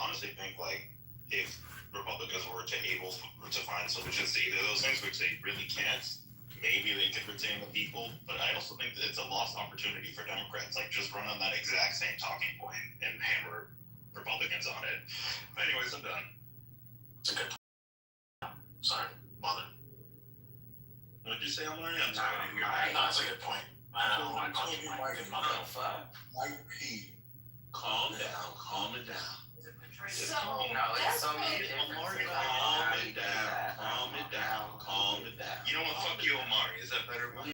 honestly think like if Republicans were to find solutions to either of those things, which they really can't, maybe they could retain the people. But I also think that it's a lost opportunity for Democrats. Like just run on that exact same talking point and hammer Republicans on it. But anyways, I'm done. It's a good. Sorry, mother. What did you say, Omari? I'm No, sorry. that's a good point. I don't want to call you my good mother. Calm down. Calm it down. So, No, it's so many Omari, differences. calm it down. Calm it down. Calm it down. You know what? Fuck you, Omari. Is that better? Calm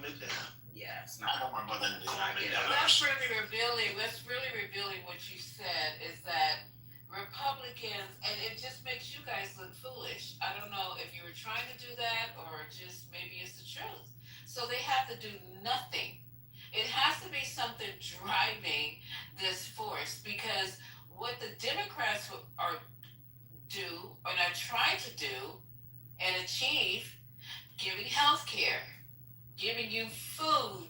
it down. Yes. I know my mother did. Calm it down. What's really revealing what you said is that Republicans, and it just makes you guys look foolish. I don't know if you were trying to do that or just maybe it's the truth. So they have to do nothing. It has to be something driving this force, because what the Democrats are trying to do and achieve, giving health care, giving you food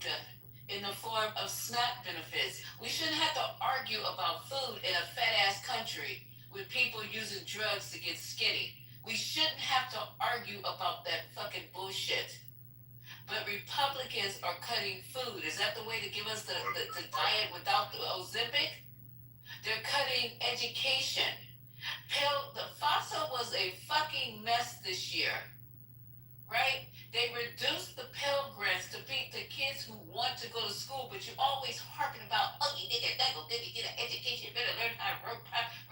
in the form of SNAP benefits. We shouldn't have to argue about food in a fat ass country with people using drugs to get skinny. We shouldn't have to argue about that fucking bullshit. But Republicans are cutting food. Is that the way to give us the diet without the Ozempic? They're cutting education. The FAFSA was a fucking mess this year, right? They reduced the Pell Grants to beat the kids who want to go to school, but you're always harping about, oh, you did that, go get an education, you better learn how to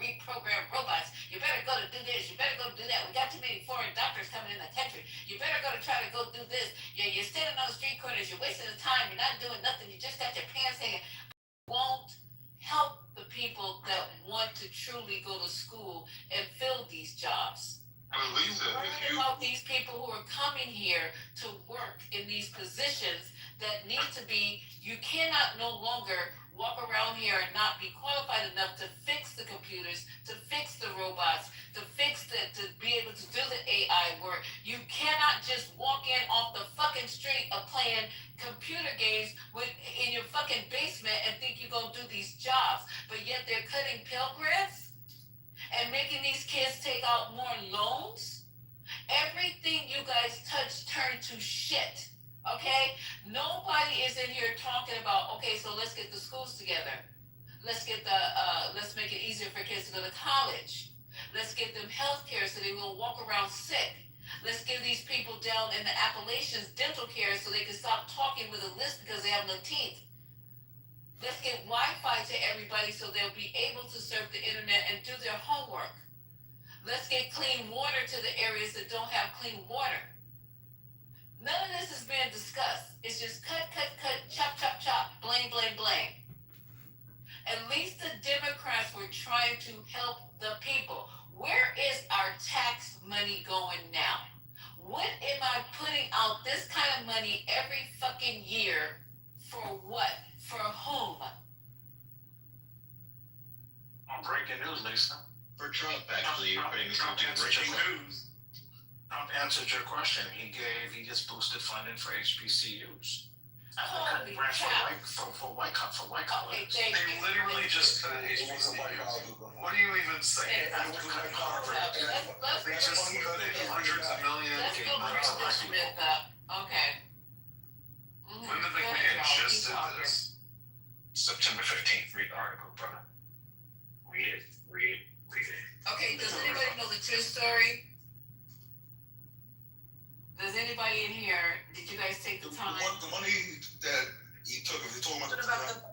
reprogram robots, you better go to do this, you better go do that. We got too many foreign doctors coming in the country. You better go to try to go do this. You're standing on the street corners, you're wasting the time, you're not doing nothing, you just got your pants hanging. Won't help the people that want to truly go to school and fill these jobs. Lisa, About these people who are coming here to work in these positions that need to be, you cannot no longer walk around here and not be qualified enough to fix the computers, to fix the robots, to be able to do the AI work. You cannot just walk in off the fucking street of playing computer games in your fucking basement and think you're gonna do these jobs, but yet they're cutting Pell Grants and making these kids take out more loans. Everything you guys touch turned to shit, okay? Nobody is in here talking about, okay, so let's get the schools together. Let's make it easier for kids to go to college. Let's get them health care so they won't walk around sick. Let's give these people down in the Appalachians dental care so they can stop talking with a lisp because they have no teeth. Let's get Wi-Fi to everybody so they'll be able to surf the internet and do their homework. Let's get clean water to the areas that don't have clean water. None of this is being discussed. It's just cut, chop, chop, chop, blame. At least the Democrats were trying to help the people. Where is our tax money going now? What am I putting out this kind of money every fucking year for what? For whom? Breaking news, Lisa. for Trump, actually, you're putting this into breaking news. Trump answered your question. He just boosted funding for HBCUs. Holy Ran cow. for white colleges. Thank They you. literally just cut HBCUs. What do you even say? Let's They just cut hundreds of millions. go bring this Smith up. Okay. Linda McMahon just did this. September 15th. Read the article, brother. Read it. Okay, does anybody know the true story? Does anybody in here, did you guys take the time? The money that he took, if you're talking about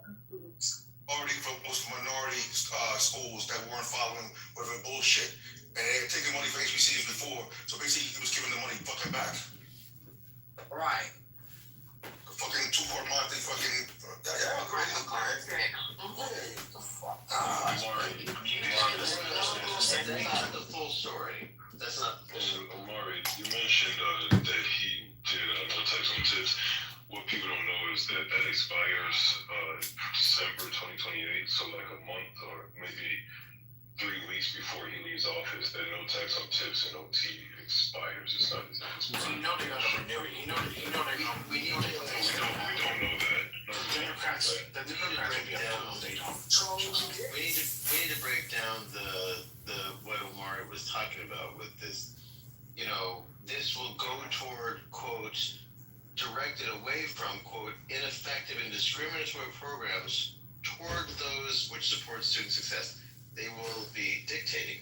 already from most minority schools that weren't following whatever bullshit, and they had taken money from HBCUs before, so basically he was giving the money fucking back. Right. The fucking 2-part month, they fucking, That's not the full story. That's not the full story. Omari, you mentioned that he did no tax on tips. What people don't know is that expires December 2028, so like a month or maybe 3 weeks before he leaves office, that no tax on tips and OT expires. It's not as You know they're gonna renew it. You know they're gonna. We don't know that. The Democrats will be approved. They don't. We need to we need to break down the what Omari was talking about with this. You know, this will go toward, quote, directed away from, quote, ineffective and discriminatory programs toward those which support student success. They will be dictating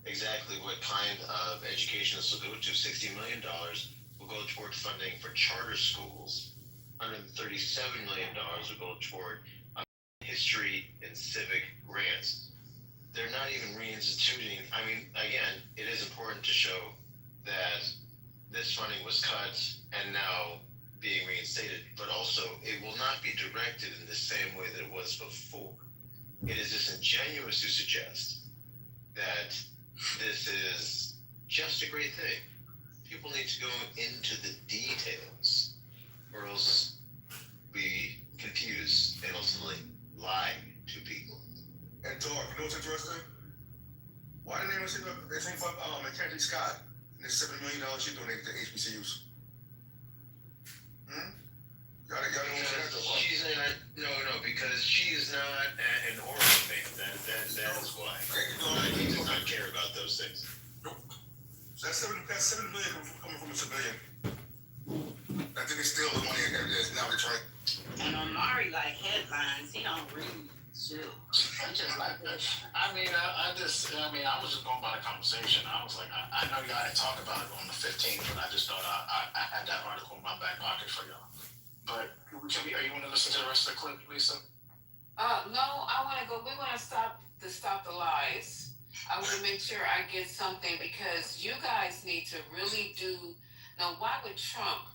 exactly what kind of education this will go to. $60 million will go toward funding for charter schools. $137 million will go toward history and civic grants. They're not even reinstituting. I mean, again, it is important to show that this funding was cut and now being reinstated, but also it will not be directed in the same way that it was before. It is disingenuous to suggest that this is just a great thing. People need to go into the details, or else we confuse and ultimately lie to people. And Dog, you know what's interesting? Why didn't they say the same for Mackenzie Scott and the $7 million she donated to HBCUs? Y'all know what Because she's not, because she is not an Oregon man. That is why. He does not care about those things. Nope. So that's $7 million coming from a civilian. I think it's still the money that is now returned. And Omari like headlines, he don't read shit. He just like this. I was just going by the conversation. I was like, I know y'all didn't talk about it on the 15th, but I just thought I had that article in my back pocket for y'all. But are you want to listen to the rest of the clip, Lisa? No, we want to stop the lies. I want to make sure I get something because you guys need to really do. Now, why would Trump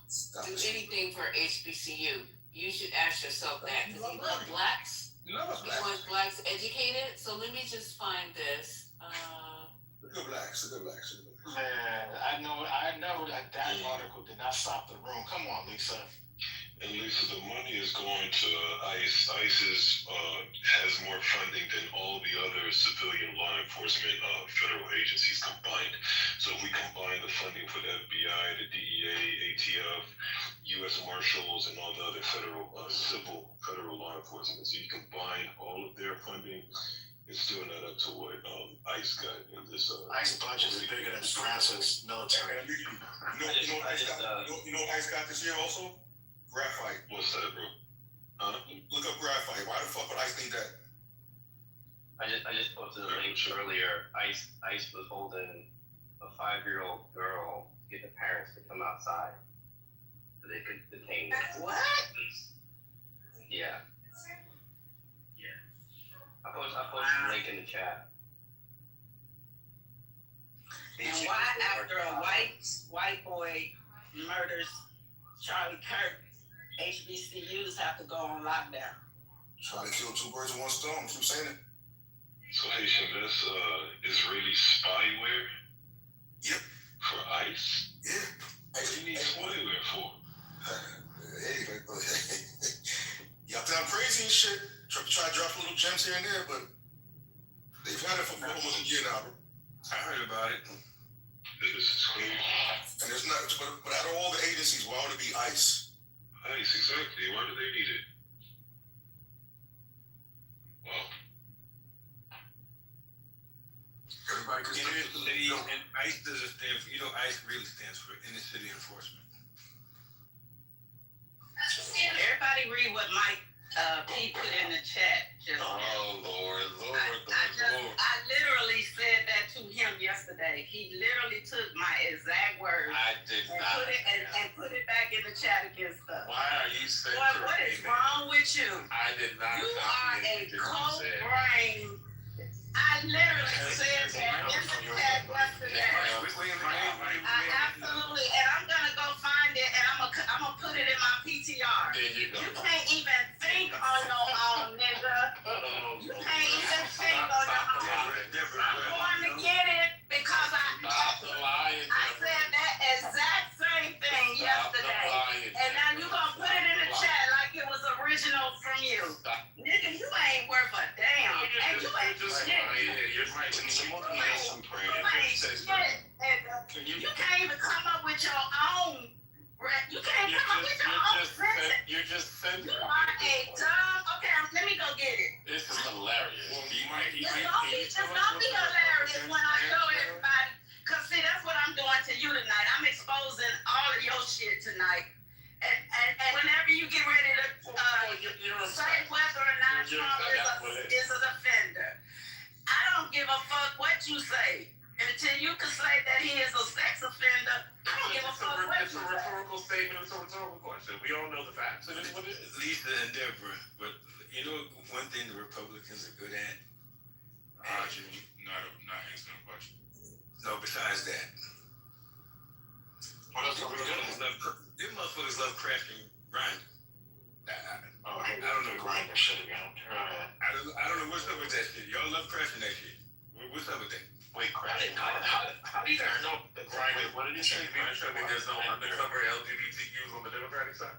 do anything for HBCU? You should ask yourself that because he wants blacks. He wants blacks educated. So let me just find this. The good blacks. Man, I know that article did not stop the room. Come on, Lisa. And Lisa, the money is going to ICE. ICE has more funding than all the other civilian law enforcement federal agencies combined. So if we combine the funding for the FBI, the DEA, ATF, U.S. Marshals, and all the other federal federal law enforcement, so you combine all of their funding, it's still not up to what ICE got in this. ICE budget is bigger than France's military. You know what ICE got this year also? Graphite. What's that, bro? Huh? Look up graphite. Why the fuck would ICE need that? I just posted a link earlier. ICE was holding a 5-year-old girl to get the parents to come outside so they could detain her. What? Yeah. I posted the link in the chat. And why after a white boy murders Charlie Kirk, HBCUs have to go on lockdown? Try to kill two birds with one stone. Keep saying it. So Haitian, that's Israeli spyware? Yep. For ICE? Yeah. What do you need spyware for? Y'all think I'm crazy and shit. Try to drop little gems here and there, but they've had it for almost a year now, bro. I heard about it. This is cool. And there's not, but out of all the agencies, why would it be ICE? ICE, exactly. Why do they need it? Wow. Everybody can inner city, and ICE doesn't stand for, ICE really stands for inner city enforcement. Everybody read what Mike P put in the chat. Oh, Lord. I literally said that to him yesterday. He literally took my exact words I did and not. put it back in the chat against us. Why are you censoring Boy, what is wrong with you? I did not. You are a cold brain. I literally said that in the chat yesterday. Absolutely, and I'm gonna go find it, and I'm gonna put it in my PTR. There you go. You can't even think on your own, nigga. You can't even think on your own. I'm going to get it because I said that exact same thing yesterday, and now you gonna put it in the chat like it was original from you. Nigga, you ain't worth a damn, and you ain't shit. You're right. You can't even come up with your own. You can't come up with your own sentence. You're just censoring. You are a dumb. Okay, let me go get it. This is hilarious. Well, he might it. We all know the facts. It is what it is. Lisa and Deborah, but you know one thing the Republicans are good at? Not answering the question. No, besides that. What else are we doing? Them motherfuckers love crashing grinding. I don't know grinder shit again. I don't know what's up with that shit. Y'all love crashing that shit. What's up with that? Wait, crashing. How do you guys know the grinder? What did you say? There's no undercover LGBTQs on the Democratic side?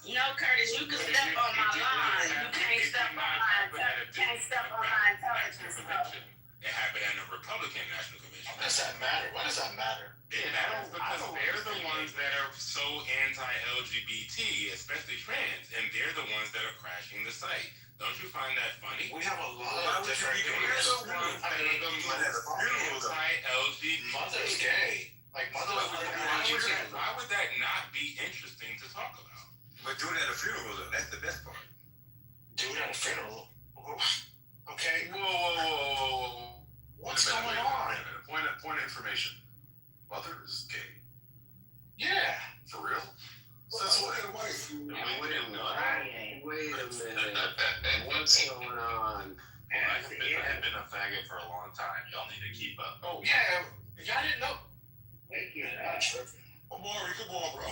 You know, Curtis, you can step on my line. You can't step on my intelligence stuff. It happened at a Republican National Convention. Why does that matter? Why does that matter? It matters because they're the ones that are so anti-LGBT, especially trans, and they're the ones that are crashing the site. Don't you find that funny? We have a lot of different They're groups. the ones that are the most anti-LGBT. Mother's gay. Like mother's Why would that not be interesting to talk about? But doing it at a funeral though, that's the best part. Do it at a funeral. Okay. Whoa. What's going on? Point of information. Mother is gay. Yeah. For real? Since what? Wife. Wait a minute. What's going on? I've been a faggot for a long time. Y'all need to keep up. Oh yeah. Y'all didn't know. Omari, come on, bro.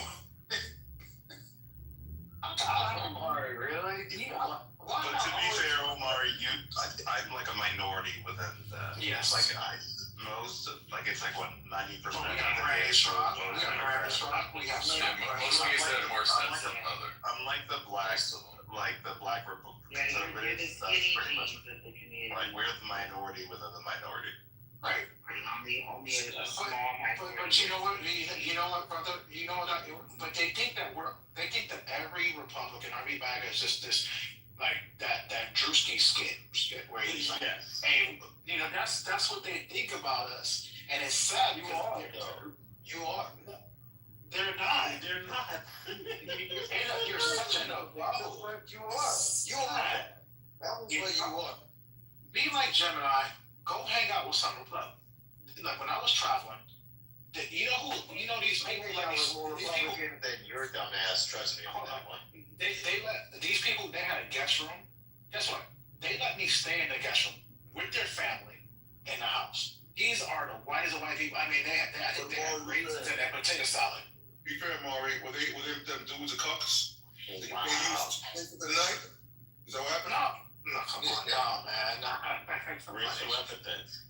Omari, really? But to be fair, Omari, I'm like a minority within the. Yes. Like it's like what 90%. We got Brandis Rock. We have Most said more sense than other. I'm like the black conservatives. That's pretty much like we're the minority within the minority. Right. But you know what? You know what, brother? You know what? But they think that every Republican, every bag is just this, like that Drewski skit where he's like, hey, you know, that's what they think about us, and it's sad. You are. They're not. You're such an You are. That was what you are. Be like Gemini. Go hang out with some like when I was traveling. You know these people like these people. Than your dumb ass, trust me on that one. They let these people. They had a guest room. Guess what? They let me stay in the guest room with their family in the house. These are the whitest of white people. I mean, I think they have great to that potato salad. Be fair, Maury. Were them dudes the cucks? Wow. They used for the night? Is that what happened? No, come on, no, man. Racial epithets.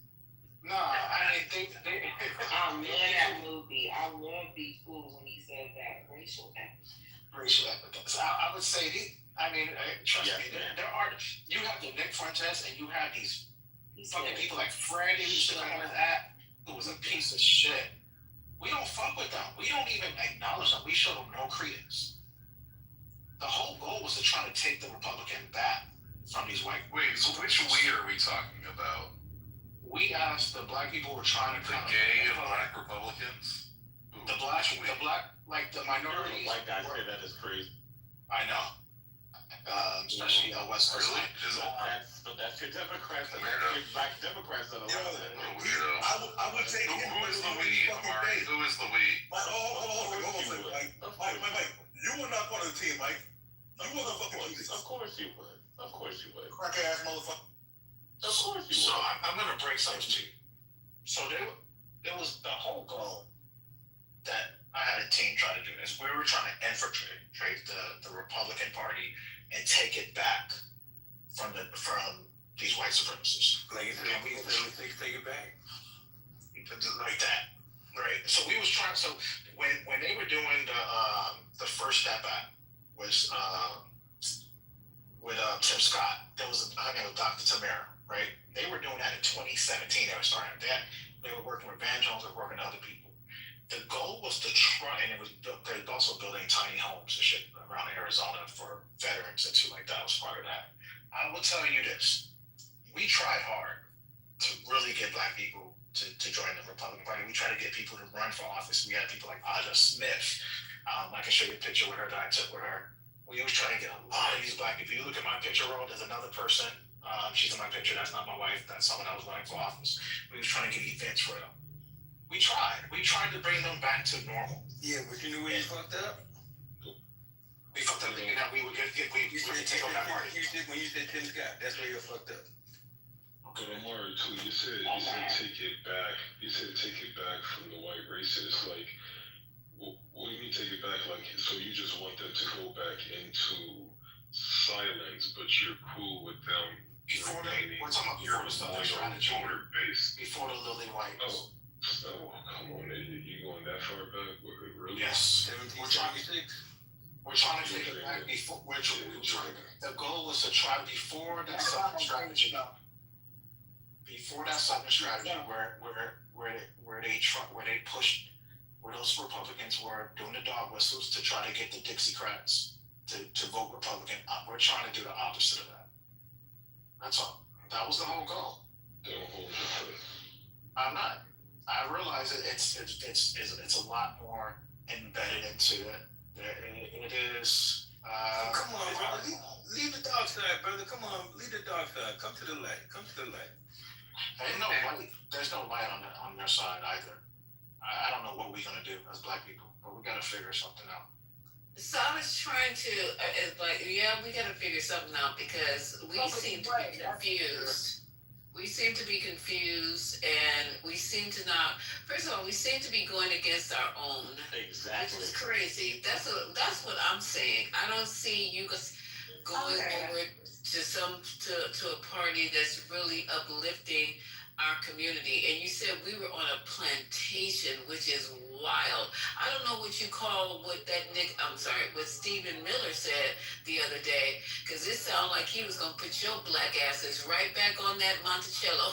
No, I didn't think they. I love that movie. I love these fools when he said that. Racial epithets. I would say trust me, there are. You have the Nick Fuentes and you have these fucking people like Freddie who's sitting on his app who was a piece of shit. We don't fuck with them. We don't even acknowledge them. We show them no credence. The whole goal was to try to take the Republican back from these white. Wait, so which we are we talking about? We asked the black people who were trying to The gay and black Republicans? The black, like the minorities. White guys say that is crazy. I know. Especially West Coast. Really? Is it? But that's your Democrats and that's your black Democrats that are Weirdo. I would take Who him is the we, Amari? Who is the we? Hold on, Mike. You were not part of the team, Mike. You were the fucking Jesus. Of course you would. Crack ass motherfucker. Of course you So would. I'm gonna break something to you. So there was the whole goal that I had a team try to do this. We were trying to infiltrate the Republican Party and take it back from these white supremacists. Like it's take it back. Like that. Right. So we was trying. So when they were doing the first step back was with Tim Scott. There was her name was Dr. Tamara. Right. They were doing that in 2017. They were starting that. They were working with Van Jones. They were working with other people. The goal was to try, and it was they're also building tiny homes and shit around Arizona for veterans and shit like that. Was part of that. I will tell you this: we tried hard to really get black people to join the Republican Party. We tried to get people to run for office. We had people like Aja Smith. I can show you a picture with her that I took with her. We was trying to get a lot of these black people. If you look at my picture roll, there's another person. She's in my picture. That's not my wife. That's someone that was running for office. We was trying to get events for them. We tried. We tried to bring them back to normal. Yeah, but you knew where you fucked up? We fucked up thinking that we would get we could take over that party. When you said Tim Scott, that's where you're fucked up. Okay. Omar, too, you said take it back. You said take it back from the white racists. Like, what do you mean take it back? Like, so you just want them to go back into silence, but you're cool with them Before we're talking about before the Southern strategy. Before the Lily Whites. Oh, come on, you going that far back? Really? Yes. 1776. We're trying to take it back before. We're trying. The goal was to try before that Southern strategy. Before that Southern strategy, where they pushed, where those Republicans were doing the dog whistles to try to get the Dixiecrats to vote Republican. We're trying to do the opposite of that. That's all. That was the whole goal. I'm not. I realize it's a lot more embedded into it. It is. Come on, brother. Leave the dark side, brother. Come on, leave the dark side. Come to the light. Come to the light. There's no light. There's no light on their side either. I don't know what we're gonna do as black people, but we gotta figure something out. So I was trying to, we gotta figure something out because we seem to be confused. We seem to be confused, and we seem to not. First of all, we seem to be going against our own, Exactly. which is crazy. That's what I'm saying. I don't see you guys going over to a party that's really uplifting our community. And you said we were on a plantation, which is wild. I don't know what you call what Stephen Miller said the other day, because it sounded like he was gonna put your black asses right back on that Monticello.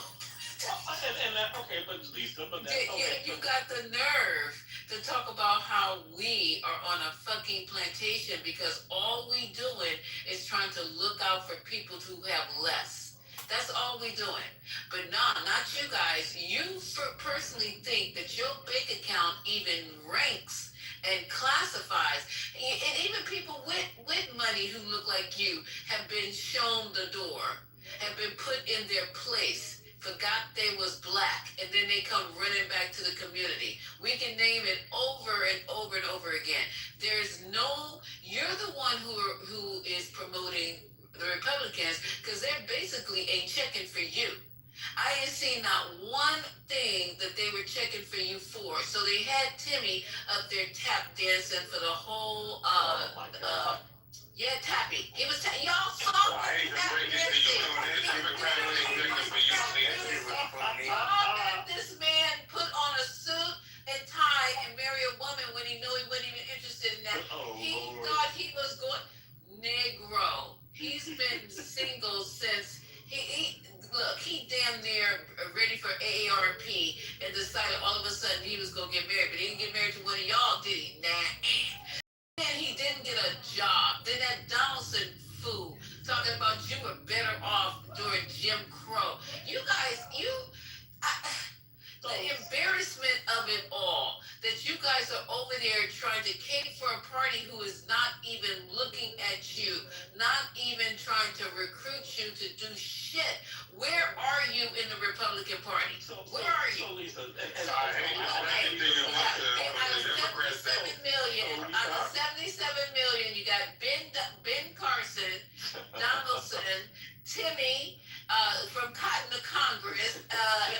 Okay, but Lisa, but that's okay. You got the nerve to talk about how we are on a fucking plantation because all we doing is trying to look out for people who have less. That's all we doing. But nah, not you guys. You personally think that your bank account even ranks and classifies. And even people with money who look like you have been shown the door, have been put in their place, forgot they was black, and then they come running back to the community. We can name it over and over and over again. You're the one who is promoting the Republicans, because they're basically ain't checking for you. I ain't seen not one thing that they were checking for you for. So they had Timmy up there tap dancing for the whole tapping. It was y'all saw I hate to break it to you, this man put on a suit and tie and marry a woman when he knew he wasn't even interested in that. He thought he was going Negro. He's been single since he damn near ready for AARP and decided all of a sudden he was gonna get married, but he didn't get married to one of y'all, did he? Nah. Then he didn't get a job. Then that Donaldson fool talking about you were better off during Jim Crow. You guys, the embarrassment of it all, that you guys are over there trying to cater for a party who is not even looking at you, not even trying to recruit you to do shit. Where are you in the Republican Party? Where are you? So Lisa, Out of 77 million, you got Ben Carson, Donaldson, Timmy, from Cotton to Congress, a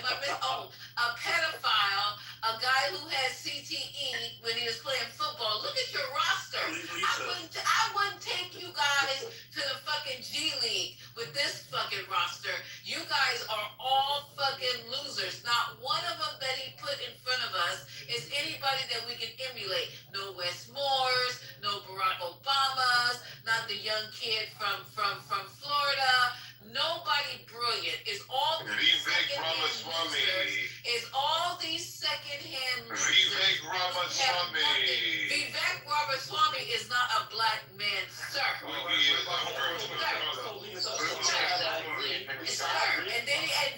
pedophile, a guy who had CTE when he was playing football. Look at your roster. I wouldn't take you guys to the fucking G League with this fucking roster. You guys are all fucking losers. Not one of them that he put in front of us is anybody that we can emulate. No Wes Moores, no Barack Obamas, not the young kid from Florida. Nobody brilliant. It's all these secondhand losers. It's all these secondhand losers. Vivek Ramaswamy. Vivek Ramaswamy is not a black man, sir. And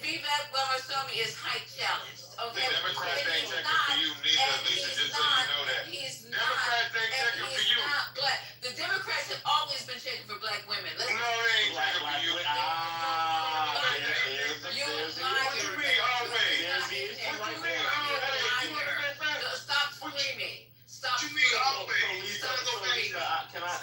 Vivek Ramaswamy is height challenged. Okay. The Democrats ain't checking for you neither, Lisa, just so you know that. Democrats ain't checking for you. Not black. The Democrats have always been checking for black women. No, they ain't checking for you. What you mean always? Stop screaming. Stop screaming. What you mean always? Stop screaming. Can I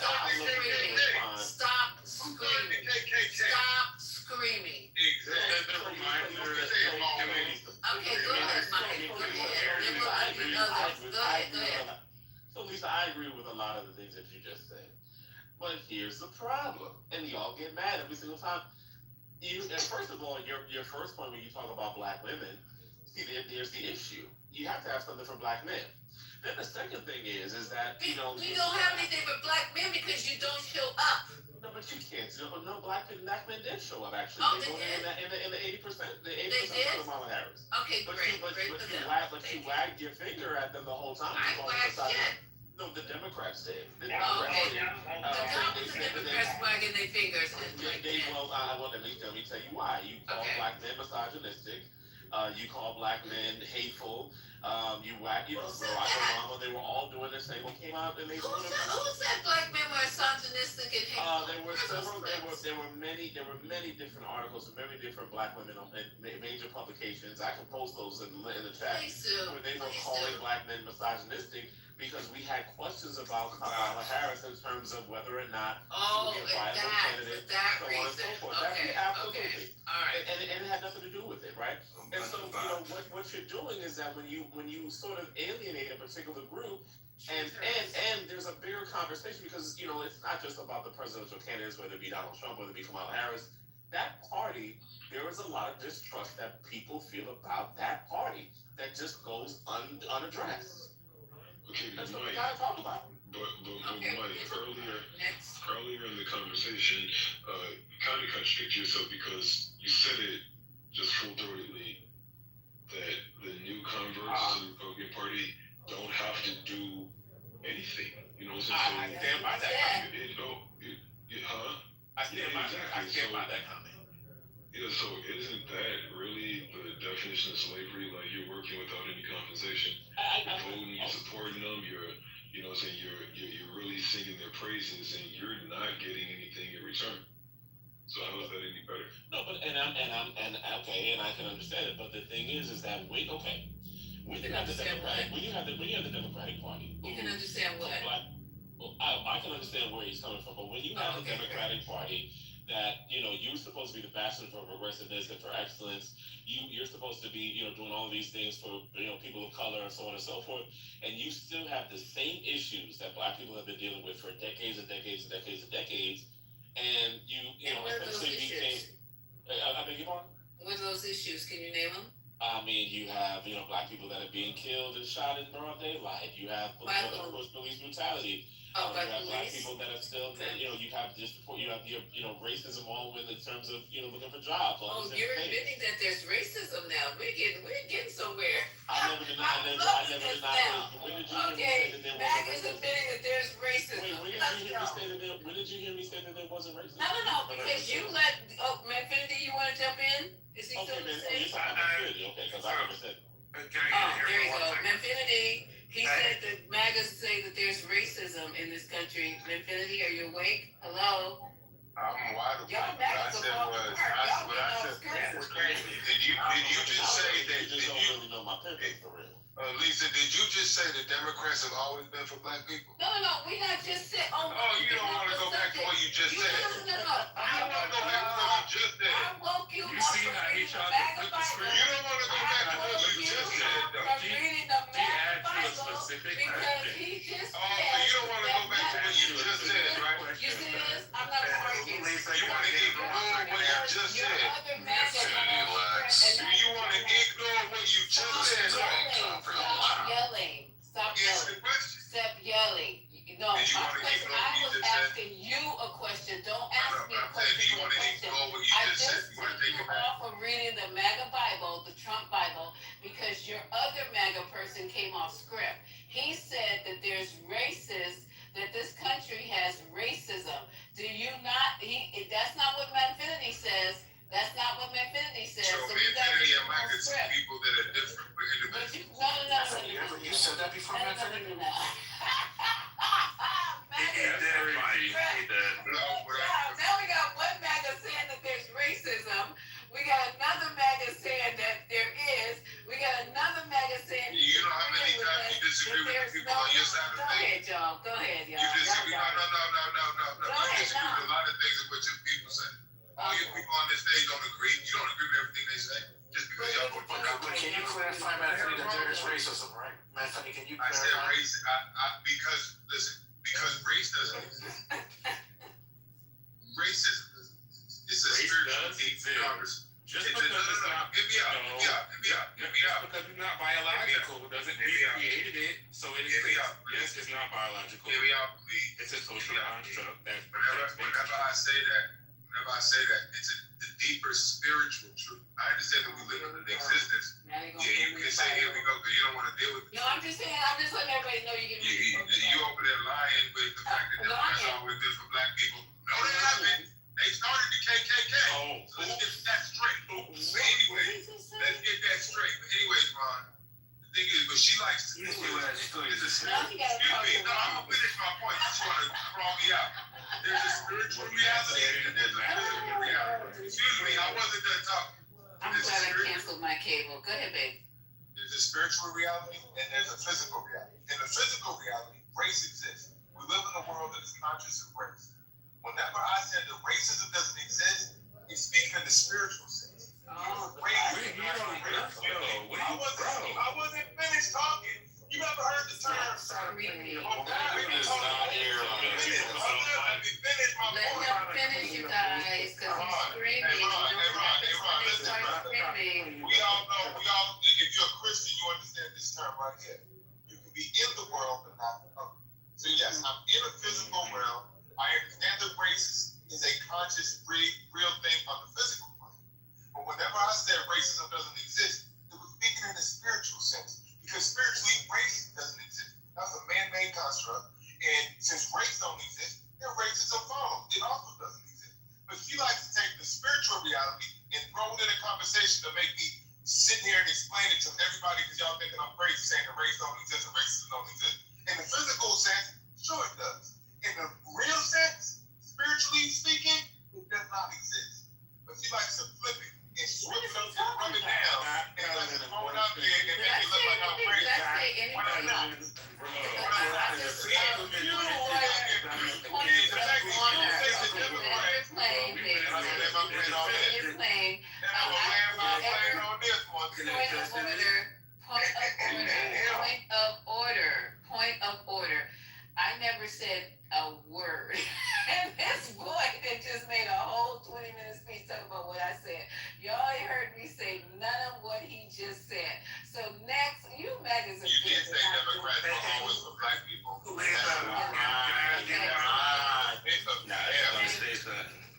problem, and y'all get mad every single time. And first of all, your first point when you talk about black women, see, there's the issue. You have to have something for black men. Then the second thing is that we don't have anything for black men because you don't show up. No, but you can't. No, black men did show up actually. Oh, they did? In the 80%. The 80% They of Kamala Harris. Okay, But great. you wagged your finger at them the whole time. I wagged shit. No, the Democrats did. The Democrats did. The Democrats wagging their fingers. Let me tell you why. You call black men misogynistic. You call black men hateful. Barack Obama, they were all doing this. They came out and they. Who said black men were misogynistic and hateful? There were many different articles from many different black women on major publications. I can post those in the chat. Where they were calling black men misogynistic because we had questions about Kamala Harris in terms of whether or not she would be a viable candidate, so on and so forth. Absolutely. All right. And it had nothing to do with it, right? And so, what you're doing is that when you sort of alienate a particular group, and there's a bigger conversation because it's not just about the presidential candidates, whether it be Donald Trump, whether it be Kamala Harris. That party, there is a lot of distrust that people feel about that party that just goes unaddressed. Okay, That's what Mike, we gotta talk about. But Mike, earlier in the conversation, kind of contradict yourself because you said it just full-throatedly that the new converts to the Republican Party don't have to do anything. You know what I'm saying? I stand by that comment. I stand by that comment. Yeah, so isn't that really the definition of slavery? Like you're working without any compensation. You're voting, you're supporting them, you're really singing their praises, and you're not getting anything in return. So how is that any better? No, but and I can understand it. But the thing is that when you have the Democratic Party, you can understand what. I can understand where he's coming from, but when you have the Democratic Party, that you're supposed to be the bastion for progressiveness and for excellence. You're supposed to be doing all of these things for people of color and so on and so forth, and you still have the same issues that black people have been dealing with for decades and decades and decades and decades, and essentially became. I beg your pardon? What are those issues? Can you name them? I mean, you have black people that are being killed and shot in broad daylight. You have police brutality. You have black people that are still, you have racism all in terms of looking for jobs. You're admitting that there's racism now. We're getting somewhere. I never denied. When did you hear me say that there wasn't racism? Admitting that there's racism. Wait, when did you hear me say that there wasn't racism? No, because you let. Manfinity, you want to jump in? Is he still the same? Okay, because I never said. There you go, Manfinity. He said that MAGAs say that there's racism in this country. Manfinity, are you awake? Hello? I'm wide awake. Y'all MAGAs are falling apart. Y'all get off script. Did you just say that? You just don't really know my pivot for real. Lisa, did you just say the Democrats have always been for black people? No. We're not just saying. Oh, you don't want to go back to what you just said. No. I don't want to go back to what you just said. I woke you You up see from how he reading the tried to MAGA flip the script? You Bible. don't want to go back to what you just said, though. From reading the MAGA add to a Bible specific because question. he just Oh, said. you don't want to go back to what you just said, right? You see this? I'm not gonna argue. You want to ignore what you just Your said. other MAGA Do you want to ignore what you just said? Stop yelling. Stop Answer yelling. the question. Stop yelling. No, Did you my wanna question, ignore I what you was just said? asking you a question. Don't ask me a I'm saying, do question you for a want to question. ignore what you I just said? just You want to took take you it back? off of reading the MAGA Bible, the Trump Bible, because your other MAGA person came off script. He said that there's that this country has racism. Do you not, that's not what Manfinity says. That's not what Manfinity says. So you gotta Manfinity get and off Mike are two script. people that are different but But individuals. no. You said that before, Manfinity? No. He did. No, but Now we got one MAGA saying that there's racism. We got another MAGA saying that there is. We got another MAGA saying. You know how many times you disagree with the people on your side of things? Go ahead, y'all. You disagree. No. Go You ahead, disagree with a lot of things of what your people say. All your people on this stage don't agree. You don't agree with everything they say. Just because y'all vote for them. But can you clarify, Manfinity, that there is racism, right? Manfinity, can you I clarify? said race. Because race doesn't exist. Just It's because it's no. not, Hear me out. no. Hear me out. Because it's not biological doesn't mean you created it. So it Hear me exists. out, please. Yes, it's not biological. Hear me out, please. It's a social construct that Whenever I say that, it's the deeper spiritual truth. I understand that we live in an existence. Now they gonna Yeah, you bring can me say here we fire. go because you don't want to deal with No, I'm just saying, I'm just letting everybody know you're you, getting you over there lying with the fact that Democrats lying. always good for black people. No, they haven't. They started the KKK. Oh, So let's get that straight. But anyway, let's get that straight. But anyways, Ron, the thing is, but she likes to do it. Now you gotta talk Excuse me, no, I'm about gonna finish my point. She's trying to crawl me out. There's a spiritual reality and there's a physical reality. Excuse me, I wasn't done talking. I'm glad I canceled my cable. Go ahead, babe. There's a spiritual reality and there's a physical reality. In the physical reality, race exists. We live in a world that is conscious of race. Whenever I said that racism doesn't exist, it's speaking in the spiritual sense. Oh, Racism I wasn't finished talking. You ever heard the term? Let me finish my let point. him finish, you guys, because he's screaming. You know what happens when they start screaming. We all know, if you're a Christian, you understand this term right here. You can be in the world, but not of it. So yes, I'm in a physical realm. I understand that race is a conscious, real thing on the physical plane. But whenever I said racism doesn't exist, it was speaking in a spiritual sense. Because spiritually, race doesn't exist. That's a man-made construct. And since race don't exist, then racism follows. It also doesn't exist. But she likes to take the spiritual reality and throw it in a conversation to make me sit here and explain it to everybody because y'all thinking I'm crazy saying that race don't exist and racism don't exist. In the physical sense, sure it does. In the real sense, spiritually speaking, it does not exist. But she likes to flip it and switch it up and rub it down and like to throw it out there and make it look like I'm crazy. Did I say anything else? I just said you Point of order. I never said a word. And this boy that just made a whole 20-minute speech talking about what I said. Y'all heard me say none of what he just said. So next, you maggots are You did say Democrats are always for black people.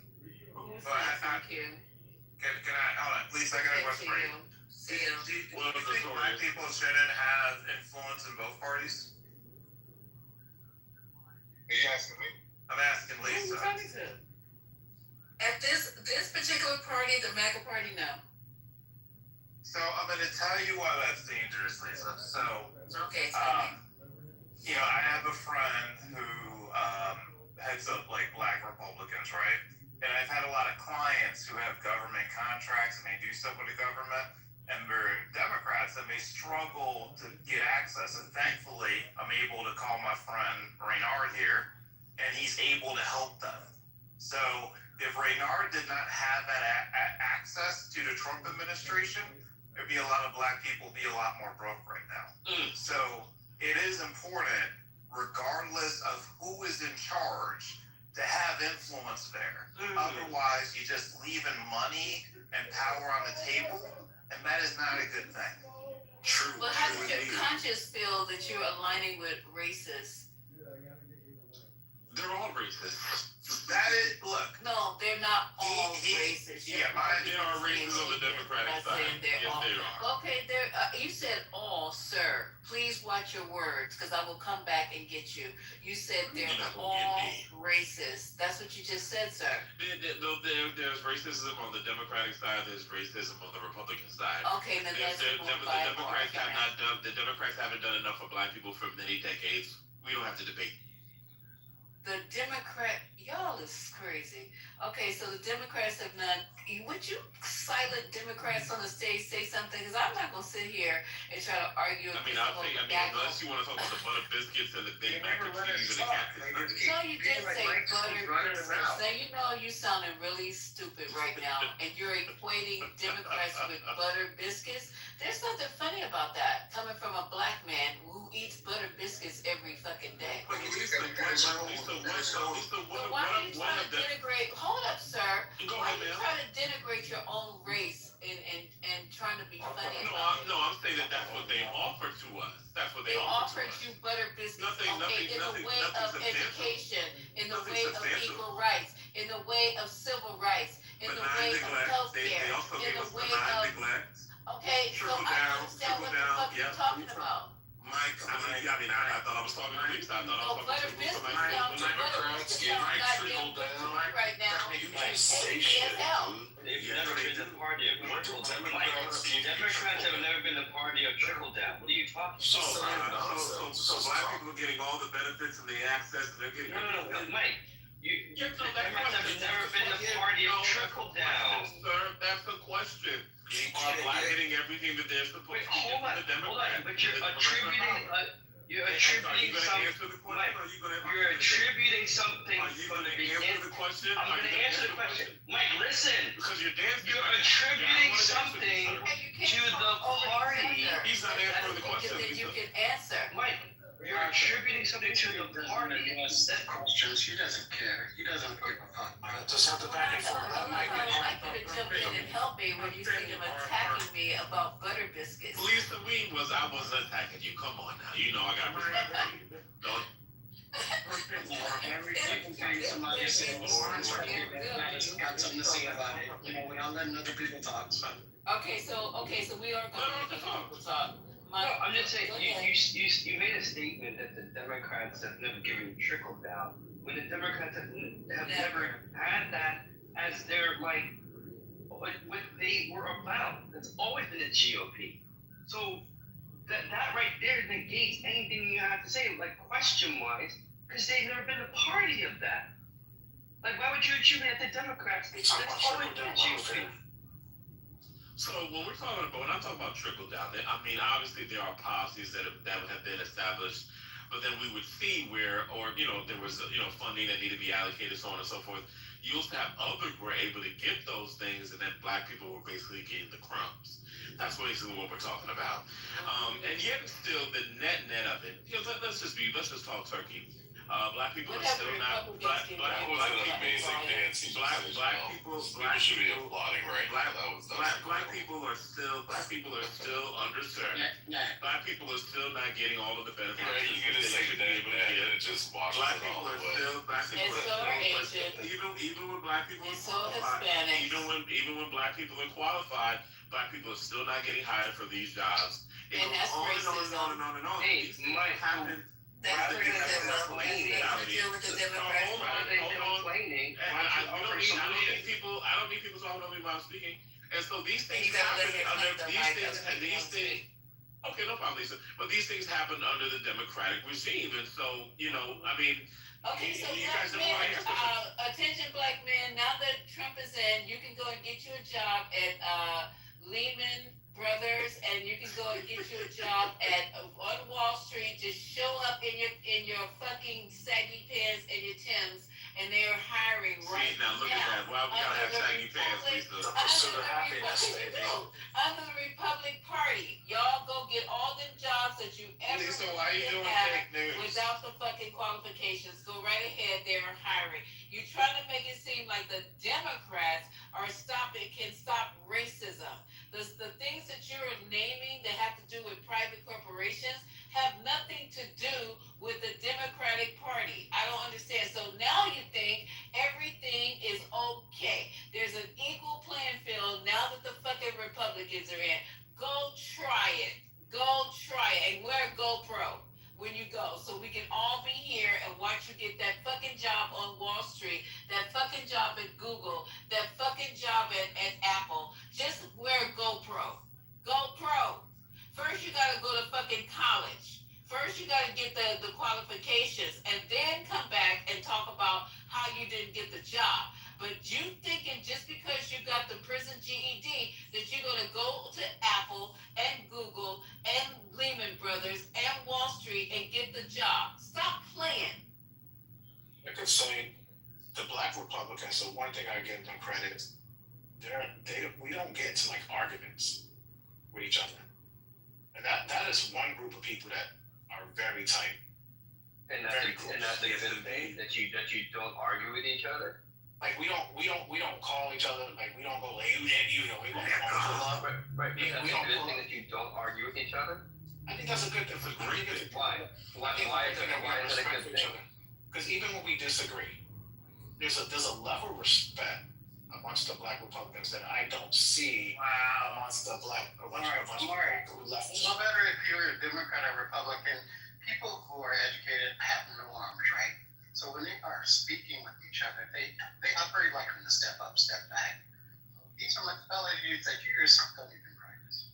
Thank you. Can I, hold on, please, I got a question for you. See you. Do you think black people shouldn't have influence in both parties? Are you asking me? I'm asking Lisa. At this particular party, the MAGA party, no. So I'm going to tell you why that's dangerous, Lisa. So, Okay, tell me. I have a friend who heads up like black Republicans, right? And I've had a lot of clients who have government contracts and they do stuff with the government, and they're Democrats and they struggle to get access. And thankfully, I'm able to call my friend Reynard here, and he's able to help them. So if Reynard did not have that access to the Trump administration, there'd be a lot of black people be a lot more broke right now. So it is important, regardless of who is in charge, to have influence there. Otherwise, you're just leaving money and power on the table, and that is not a good thing. True. Well, how does your conscience feel that you're aligning with racists? They're all racist. That is, look. No, they're not all racist. Yeah, They are racist on the Democratic I'm side. saying they're Yes, all. they are. Okay, you said all, sir. Please watch your words, because I will come back and get you. You said they're You're not gonna all get racist. That's what you just said, sir. There's racism on the Democratic side. There's racism on the Republican side. Okay, then let's move by The Democrats haven't done enough for black people for many decades. We don't have to debate. The Democrat, y'all is crazy. Okay, so the Democrats have not. Would you silent Democrats on the stage say something? Because I'm not gonna sit here and try to argue. Unless you want to talk about the butter biscuits and the Big Mac and cheese and the cactus. No, you did say butter biscuits. Now you know you sounding really stupid right now, and you're equating Democrats with butter biscuits. There's nothing funny about that coming from a black man who eats butter biscuits every fucking day. But why are you trying to denigrate? Hold up, sir. Why are you trying to denigrate your of civil rights, in the Benign way of neglect. healthcare, They also in gave the us way benign of, neglect. okay, so Trickle I down, understand what the trickle fuck down, you're yeah. talking about. Mike, I thought I was talking to Lisa. I thought I So was Butter talking to Biscuit somebody. sounds goddamn good to me right now. You It's say tasty shit, as hell. They've never been the party of trickle down. Democrats have never been the party of trickle down. What are you talking So about? so black people are getting all the benefits and the access, and they're getting. No, Mike. The Democrats have never been the party of trickle down. Sir, that's the question. Are black getting everything that they're supposed Wait, to get hold from on, the Democrats? but you're attributing something Are you from going the to answer beginning. the question? I'm going to answer the question. Mike, listen. Because you're dancing. You're attributing something to the party. He's not answering the question. That you can answer. Mike, you're attributing something to the party. That questions, he doesn't care. He doesn't give a fuck. Just have the back and forth. I'd like you to jump in and help me when you see them attacking me about butter biscuits. Lisa, I wasn't attacking you. Come on now. You know I got respect for you. Don't. Every single time somebody says, Lawrence right here, has got something to say about it. You know, we're not letting other people talk. Okay, so we are going to let people talk. No, I'm just saying, you made a statement that the Democrats have never given trickle down, when the Democrats have never had that as their, like, what they were about. That's always been the GOP. So that right there negates anything you have to say, like, question-wise, because they've never been a party of that. Like, why would you attribute it to Democrats? That's always been the GOP. So when I'm talking about trickle down, I mean, obviously there are policies that have been established, but then we would see where, or, there was, funding that needed to be allocated, so on and so forth. You used to have others were able to get those things, and then black people were basically getting the crumbs. That's basically what we're talking about. And yet still the net of it, let's just talk turkey. Black people are still not black people should be applauding right now. Black people are still underserved. Black people are still not getting all of the benefits. Right, you're gonna say that and just watch black people are still even when black people are qualified, even when black people are qualified, black people are still not getting hired for these jobs. It And that's goes on racism. and on. Hey, These things Mike, happen. That's racism. That's what to deal with the Democrats. Hold on. Complaining. I don't need people talking over me while I'm speaking. And so these things happen under okay, no problem, Lisa. But these things happen under the Democratic regime, and so Okay, so you black guys don't men, want to answer. attention black men, now that Trump is in, you can go and get you a job at Lehman Brothers, and you can go and get you a job on Wall Street. Just show up in your fucking saggy pants and your Timbs, and they're hiring right now. Look at that. Why we gotta have saggy pants, Lisa? Under the Republican Party, y'all go get all them jobs that you ever Lisa, why are you doing had fake news? without the fucking qualifications. Go right ahead, they're hiring. You trying to make it seem like the Democrats can stop racism. The things that you're naming that have to do with private corporations have nothing to do with the Democratic Party. I don't understand. So now you think everything is okay. There's an equal playing field now that the fucking Republicans are in. Go try it. And wear a GoPro when you go, so we can all be here and watch you get that fucking job on Wall Street, that fucking job at Google, that fucking job at Apple. Just wear a GoPro. First you gotta go to fucking college. First you gotta get the qualifications, and then come back and talk about how you didn't get the job. But you thinking just because you got the prison GED that you're gonna go to Apple and Google and Lehman Brothers and Wall Street and get the job. Stop playing. I could say the black Republicans, so one thing I give them credit, we don't get into like arguments with each other. And that is one group of people that are very tight. And that's a good thing that you don't argue with each other. Like we don't call each other, like we don't go like we don't pull up. Right. That's a good thing that you don't argue with each other. I think that's a good thing. Why? Why is that a good thing? Because even when we disagree, there's a level of respect amongst the black Republicans that I don't see amongst the black who left. No matter if you're a Democrat or Republican, people who are educated have norms, right? So when they are speaking with each other, they operate like from the step up, step back. These are methodologies that you yourself don't even practice.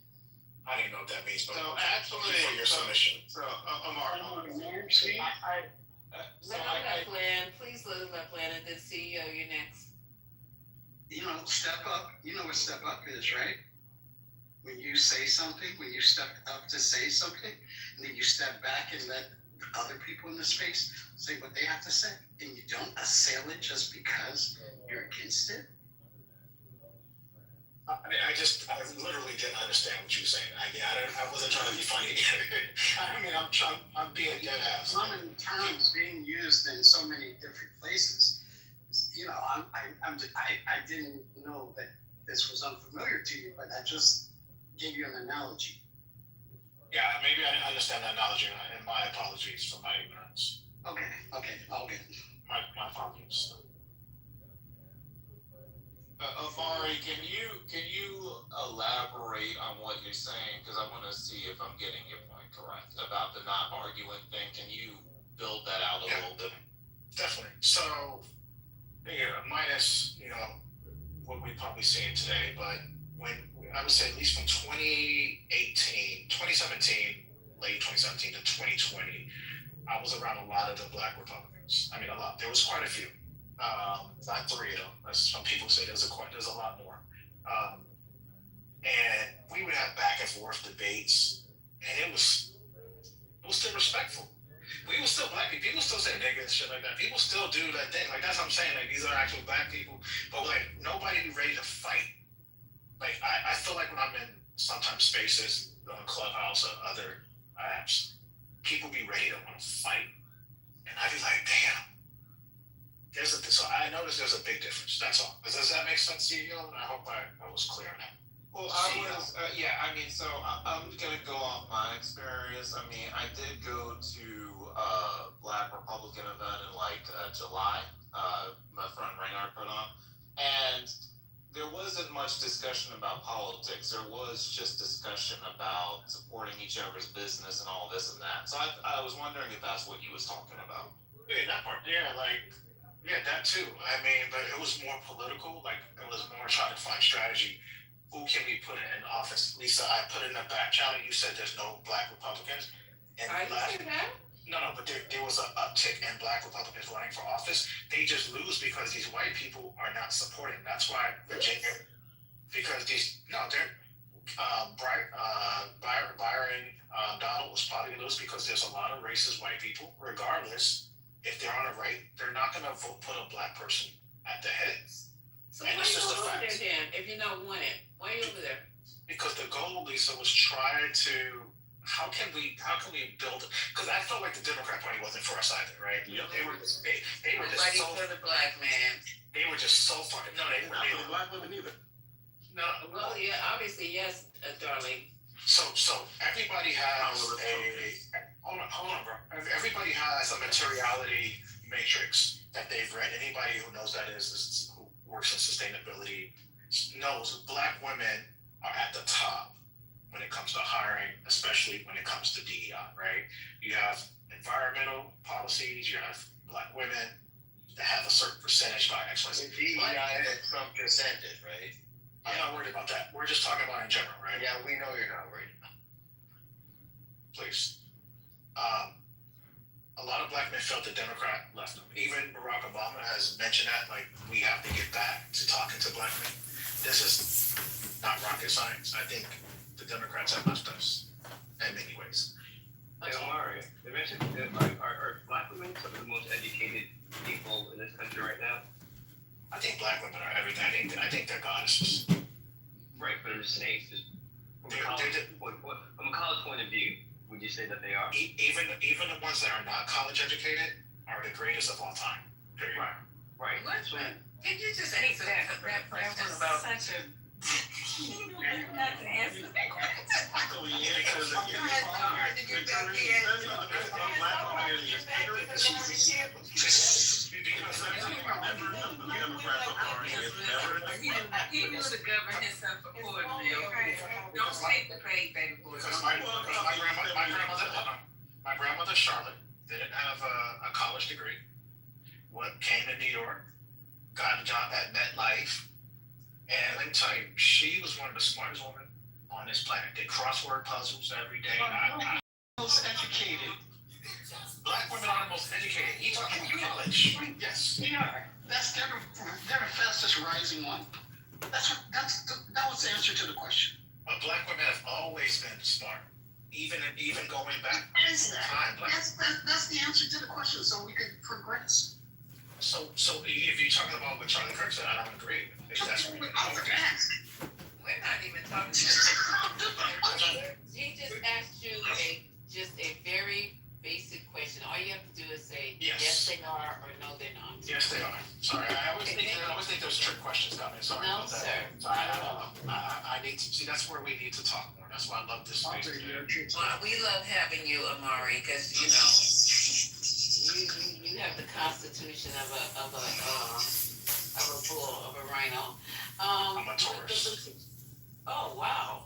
I don't even know what that means, but So actually, for your submission. So Amar, Let plan. Please let him plan, and then CEO, you're next. You know, step up. You know what step up is, right? When you say something, when you step up to say something, and then you step back and let other people in the space say what they have to say, and you don't assail it just because you're against it. I literally didn't understand what you were saying. I wasn't trying to be funny. I'm being dead ass. Common terms being used in so many different places. You know, I didn't know that this was unfamiliar to you, but I just gave you an analogy. Yeah, maybe I didn't understand that analogy, and my apologies for my ignorance. Okay, all good. My apologies. Amari, can you elaborate on what you're saying? Because I want to see if I'm getting your point correct about the not arguing thing. Can you build that out a little bit? Definitely. So, minus what we probably seeing today, but when I would say at least from 2017, late 2017 to 2020, I was around a lot of the black Republicans. I mean, a lot. There was quite a few. Not three of them. As some people say, there's a lot more. And we would have back and forth debates, and it was still respectful. We were still black people. People still say nigga and shit like that. People still do that thing. Like that's what I'm saying. Like these are actual black people, but like nobody be ready to fight. Like I feel like when I'm in sometimes spaces on Clubhouse or other apps, people be ready to want to fight, and I be like, damn. So I noticed there's a big difference. That's all. Does that make sense to you? I hope I was clear on that. Well, I'm gonna go off my experience. I mean, I did go to a Black Republican event in July. My friend Raynard put on, and there wasn't much discussion about politics. There was just discussion about supporting each other's business and all this and that. So I was wondering if that's what you was talking about. Yeah, that part. Yeah, that too. I mean, but it was more political. Like it was more trying to find strategy. Who can we put in office? Lisa, I put in the back channel. You said there's no black Republicans. And I didn't say that. No, but there was an uptick in black Republicans running for office. They just lose because these white people are not supporting. That's why Virginia, because Byron Donald was probably lose because there's a lot of racist white people. Regardless, if they're on the right, they're not going to put a black person at the head. So why are you over there then? If you're not wanted, why are you over there? Because the goal, Lisa, was trying to. How can we build? Because I felt like the Democrat Party wasn't for us either, right? Yep. They were just Nobody so. for the black man. They were just so fucking. No, they Not weren't. for the black women either. No. Well, yeah, obviously, yes, darling. So everybody has hold on, bro. Everybody has a materiality matrix that they've read. Anybody who knows that who works in sustainability knows black women are at the top when it comes to hiring, especially when it comes to DEI, right? You have environmental policies, you have black women that have a certain percentage by X, Y, Z. DEI that Trump just ended, right? I'm not worried about that. We're just talking about in general, right? Yeah, we know you're not worried. Please. A lot of black men felt the Democrat left them. Even Barack Obama has mentioned that, like, we have to get back to talking to black men. This is not rocket science. I think the Democrats have left us in many ways. Hey, Omari, they mentioned that are black women some of the most educated people in this country right now? I think black women are everything. I think they're goddesses. Right, but I'm just saying, from a college point of view, would you say that they are? Even the ones that are not college educated are the greatest of all time. Period. Right. Listen, can you just answer that question about such a... You don't even have to answer that question. never knew the Democratic Party is never. He knew to govern himself accordingly, okay? Don't take the credit, baby boy. Because my grandmother Charlotte didn't have a college degree. Came to New York, got a job at MetLife, and let me tell you, she was one of the smartest women on this planet. Did crossword puzzles every day. Most educated. Black women are the most educated. You talking college? Yes. Yeah, they're the fastest rising one. That was the answer to the question. But black women have always been smart, even going back. That's the answer to the question, so we can progress. So if you're talking about what Charlie Kirk said, I don't agree. If that's what We're not even talking. He just asked you a very basic question. All you have to do is say yes they are or no they're not. Yes, they are. Sorry, I always think those trick questions coming. Sorry No, about that. sir. Sorry, I need to see. That's where we need to talk more. That's why I love this space. Well, we love having you, Amari, because You have the constitution of a bull, of a rhino. I'm a Taurus. Oh wow,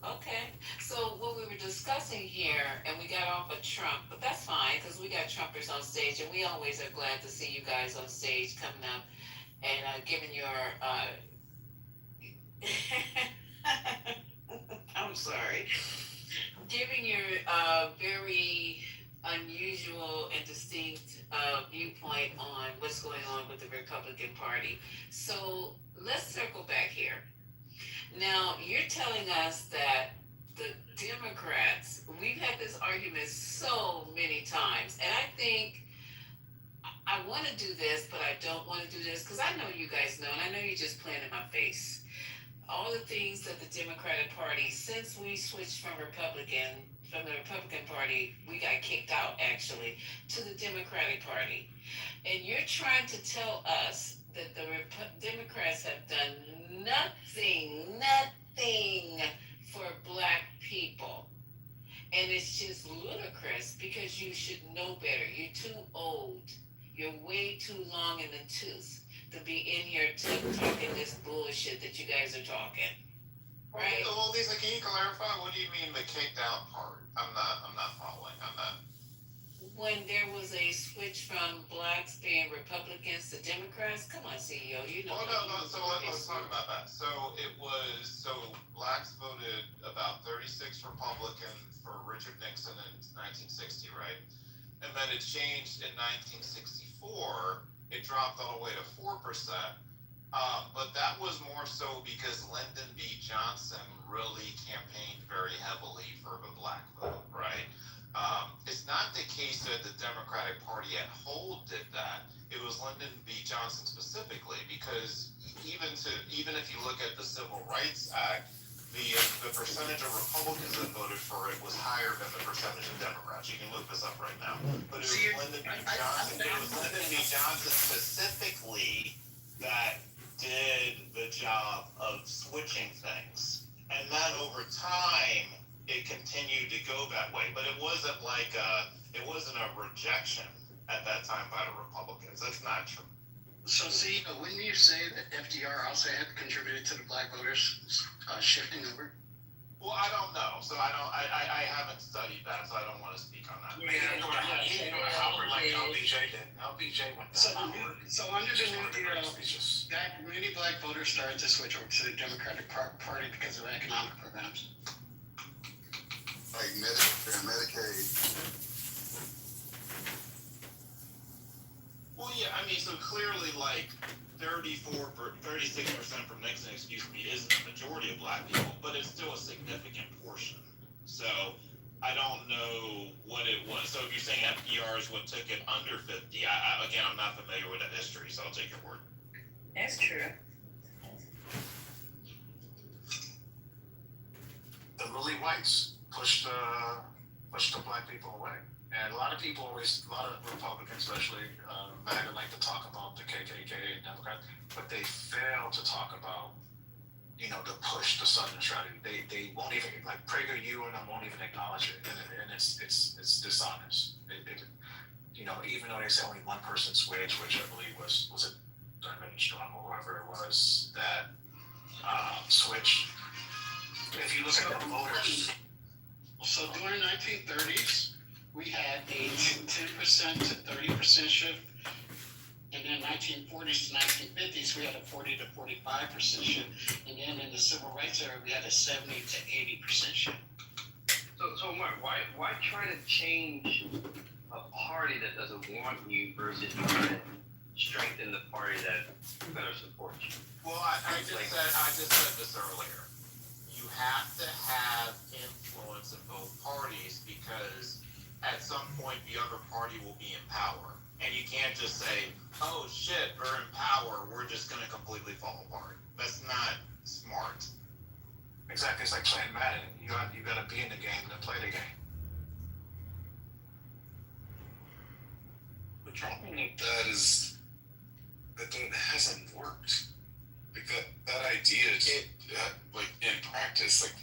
okay. So what we were discussing here, and we got off of Trump, but that's fine because we got Trumpers on stage, and we always are glad to see you guys on stage coming up and giving your. I'm sorry, giving your very unusual and distinct viewpoint on what's going on with the Republican Party. So let's circle back here. Now, you're telling us that the Democrats, we've had this argument so many times, and I think I want to do this, but I don't want to do this because I know you guys know, and I know you're just playing in my face. All the things that the Democratic Party, since we switched from the Republican Party, we got kicked out actually, to the Democratic Party. And you're trying to tell us that the Democrats have done nothing for black people. And it's just ludicrous because you should know better. You're too old. You're way too long in the tooth to be in here talking this bullshit that you guys are talking. Right? Well, Lisa, can you clarify? What do you mean the kicked out part? I'm not following on that. When there was a switch from blacks being Republicans to Democrats, come on, CEO, you know. Well, no. So let's talk about that. So blacks voted about 36 Republican for Richard Nixon in 1960, right? And then it changed in 1964. It dropped all the way to 4%. But that was more so because Lyndon B. Johnson really campaigned very heavily for the black vote, right? It's not the case that the Democratic Party at whole did that. It was Lyndon B. Johnson specifically, because even if you look at the Civil Rights Act, the percentage of Republicans that voted for it was higher than the percentage of Democrats. You can look this up right now. But it was Lyndon B. Johnson. It was Lyndon B. Johnson specifically that did the job of switching things. And then over time, it continued to go that way, but it wasn't a rejection at that time by the Republicans. That's not true. So see, wouldn't you say that FDR also had contributed to the black voters shifting over? Well, I don't know. So I haven't studied that, so I don't want to speak on that. Howard like LBJ did. LBJ went to Howard. So under the new deal, that many black voters started to switch over to the Democratic Party because of economic programs. Like Medicare and Medicaid. Well, yeah, I mean, so clearly, like, 36% from Nixon, isn't a majority of black people, but it's still a significant portion. So, I don't know what it was. So, if you're saying FDR is what took it under 50, again, I'm not familiar with that history, so I'll take your word. That's true. The lily whites pushed the black people away. And a lot of Republicans, especially MAGA, like to talk about the KKK and Democrats, but they fail to talk about, to push the Southern strategy. They won't even, like Prager, you and them won't even acknowledge it, and it's dishonest. Even though they say only one person switched, which I believe was Strong or whoever it was that switched. If you look at the voters, So during 1930s, we had a 10% to 30% shift. And then 1940s to 1950s, we had a 40 to 45% shift. And then in the civil rights era, we had a 70 to 80% shift. So Mark, why try to change a party that doesn't want you versus trying to strengthen the party that better supports you? Well, I just said this earlier. You have to have influence in both parties because at some point the other party will be in power. And you can't just say, oh shit, we're in power, we're just gonna completely fall apart. That's not smart. exactly, it's like playing Madden. You gotta be in the game to play the game. The problem with that is that it hasn't worked. Like that idea, like in practice, like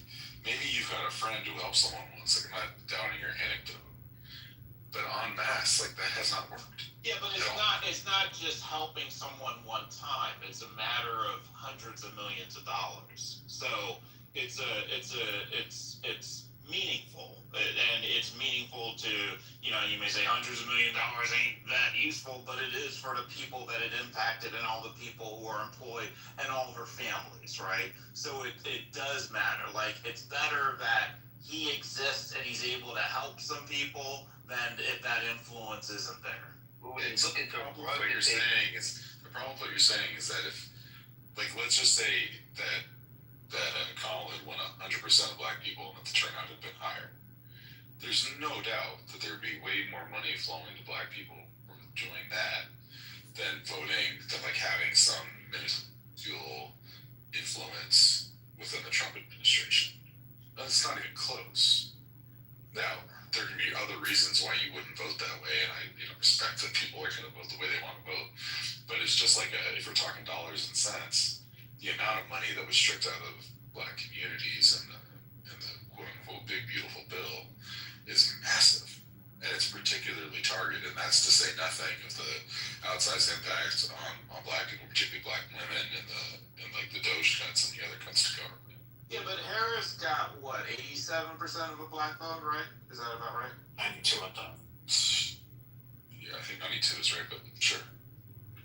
maybe you've got a friend who helped someone once. Like I'm not doubting your anecdote, but en masse, like that has not worked. Yeah, but it's not just helping someone one time. It's a matter of hundreds of millions of dollars. So it's meaningful, and it's meaningful to, you may say hundreds of millions of dollars ain't that useful, but it is for the people that it impacted and all the people who are employed and all of their families, right? So it does matter. Like, it's better that he exists and he's able to help some people than if that influence isn't there. The problem with what you're saying is that if, like, let's just say that Connell had won 100% of black people and that the turnout had been higher. There's no doubt that there would be way more money flowing to black people from doing that than like having some minuscule influence within the Trump administration. That's not even close. Now, there can be other reasons why you wouldn't vote that way, and I respect that people are going to vote the way they want to vote. But it's just like if we're talking dollars and cents, the amount of money that was stripped out of black communities in the quote unquote big beautiful bill is massive, and it's particularly targeted. And that's to say nothing of the outsized impact on black people, particularly black women, and like the Doge cuts and the other cuts to government. Yeah, but Harris got what, 87% of the black vote, right? Is that about right? 92, I thought. Yeah, I think 92 is right, but sure.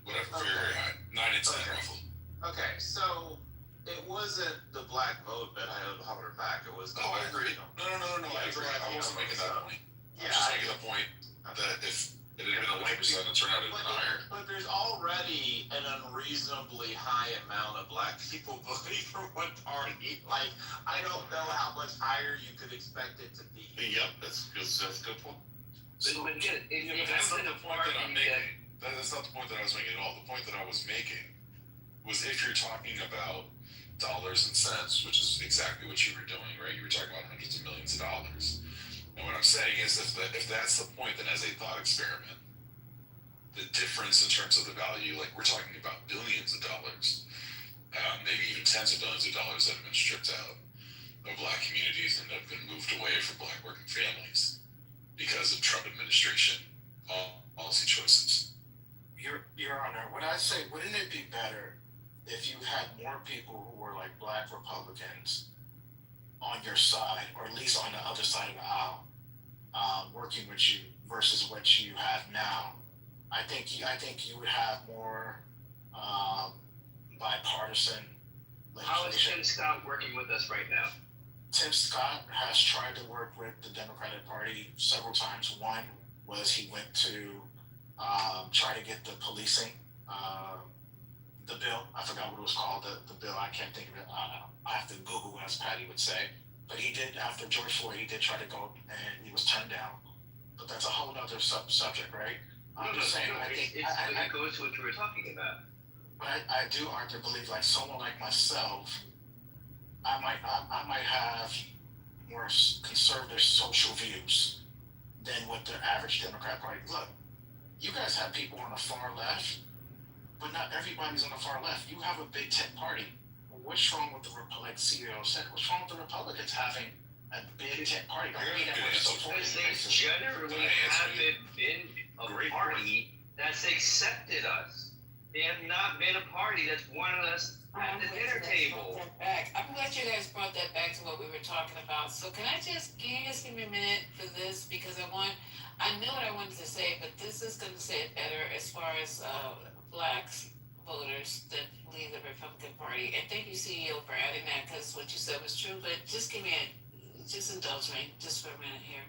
Whatever, Okay. very high. 9 and 10 Okay. roughly. Okay, so it wasn't the black vote that I hovered back. It was the I agree. No, I agree. Black I wasn't making that point. I was Yeah, just making the point that if it had been 11%, the turnout had been higher. but there's already an unreasonably high amount of black people voting for one party. Like, I don't know how much higher you could expect it to be. Yep, that's a good point. But again, But that's not the point that I'm making. That's not the point that I was making at all. The point that I was making was if you're talking about dollars and cents, which is exactly what you were doing, right? You were talking about hundreds of millions of dollars. And what I'm saying is if that's the point, then as a thought experiment, the difference in terms of the value, like we're talking about billions of dollars, maybe even tens of billions of dollars that have been stripped out of black communities and have been moved away from black working families because of Trump administration policy choices. Your Honor, when I say, wouldn't it be better if you had more people who were like black Republicans on your side, or at least on the other side of the aisle, working with you versus what you have now? I think you would have more bipartisan How is legislation. Tim Scott working with us right now? Tim Scott has tried to work with the Democratic Party several times. One was he went to try to get the policing, the bill. I forgot what it was called. The bill. I can't think of it. I have to Google, as Patty would say. But he did, after George Floyd, he did try to go, and he was turned down. But that's a whole other subject, right? I'm just saying. I think It goes to what you were talking about. but I do, Arthur, believe like someone like myself, I might have more conservative social views than what the average Democrat Party. Look, you guys have people on the far left, but not everybody's on the far left. You have a big tent party. What's wrong with like CEO said? What's wrong with the Republicans having a big tent party? Don't mean that we're supporting Because they generally haven't been a party that's accepted us. They have not been a party that's wanted us at the dinner table. I'm glad you guys brought that back to what we were talking about. So can you just give me a minute for this? Because I knew what I wanted to say, but this is going to say it better as far as blacks voters that leave the Republican Party. And thank you, CEO, for adding that, because what you said was true. But just just indulge me just for a minute here.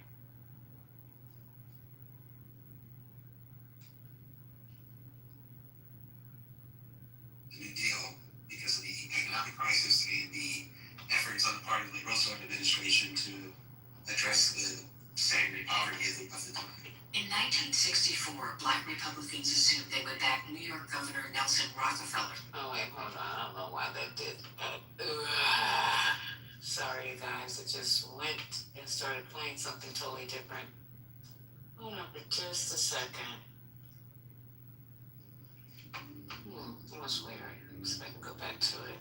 New Deal because of the economic crisis and the efforts on the part of the Roosevelt administration to address the staggering poverty of the time. In 1964, black Republicans assumed they would back New York Governor Nelson Rockefeller. Oh, wait, hold on. I don't know why that did. Sorry, you guys. It just went and started playing something totally different. Hold on for just a second. It was weird. So I can go back to it.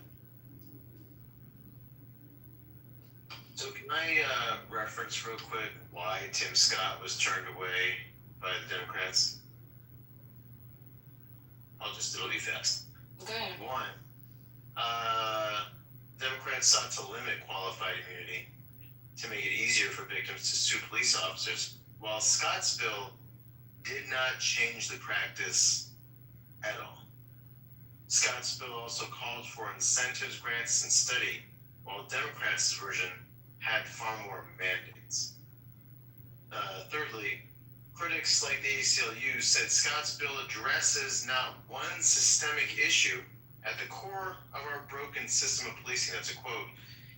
So can I reference real quick why Tim Scott was turned away by the Democrats? It'll be fast. Okay. One, Democrats sought to limit qualified immunity to make it easier for victims to sue police officers, while Scott's bill did not change the practice at all. Scott's bill also called for incentives, grants, and study, while Democrats' version had far more mandates. Thirdly, critics like the ACLU said Scott's bill addresses not one systemic issue at the core of our broken system of policing, that's a quote,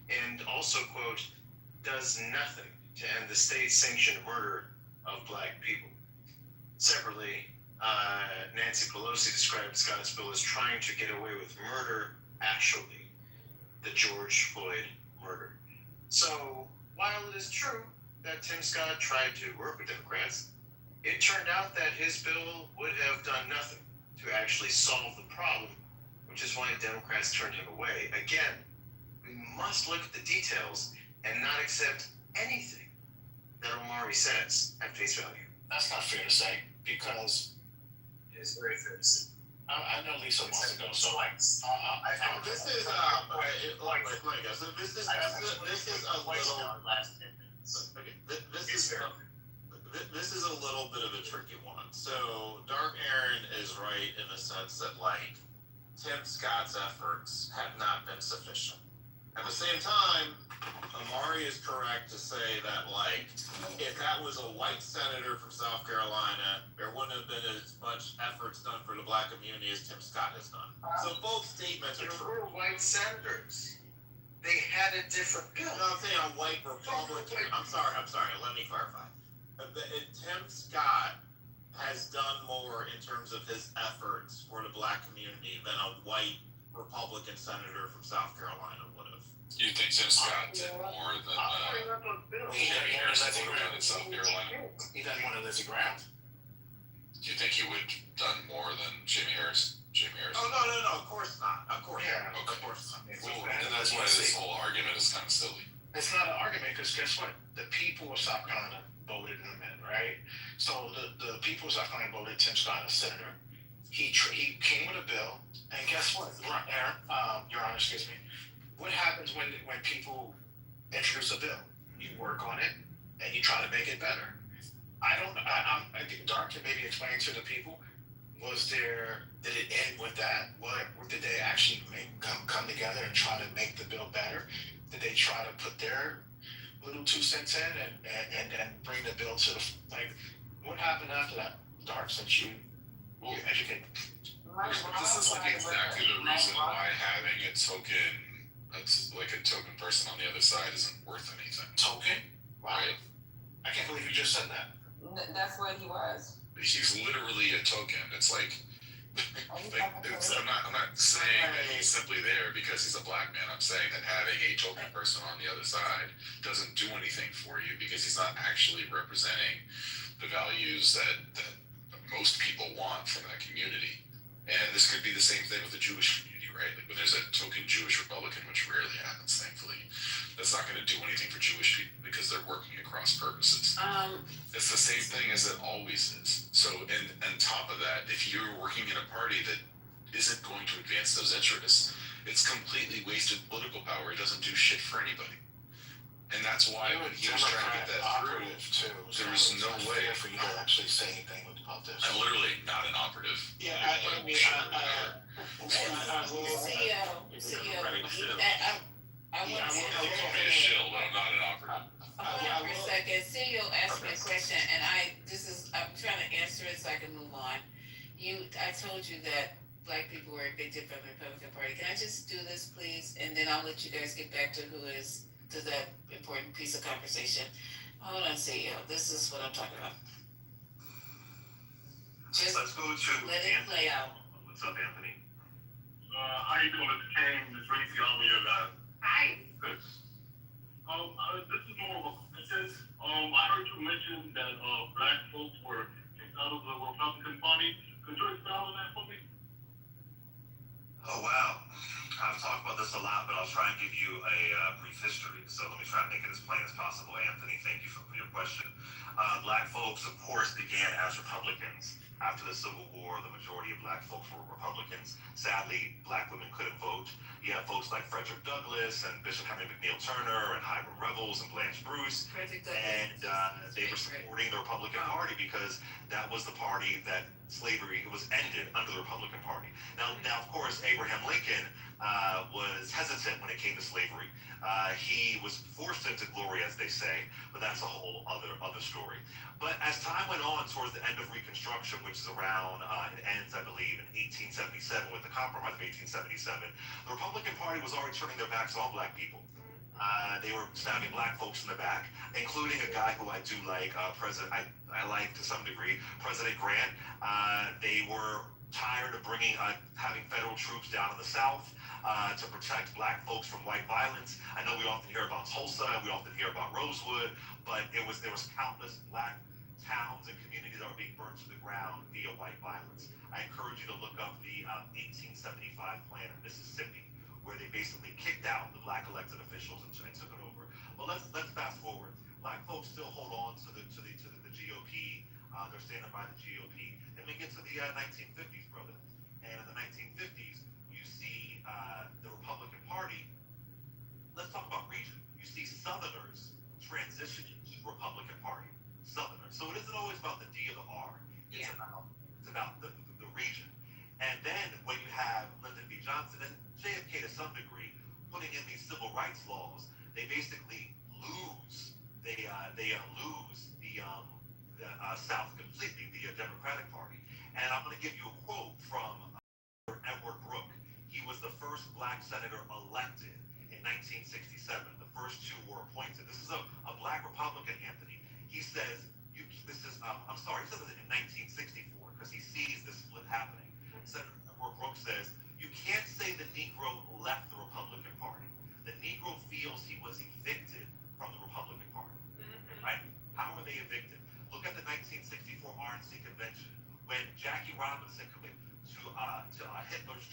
and also, quote, does nothing to end the state-sanctioned murder of black people. Separately, Nancy Pelosi described Scott's bill as trying to get away with murder, actually, the George Floyd murder. So, while it is true that Tim Scott tried to work with Democrats, it turned out that his bill would have done nothing to actually solve the problem, which is why Democrats turned him away. Again, we must look at the details and not accept anything that Omari says at face value. That's not fair to say, because It's very fair to say. I know Lisa wants to go, so This is let me go. So this is a little. Okay, this is a little bit of a tricky one. So Dark Aaron is right in the sense that like Tim Scott's efforts have not been sufficient. At the same time, Amari is correct to say that, like, if that was a white senator from South Carolina, there wouldn't have been as much efforts done for the black community as Tim Scott has done. So both statements are true. There were white senators. They had a different bill. No, I'm saying a white Republican. I'm sorry. Let me clarify. Tim Scott has done more in terms of his efforts for the black community than a white Republican senator from South Carolina would have. You think Tim Scott did more than Jamie Harrison would have done in South Carolina? He doesn't want to Lindsey Graham. Do you think he would have done more than Jamie Harris? Oh, no, of course not. Of course not. Okay. Of course not. Well, and that's why this whole argument is kind of silly. It's not an argument, because guess what? The people of South Carolina voted him in, right? So the people of South Carolina voted Tim Scott as senator. He came with a bill, and guess what, Aaron, Your Honor, excuse me. What happens when people introduce a bill? You work on it and you try to make it better. Dark can maybe explain to the people. Did it end with that? What did they actually come together and try to make the bill better? Did they try to put their little 2 cents in and bring the bill to the, like, what happened after that, Dark, since you educated? This is like exactly the reason why having a token person on the other side isn't worth anything. Token? Wow. Right? I can't believe you just said that. That's what he was. He's literally a token. It's like, I'm not saying that he's simply there because he's a black man. I'm saying that having a token person on the other side doesn't do anything for you because he's not actually representing the values that most people want from that community. And this could be the same thing with the Jewish community, right? Like when there's a token Jewish Republican, which rarely happens, thankfully, that's not going to do anything for Jewish people because they're working at cross purposes. It's the same thing as it always is. So, and on top of that, if you're working in a party that isn't going to advance those interests. It's completely wasted political power. It doesn't do shit for anybody. And that's why when he was trying to get that through, there was no way for you to actually say anything about this. I'm literally not an operative. Yeah, I mean, I will. CEO, I want to He called me a shill, but I'm not an operative. hold on for a second. CEO asked me a question, and I'm trying to answer it so I can move on. I told you that black people were evicted from the Republican Party. Can I just do this, please? And then I'll let you guys get back to that important piece of conversation. Hold on, CEO. This is what I'm talking about. Just Let's go to let it play out. What's up, Anthony? How you doing, Mr. King, Ms. Reese, how are you guys? Hi. Good. This is more of a question. I heard you mention that black folks were kicked out of the Republican Party. Could you expound on that for me? Oh, wow. I've talked about this a lot, but I'll try and give you a brief history. So let me try and make it as plain as possible. Anthony, thank you for your question. Black folks, of course, began as Republicans. After the Civil War, the majority of black folks were Republicans. Sadly, black women couldn't vote. You have folks like Frederick Douglass and Bishop Henry McNeil Turner and Hiram Revels and Blanche Bruce. And they were supporting the Republican Party because that was the party that slavery was ended under the Republican Party. Now, of course, Abraham Lincoln was hesitant when it came to slavery. He was forced into glory, as they say, but that's a whole other story. But as time went on towards the end of Reconstruction, which is around, it ends, I believe, in 1877 with the Compromise of 1877, the Republican Party was already turning their backs on black people. They were stabbing black folks in the back, including a guy who I do like, I like to some degree, President Grant. They were tired of having federal troops down in the South to protect black folks from white violence. I know we often hear about Tulsa, we often hear about Rosewood, but there was countless black towns and communities that were being burned to the ground via white violence. I encourage you to look up the 1875 plan in Mississippi, where they basically kicked out the black elected officials and took it over. But let's fast forward. Black folks still hold on to the GOP. They're standing by the GOP. Then we get to the 1950s, brother. And in the 1950s, you see the Republican Party. Let's talk about region. You see Southerners transitioning to the Republican Party. Southerners. So it isn't always about the D or the R. It's about the region. And then when you have Lyndon B. Johnson and JFK to some degree putting in these civil rights laws, they basically lose. They lose the South completely, the Democratic Party. And I'm going to give you a quote from Edward Brooke. He was the first black senator elected in 1967. The first two were appointed. This is a black Republican, Anthony. He says, he says it in 1964 because he sees this split happening. Senator Edward Brooke says, you can't say the Negro left the Republican Party. The Negro feels he was evicted from the Republican Party. Right? How were they evicted? Look at the 1964 RNC convention when Jackie Robinson committed to Hitler's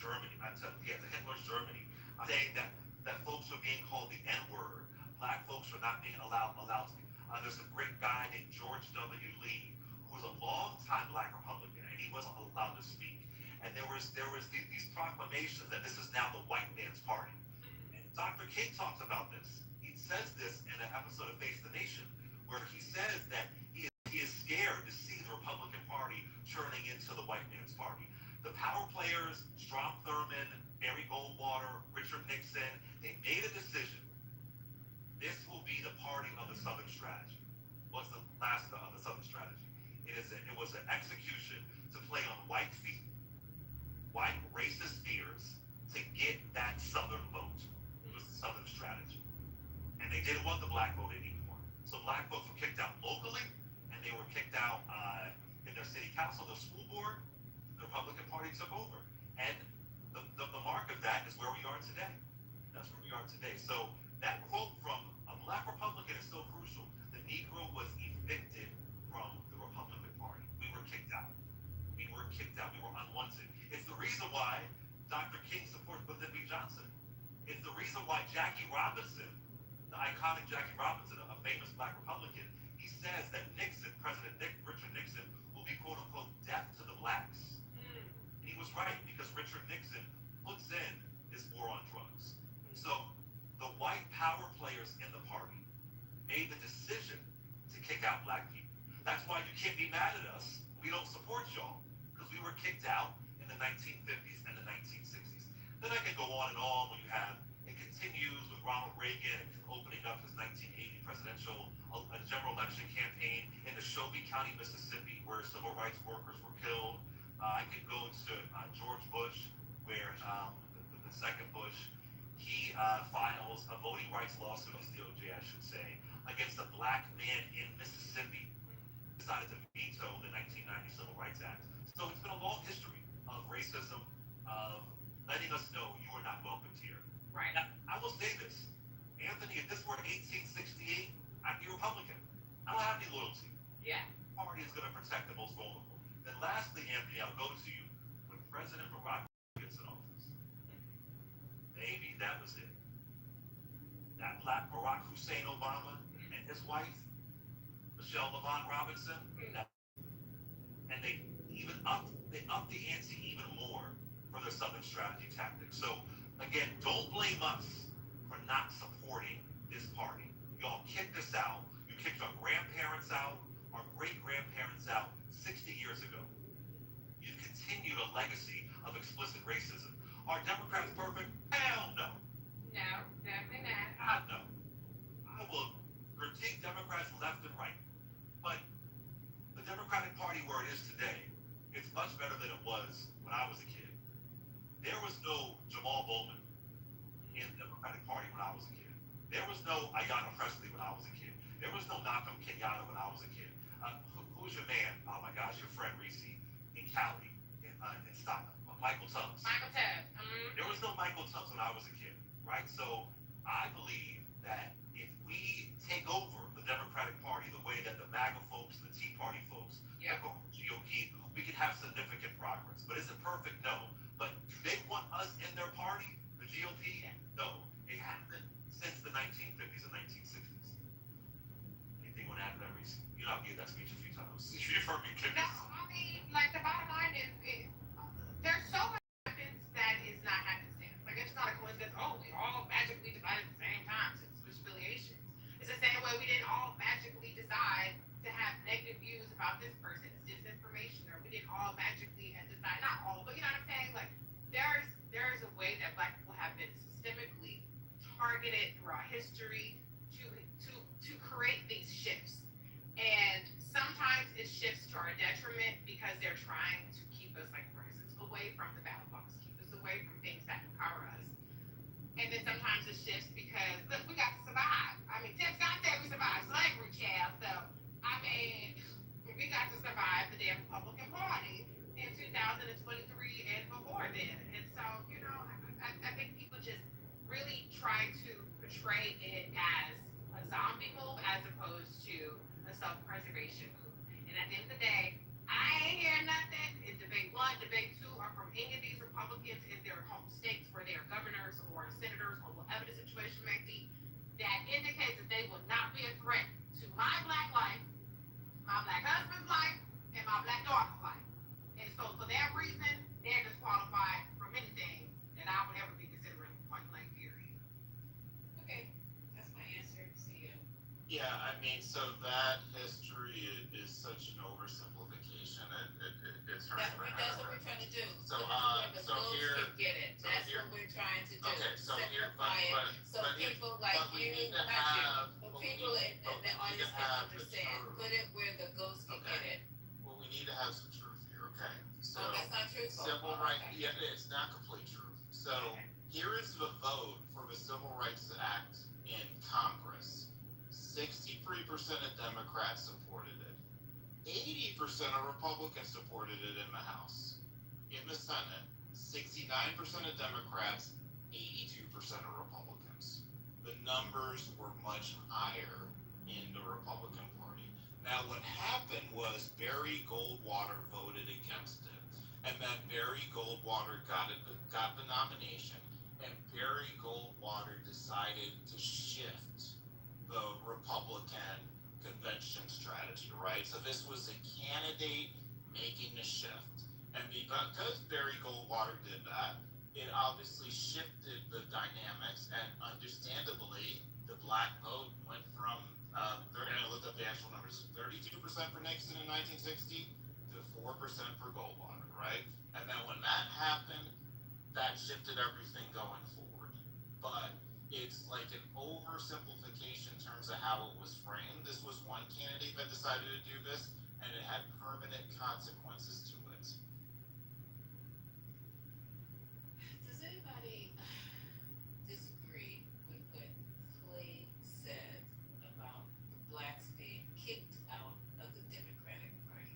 Germany, saying that folks were being called the N-word. Black folks were not being allowed to be. There's a great guy named George W. Lee, who was a longtime black Republican, and he wasn't allowed to speak. And there was these proclamations that this is now the white man's party. And Dr. King talks about this. He says this in an episode of Face the Nation, where he says that he is scared to see the Republican Party turning into the white man's party. The power players, Strom Thurmond, Barry Goldwater, Richard Nixon, they made a decision. This will be the party of the Southern strategy. What's the last of the Southern strategy? It was an execution to play on white feet, white racist fears, to get that Southern vote. It was the Southern strategy. And they didn't want the black vote anymore. So black folks were kicked out locally, and they were kicked out in their city council, their school board. The Republican Party took over. And the mark of that is where we are today. That's where we are today. So that quote from a black Republican is so crucial. The Negro was evicted from the Republican Party. We were kicked out. We were unwanted. It's the reason why Dr. King supports Lyndon B. Johnson. It's the reason why Jackie Robinson, the iconic Jackie Robinson, a famous black Republican, he says that President Richard Nixon, will be quote unquote deaf to the blacks. He was right because Richard Nixon puts in his war on drugs. So the white power players in the party made the decision to kick out black people. That's why you can't be mad at us. We don't support y'all because we were kicked out in the 1950s and the 1960s. Then I could go on and on when you have, it continues with Ronald Reagan opening up his 1980 presidential general election campaign in Neshoba County, Mississippi, where civil rights workers were killed. I could go to George Bush, where the second Bush, he files a voting rights lawsuit, DOJ, I should say, against a black man in Mississippi, decided to veto the 1990 Civil Rights Act. So it's been a long history of racism, of letting us know you are not welcomed here. Right. Now, I will say this, Anthony, if this were 1868, I'd be Republican. I don't have any loyalty. Yeah. The party is going to protect the most vulnerable. Then lastly, Anthony, I'll go to you. When President Barack gets in office, maybe that was it. That black Barack Hussein Obama and his wife, Michelle LaVaughn Robinson, and they upped the ante even more for their Southern strategy tactics. So again, don't blame us for not supporting this party. Y'all kicked us out. You kicked our grandparents out, our great-grandparents out 60 years ago. You've continued a legacy of explicit racism. Are Democrats perfect? Hell no. No, definitely not. God no. I will critique Democrats left and right. But the Democratic Party where it is today, it's much better than it was when I was a kid. There was no Jamal Bowman in the Democratic Party when I was a kid. There was no Ayanna Pressley when I was a kid. There was no Malcolm Kenyatta when I was a kid. Who's your man? Oh my gosh, your friend Reese in Cali, in Stockton. Michael Tubbs. Michael Tubbs. Mm-hmm. There was no Michael Tubbs when I was a kid, right? So I believe that if we take over the Democratic Party the way that the MAGA folks, the Tea Party folks, took over GOP, we can have significant progress. But is it perfect? No. But do they want us in their party, the GOP? No. It hasn't since the 1950s and 1960s. Anything want to add to that, Reese? You know, I've given that speech a few times. You've heard me give No, this. I mean, like the bottom line is, there's so much evidence that is not happenstance. Like it's not a coincidence. Oh, we all magically decided at the same time to switch affiliations. It's the same way we didn't all magically decide to have negative views about this person. It's disinformation, or we didn't all magically decide, not all, but you know what I'm saying? Like there's a way that black people have been systemically targeted throughout history to create these shifts. And sometimes it shifts to our detriment because they're trying to keep us, like for instance, away from the battle box, keep us away from things that empower us. And then sometimes it shifts because look, we got to survive. I mean, Tim Scott said we survived slavery, child. So I mean, we got to survive the damn Republican Party in 2023 and before then. And so, you know, I think people just really try to portray it as a zombie move as opposed to a self-preservation move. And at the end of the day, I ain't hearing nothing in debate 1, debate 2, or from any of these Republicans in their home states where they are governors or senators or whatever the situation may be, that indicates that they will not be a threat to my black life, my black husband's life, and my black daughter's life. And so for that reason, they're disqualified from anything that I would ever be considering point blank period. Okay, that's my answer to you. Yeah, I mean, so that history is such an oversimplification. It's hurting my That's heart. what we're trying to do. So, the so folks here- can get it. so That's here- what we're trying to do. Okay, so here, Simplify it. So but here- people like but we you, need to not have- you, but but we people need- in but the we need audience to can have the understand. truth. Put it where the ghost can Okay. get it. Well, we need to have some truth here, okay? So, Oh, that's not truthful. civil Oh, rights, okay. yeah, it's not complete truth. So, here is the vote for the Civil Rights Act in Congress. 63% of Democrats supported it. 80% of Republicans supported it in the House. In the Senate, 69% of Democrats, 82% of Republicans. The numbers were much higher in the Republican Party. Now, what happened was Barry Goldwater voted against it, and then Barry Goldwater got the nomination, and Barry Goldwater decided to shift the Republican convention strategy, right? So this was a candidate making the shift. And because Barry Goldwater did that, it obviously shifted the dynamics, and understandably, the black vote went from, and I looked up the actual numbers, 32% for Nixon in 1960 to 4% for Goldwater, right? And then when that happened, that shifted everything going forward. But it's like an oversimplification in terms of how it was framed. This was one candidate that decided to do this, and it had permanent consequences to it. Does anybody disagree with what Clay said about the blacks being kicked out of the Democratic Party?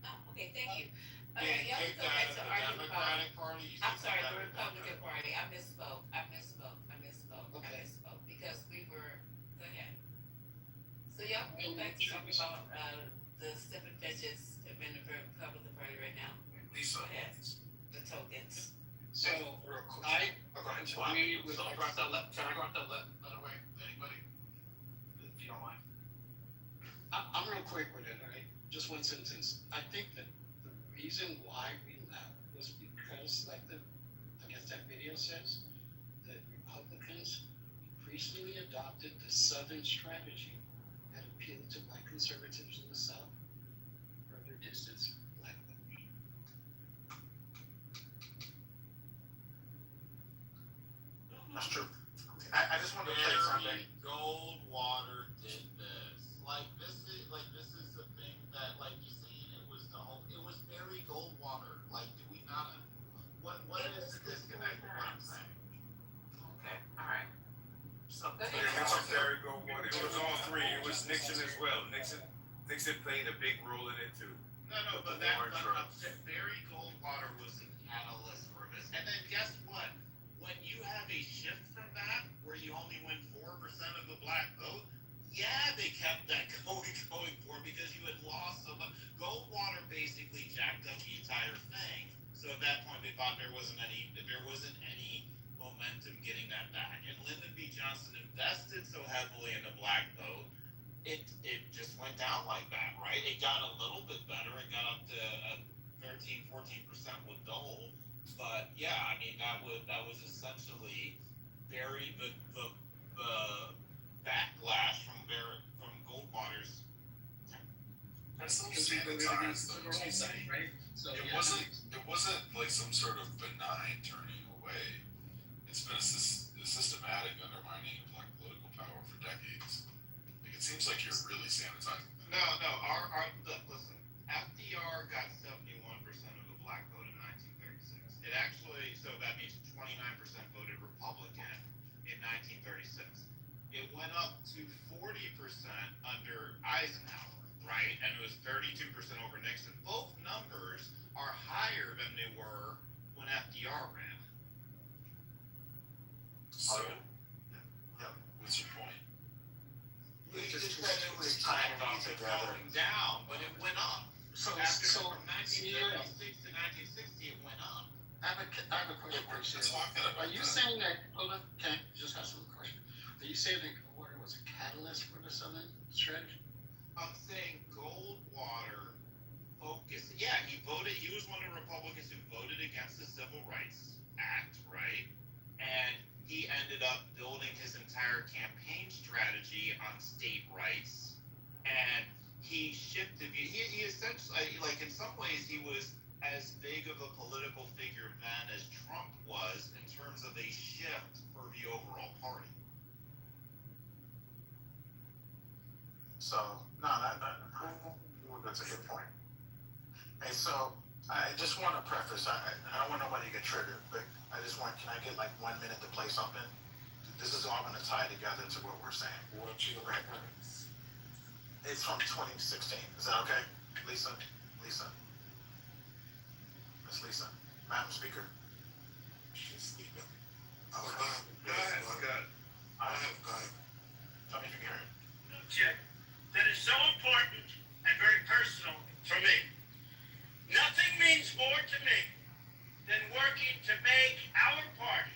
Oh, okay, thank you. Okay, y'all Kicked go out back of to the arguing about. Democratic Party? You I'm said sorry, kicked the out of Republican Party. I misspoke. Because we were. Go ahead. So y'all can go back to talking about the Stephen Fetch's amendment for Republican Party right now. Lisa. Go ahead. The tokens. So, I agree with. So I got that can I go out that letter way? Anybody? If you don't mind. I'm real quick with it, all right? Just one sentence. I think that the reason why we left was because, like I guess that video says, that Republicans increasingly adopted the Southern strategy that appealed to white conservatives in the South, further distance black voters. That's true. I just wanted to play something. Goldwater did this. This is the thing that you seen it was it was Barry Goldwater. Do we not what is the disconnect with what I'm saying? Okay, all right. So go It ahead. was Barry Goldwater. It was all three. It was Nixon as well. Nixon played a big role in it too. No, but Barry Goldwater was the catalyst for this. And then guess what? When you have a shift from that, where you only win 4% of the black vote, yeah, they kept that going for because you had lost so much. Goldwater basically jacked up the entire thing. So at that point, they thought there wasn't any momentum getting that back. And Lyndon B. Johnson invested so heavily in the black vote, it just went down like that, right? It got a little bit better. It got up to 13, 14% with Dole. But yeah, I mean that was essentially the backlash from Goldwater's. That's so sanitized though. Right? So It wasn't like some sort of benign turning away. It's been a systematic undermining of black political power for decades. It seems like you're really sanitizing that. No. Listen. FDR got 71% of the black vote in 1936. It actually, so that means 29% voted Republican in 1936. It went up to 40% under Eisenhower, right? And it was 32% over Nixon. Both numbers are higher than they were when FDR ran. So, what's your point? It just said it was going down, but it went up. So From 1936 to 1960, it went up. I have a question for you. Are you saying that, hold on, okay, just ask a question. Are you saying that Goldwater was a catalyst for the Southern strategy? I'm saying Goldwater focused. Yeah, he was one of the Republicans who voted against the Civil Rights Act, right? And he ended up building his entire campaign strategy on state rights. And he shifted, he essentially, in some ways, he was as big of a political figure then as Trump was in terms of a shift for the overall party. So, that's a good point. And so, I just want to preface, I don't want nobody to get triggered, but can I get 1 minute to play something? This is all going to tie together to what we're saying. It's from 2016. Is that okay? Lisa? Miss Lisa? Madam Speaker? She's sleeping. Go ahead. Tell me if you can hear it. Subject that is so important and very personal for me. Nothing means more to me than working to make our party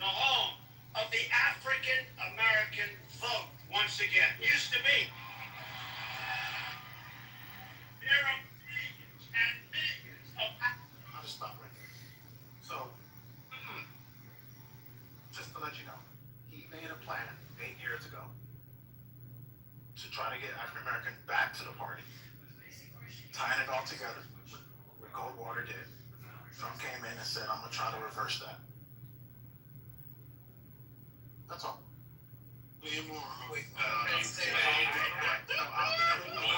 the home of the African American vote once again. Used to be. try to get African Americans back to the party, tying it all together with Goldwater did. Trump came in and said, I'm gonna try to reverse that. That's all. Wait, One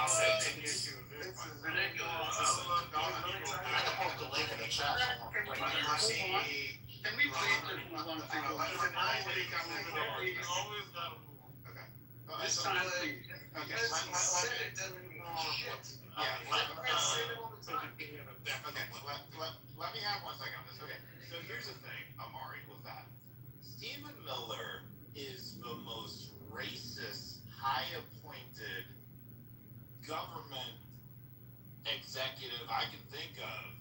sentence. This is ridiculous. I can post the link in the chat. Can we please just move on to this time, please? Let me have 1 second on this. Okay, so here's the thing, Amari, with that. Stephen Miller is the most racist, high-appointed government executive I can think of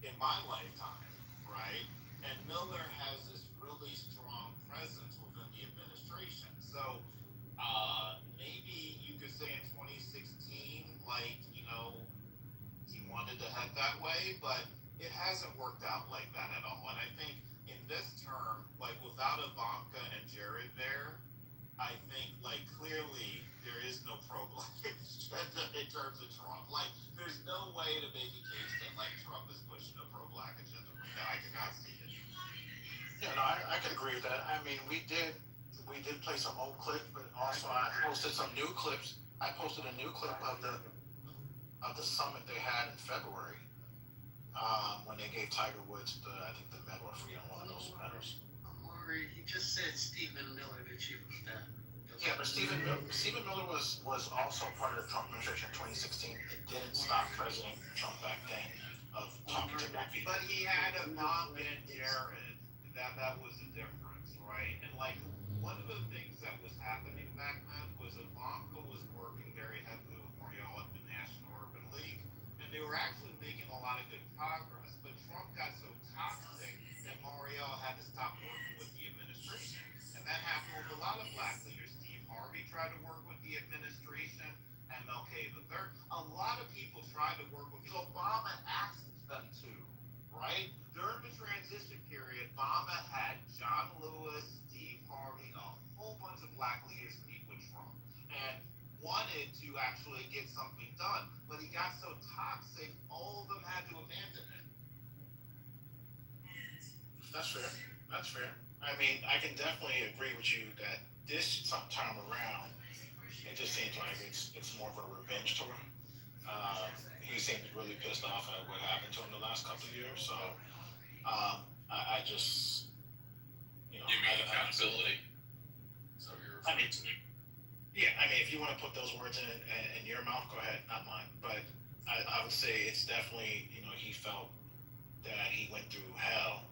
in my lifetime, right? And Miller has this really strong presence within the administration. So maybe you could say in 2016, like, you know, he wanted to head that way, but it hasn't worked out like that at all. And I think in this term, like without Ivanka and Jared there, I think like clearly there is no pro-black agenda in terms of Trump. Like there's no way to make a case that like Trump is pushing a pro-black agenda. I cannot see it. Yeah, no, I can agree with that. I mean, we did play some old clips, but also I posted some new clips. I posted a new clip of the summit they had in February when they gave Tiger Woods I think the Medal of Freedom, one of those medals. Amari, he just said Stephen Miller, the chief of staff. Yeah, but Stephen Miller was also part of the Trump administration in 2016. It didn't stop President Trump back then of talking to black people. But he had a mom and Jared. That was the difference, right? And like one of the things that was happening back then was Ivanka was working very heavily with Morial at the National Urban League, and they were actually making a lot of good progress. But Trump got so toxic that Morial had to stop working with the administration, and that happened with a lot of black leaders. Steve Harvey tried to work with the administration, MLK the third. A lot of people tried to work with. Obama asked them to, right? During the transition period, Obama had John Lewis, Steve Harvey, a whole bunch of black leaders meet with Trump and wanted to actually get something done. But he got so toxic, all of them had to abandon it. That's fair. That's fair. I mean, I can definitely agree with you that this time around, it just seems like it's more of a revenge tour. He seems really pissed off at what happened to him the last couple of years. So I just, you know. You mean accountability? So you're referring to. Yeah, I mean, if you want to put those words in your mouth, go ahead, not mine. But I would say it's definitely, you know, he felt that he went through hell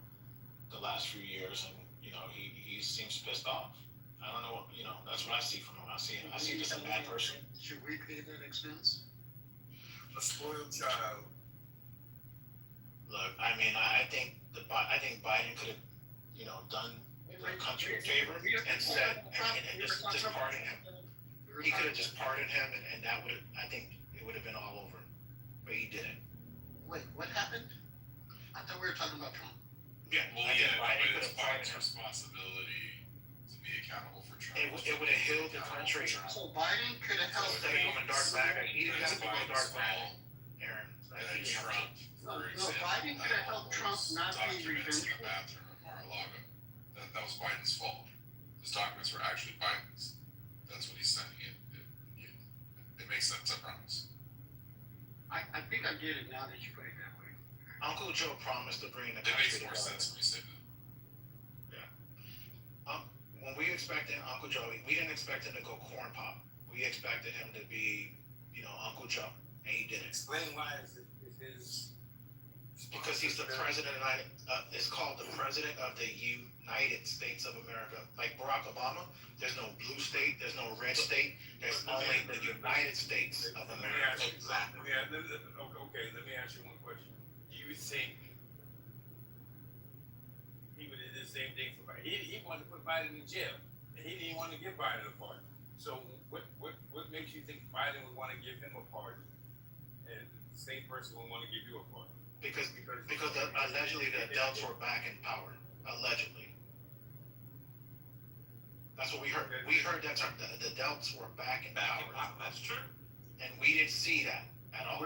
the last few years, and you know, he seems pissed off. I don't know, you know, that's what I see from him. I see just a bad person. Should we pay that expense? A spoiled child. Look, I mean, I think Biden could have, you know, done the country a favor and said and just pardoned him. He could have just pardoned him, and that would have, I think it would have been all over. But he didn't. Wait, what happened? I thought we were talking about Trump. Yeah, Well, I think yeah, Biden but could it's have pardoned Biden's him. responsibility to be accountable for Trump. It would have healed the country. So Biden could have helped. Instead of going dark bag, he didn't have to go dark bag, Aaron. And Trump, for example, Biden could have helped Trump not be documents in revengeful. the bathroom at Mar-a-Lago. That was Biden's fault. Those documents were actually Biden's. That's what he's saying. It makes sense, I promise. I think I get it now that you put it that way. Uncle Joe promised to bring the It makes country more together. sense when you say that. When we expected Uncle Joe, we didn't expect him to go corn pop. We expected him to be, you know, Uncle Joe, and he didn't. Explain why is his. Because he's the president of it's called the president of the United States of America. Like Barack Obama, there's no blue state, there's no red state, there's only the United States of America. Exactly. Okay, let me ask you one question. Do you think he would have did the same thing for Biden? He wanted to put Biden in jail, and he didn't want to give Biden a pardon. So what makes you think Biden would want to give him a pardon, and the same person would want to give you a pardon? Because allegedly the adults were back in power. Allegedly. That's what we heard. We heard that the Delts were back in power. That's true. And we didn't see that at all.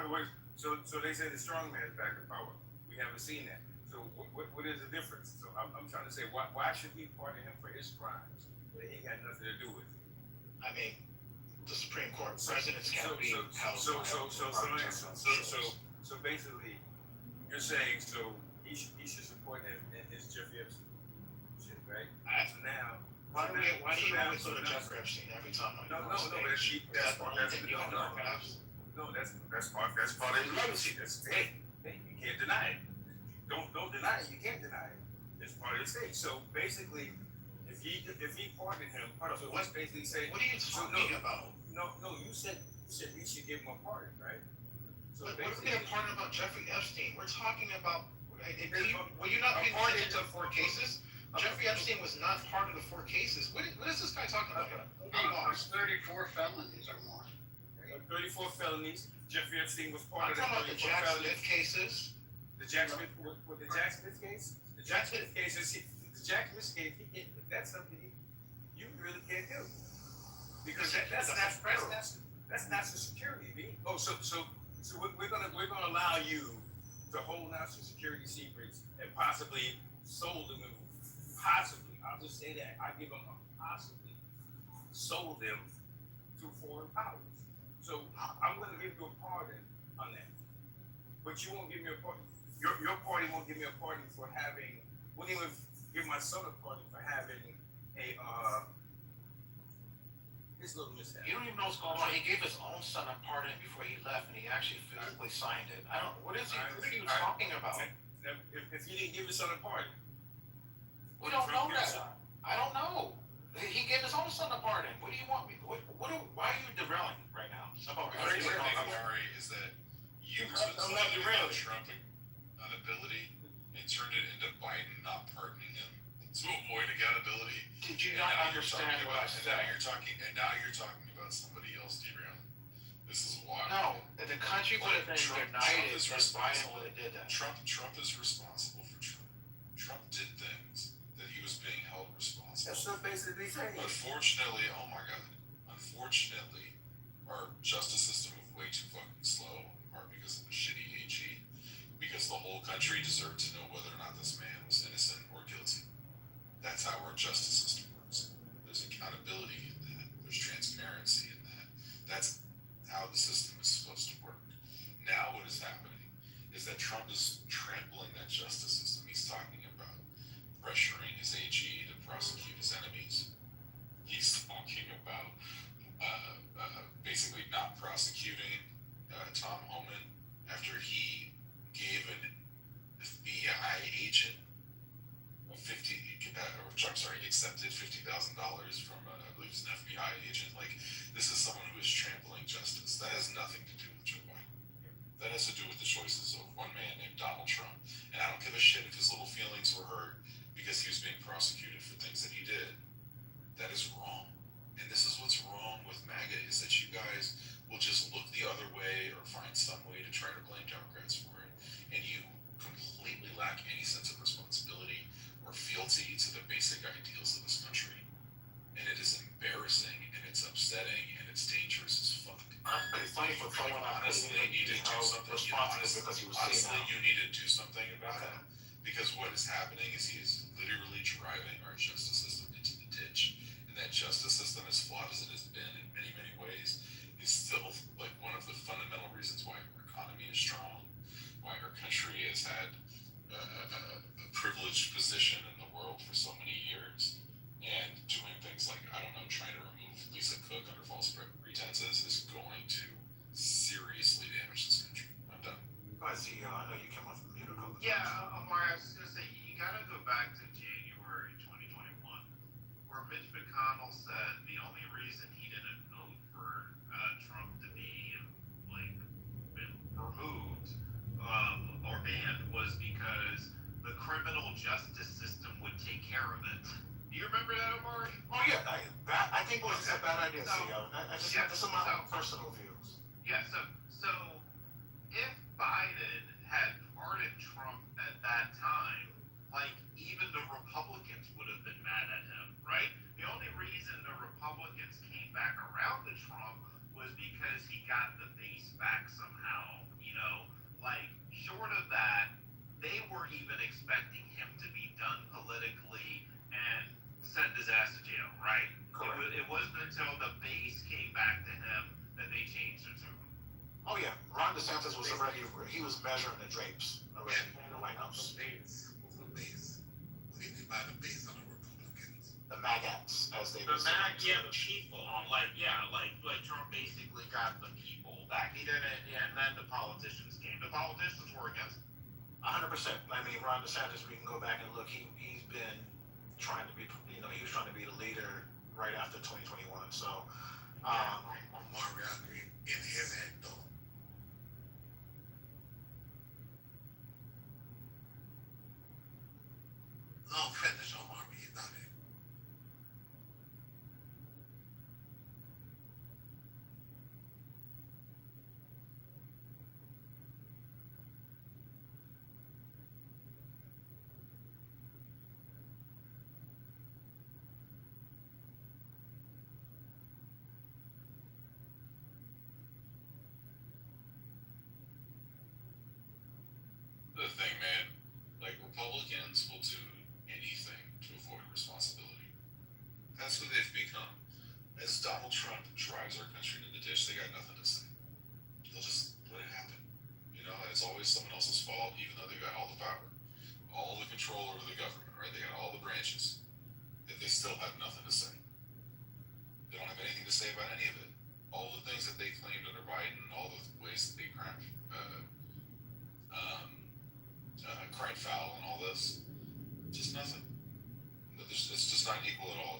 So they say the strong man is back in power. We haven't seen that. So what is the difference? So I'm trying to say, why should we pardon him for his crimes that he got nothing to do with? I mean, the Supreme Court presidents can't be held. So basically, you're saying he should support him in his Jeffrey Epstein shit, right? So now. Why do you always go to Jeffrey Epstein every time? That's part of his legacy. Hey, you can't deny it. Don't deny it. You can't deny it. It's part of the state. So basically, if he pardoned him, so let's basically say, what are you talking about? No, you said we should give him a pardon, right? So what are we going to pardon about Jeffrey Epstein? We're talking about. Were you not paying attention to 4 cases? Jeffrey Epstein was not part of the 4 cases. What is this guy talking about? There's 34 felonies or more. 34 felonies. Jeffrey Epstein was part I'm of talking about the Jack Smith cases. The Jack Smith, with the Jack Smith case? The Jack Smith case is the Jack Smith case. That's something you really can't do because that's national security, B. Oh, so we're gonna allow you to hold national security secrets and possibly sold them. Possibly, I'll just say that I give them possibly sold them to foreign powers. So I'm going to give you a pardon on that, but you won't give me a pardon. Your party won't give me a pardon for having. Won't even give my son a pardon for having a his little mishap. You don't even know what's going on. He gave his own son a pardon before he left, and he actually physically signed it. I don't. What is he? What are you talking about? If he didn't give his son a pardon. We don't know that. I don't know. He gave his own son a pardon. What do you want me? Why are you derailing right now? About the thing, Murray, is that you took something about Trump ability and turned it into Biden not pardoning him to avoid accountability. Did you not understand what I said? Now you're talking about somebody else derailing. This is wild. No, the country would have been united if Biden would have did that. Trump is responsible for Trump. Trump did things that he was being held responsible. That's so basically saying. Unfortunately, oh my God. Unfortunately, our justice system was way too fucking slow, in part because of the shitty AG. Because the whole country deserved to know whether or not this man was innocent or guilty. That's how our justice system works. There's accountability in that. There's transparency in that. That's how the system is supposed to work. Now what is happening is that Trump is trampling that justice system. He's talking about pressuring his AG to prosecute his enemies. He's talking about basically not prosecuting Tom Homan after he gave an FBI agent accepted $50,000 from I believe it's an FBI agent. Like, this is someone who is trampling justice. That has nothing to do with Joe Biden. That has to do with the choices of one man named Donald Trump. And I don't give a shit if his little feelings were hurt because he was being prosecuted for things that he did. That is wrong. And this is what's wrong with MAGA, is that you guys will just look the other way or find some way to try to blame Democrats for it. And you completely lack any sense of responsibility or fealty to the basic ideals of this country. And it is embarrassing, and it's upsetting, and it's dangerous as fuck. It's funny for someone honestly need to do something. Honestly, you need to do something about it. Because what is happening is he is literally driving our justice system into the ditch. And that justice system, as flawed as it has been in many, many ways, is still like one of the fundamental reasons why our economy is strong, why our country has had a privileged position in the world for so many years. And doing things like, I don't know, trying to remove Lisa Cook under false pretenses is going to seriously damage this country. I'm done. I see, I know you came off the mute. Yeah, Omar, I was going to say, you got to go back to January 2021, where Mitch McConnell said the only reason he didn't vote for Trump to be, like, removed or banned was because the criminal justice system would take care of it. Do you remember that, Omar? Oh, yeah, I think it was a bad idea, CEO. This is my personal views. Yeah, so if Biden had pardoned Trump at that time, like, even the Republicans would have been mad at him, right? The only reason DeSantis was already, he was measuring the drapes already in the White House. What do you mean by the base on the Republicans? The MAGAs, as they The would say. the people, like Trump basically got the people back. He did it, and then the politicians came. The politicians were against. 100%. I mean, Ron DeSantis, we can go back and look. He's been trying to be, he was trying to be the leader right after 2021. So, Omar, I agree in his head though. No, finish Omar, he's not it. The thing, man, like Republicans will do anything to avoid responsibility. That's who they've become. As Donald Trump drives our country into the ditch, they got nothing to say. They'll just let it happen. You know, it's always someone else's fault, even though they got all the power, all the control over the government, right? They got all the branches. Yet they still have nothing to say. They don't have anything to say about any of it. All the things that they claimed under Biden, all the ways that they cried foul and all this, just nothing. It's just not equal at all.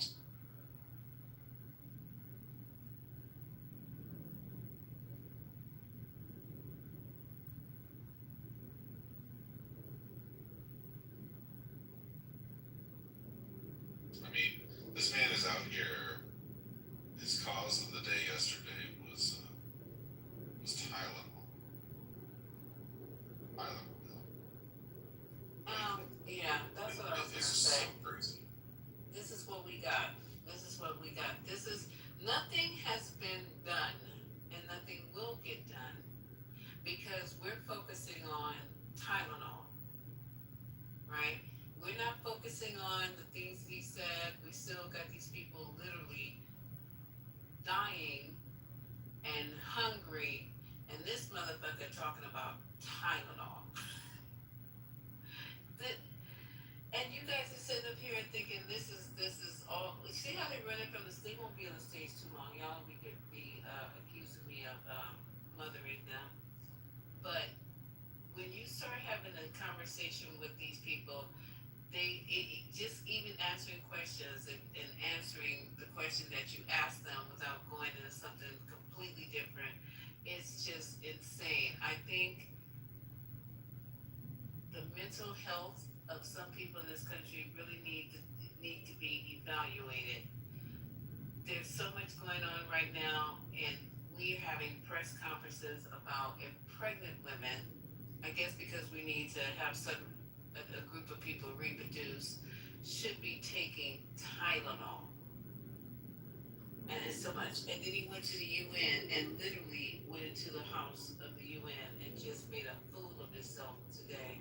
I mean, this man is out here. His cause of the day yesterday was Tylenol. Yeah, that's what I was gonna It's say. so crazy. This is what we got. Nothing has been done and nothing will get done because we're focusing on Tylenol, right? We're not focusing on the things he said. We still got these people literally dying and hungry, and this motherfucker talking about Tylenol. And you guys are sitting up here thinking this is all. See how they running from this? They won't be on the stage too long. Y'all be accusing me of mothering them. But when you start having a conversation with these people, just even answering questions and answering the question that you ask them without going into something completely different, it's just insane. I think the mental health of some people in this country really need to be evaluated. There's so much going on right now, and we're having press conferences about if pregnant women, I guess because we need to have a group of people reproduce, should be taking Tylenol. And it's so much. And then he went to the UN and literally went into the house of the UN and just made a fool of himself today.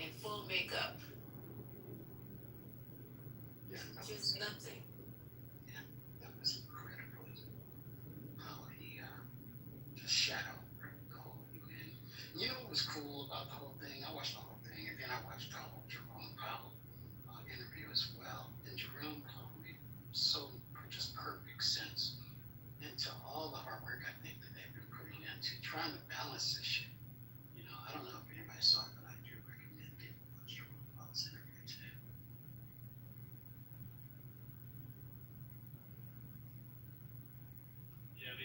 In full makeup. Yeah, Just nothing. that was incredible. How he just shadow the whole UN. You know what was cool about the whole thing? I watched the whole thing, and then I watched the whole Jerome Powell interview as well. And Jerome Powell made so just perfect sense into all the hard work I think that they've been putting into trying to balance this shit. You know, I don't know if anybody saw it, but I do recommend people watch Jerome Powell's interview today.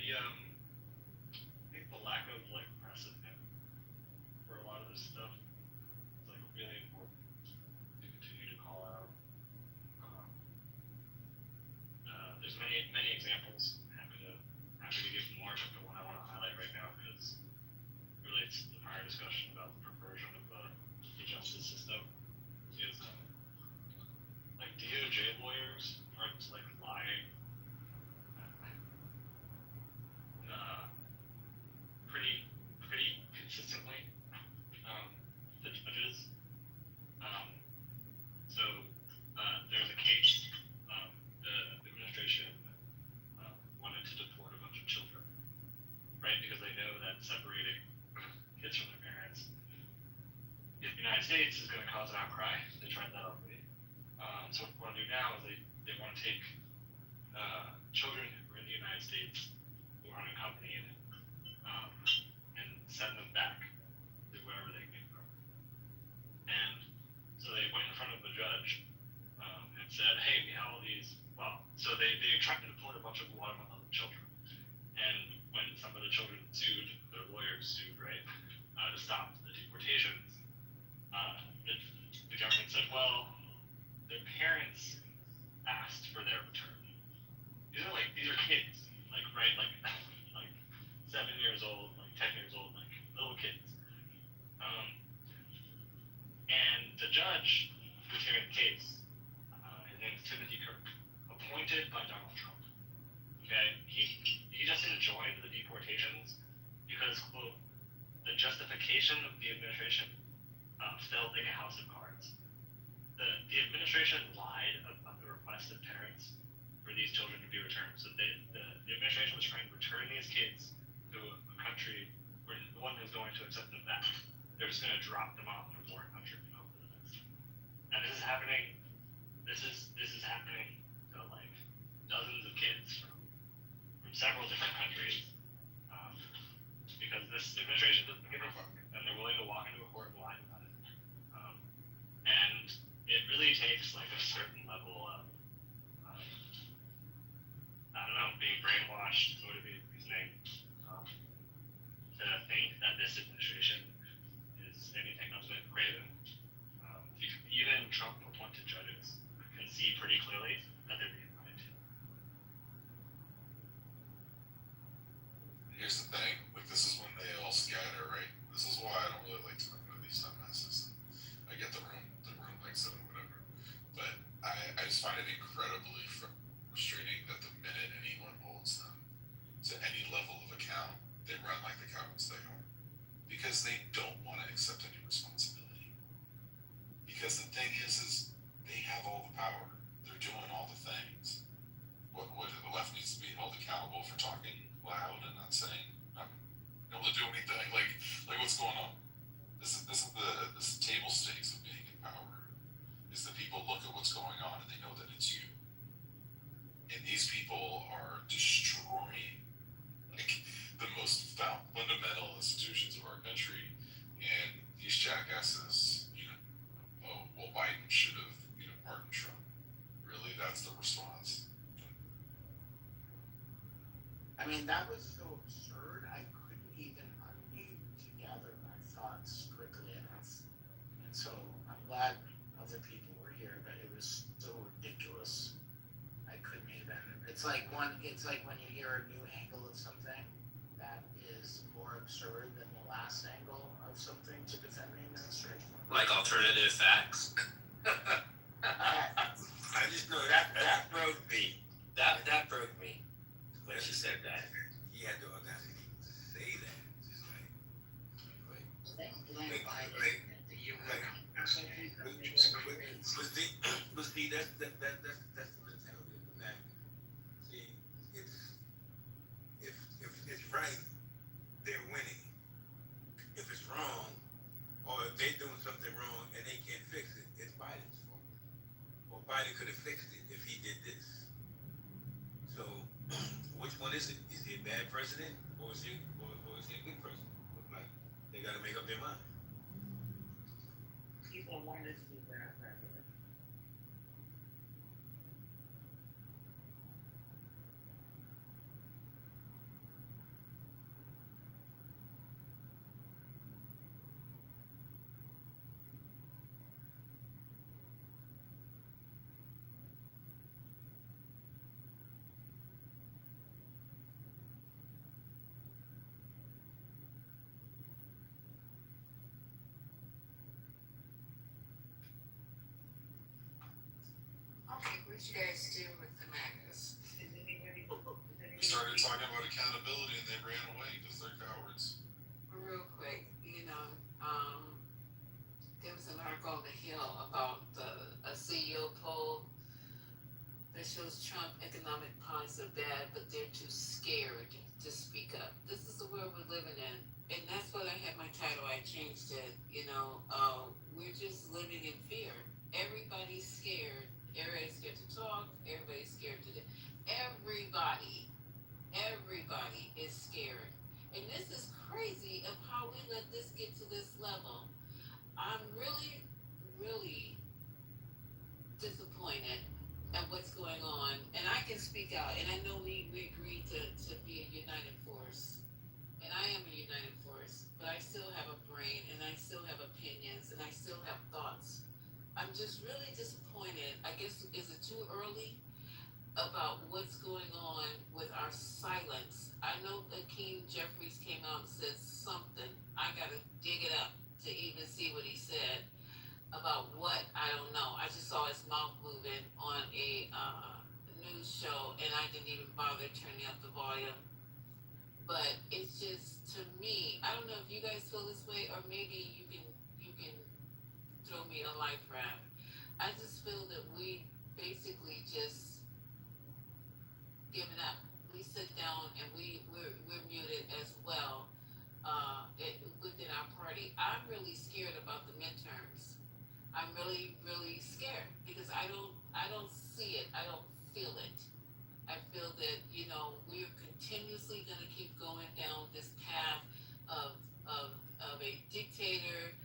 Yeah, I think the lack of like precedent for a lot of this stuff is like really important to continue to call out. There's many examples. Happy to give more, but the one I want to highlight right now because it relates to the prior discussion about the perversion of the justice system is like DOJ lawyers are just like lying pretty consistently to judges. So there's a case the administration wanted to deport a bunch of children, right? Because they know that separating an outcry. They tried that already. So what we want to do now is they want to take children who are in the United States who are unaccompanied and send them back to wherever they came from. And so they went in front of the judge and said, hey, we have all these, so they tried to deport a bunch of Guatemalan children. And when some of the children sued, their lawyers sued, right, to stop the deportations, the government said, well, their parents asked for their return. These are kids, right, like 7 years old, 10 years old, little kids. And the judge who's hearing the case, his name is Timothy Kirk, appointed by Donald Trump. Okay, he just enjoined the deportations because, quote, the justification of the administration felt like a house of cards. The administration lied about the request of parents for these children to be returned. So the administration was trying to return these kids to a country where no one is going to accept them back. They're just going to drop them off in a foreign country. And this is happening. This is happening to dozens of kids from several different countries because this administration doesn't give a fuck, and they're willing to walk into a court and lie about it. And it really takes a certain level of I don't know, being brainwashed, motivated reasoning to think that this administration is anything other than craven. Even Trump-appointed judges can see pretty clearly that they're being lied to. Here's the thing, this is when they all scatter, right? This is why I don't really like talking about these dumbasses. I get the room likes it or whatever. But I just find it incredibly frustrating that the minute anyone holds them to any level of account, they run like the cowards they are. Because they don't want to accept any responsibility. Because the thing is they have all the power. They're doing all the things. What the left needs to be held accountable for talking loud and not saying, not able to do anything. Like what's going on? This is the table stakes of being in power. Is that people look at what's going on and they know that it's you. And these people are destroying the most fundamental institutions of our country. And these jackasses, Biden should have, pardoned Trump. Really, that's the response. I mean, that was so absurd, I couldn't even unmute to gather my thoughts quickly enough. And so I'm glad other people were here, but it was so ridiculous. I couldn't even, it's like when you hear a new angle of something that is more absurd than the last angle of something to defend the administration. Like alternative facts. I just know that broke me. That broke me when she said that. He had the audacity to say that. Just but see, that's the mentality of the man. See, if it's right, they're winning. If it's wrong, or if they're doing something wrong and they can't fix it, it's Biden's fault. Or Biden could have fixed it if he did this. So, which one is it? Is he a bad president, or is he a good president? They got to make up their mind. People want us to be bad president. Okay, what you guys do with the madness? We started talking about accountability and they ran away because they're cowards. Real quick, there was an article on the Hill about a CEO poll that shows Trump economic policies are bad, but they're too scared to speak up. This is the world we're living in, and that's what I had my title. I changed it. we're just living in fear. Everybody's scared. Everybody's scared to talk. Everybody's scared to. Everybody is scared. And this is crazy of how we let this get to this level. I'm really, really disappointed at what's going on. And I can speak out. And I know we agreed to be a united force. And I am a united force. But I still have a brain and I still have opinions and I still have thoughts. I'm just really disappointed. I guess, is it too early? About what's going on with our silence. I know Akeem Jeffries came out and said something. I gotta dig it up to even see what he said about what, I don't know. I just saw his mouth moving on a news show and I didn't even bother turning up the volume. But it's just, to me, I don't know if you guys feel this way or maybe you can throw me a life raft. I just feel that we basically just given up. We sit down and we're muted as well within our party. I'm really scared about the midterms. I'm really, really scared because I don't see it. I don't feel it. I feel that, we're continuously gonna keep going down this path of a dictator,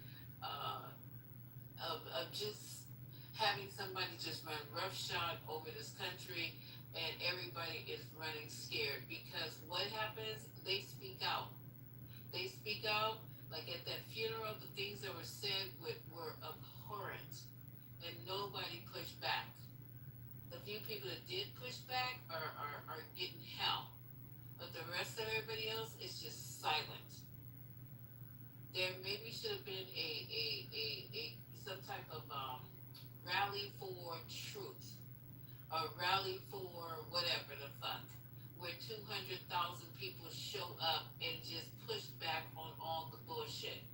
of just having somebody just run roughshod over this country, and everybody is running scared because what happens? They speak out. They speak out. Like at that funeral, the things that were said were abhorrent, and nobody pushed back. The few people that did push back are getting hell, but the rest of everybody else is just silent. There maybe should have been a some type of rally for truth, a rally for whatever the fuck, where 200,000 people show up and just push back on all the bullshit.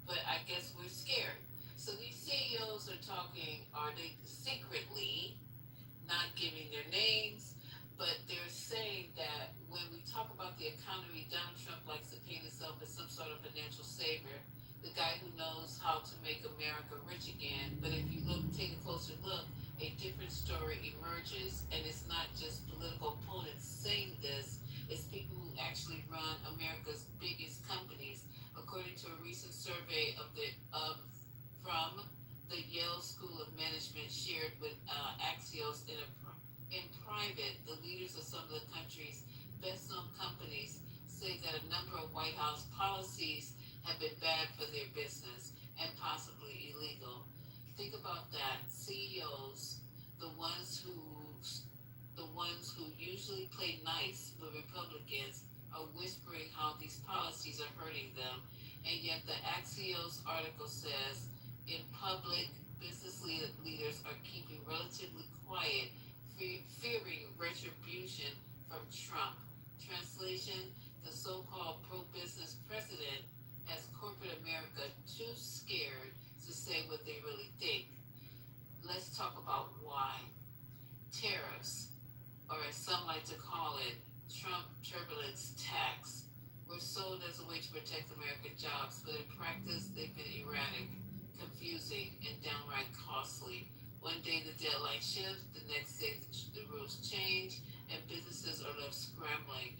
But I guess we're scared. So these CEOs are talking, are they secretly not giving their names, but they're saying that when we talk about the economy, Donald Trump likes to paint himself as some sort of financial savior, the guy who knows how to make America rich again. But if you take a closer look, a different story emerges, and it's not just political opponents saying this, it's people who actually run America's biggest companies. According to a recent survey from the Yale School of Management shared with Axios in private, the leaders of some of the country's best-known companies say that a number of White House policies have been bad for their business and possibly illegal. Think about that. CEOs, the ones who usually play nice with Republicans, are whispering how these policies are hurting them, and yet the Axios article says in public, business leaders are keeping relatively quiet, fearing retribution from Trump. Translation: the so-called pro-business president has corporate America too scared to say what they really think. Let's talk about why. Tariffs, or as some like to call it, Trump turbulence tax, were sold as a way to protect American jobs, but in practice they've been erratic, confusing, and downright costly. One day the deadline shifts, the next day the rules change, and businesses are left scrambling.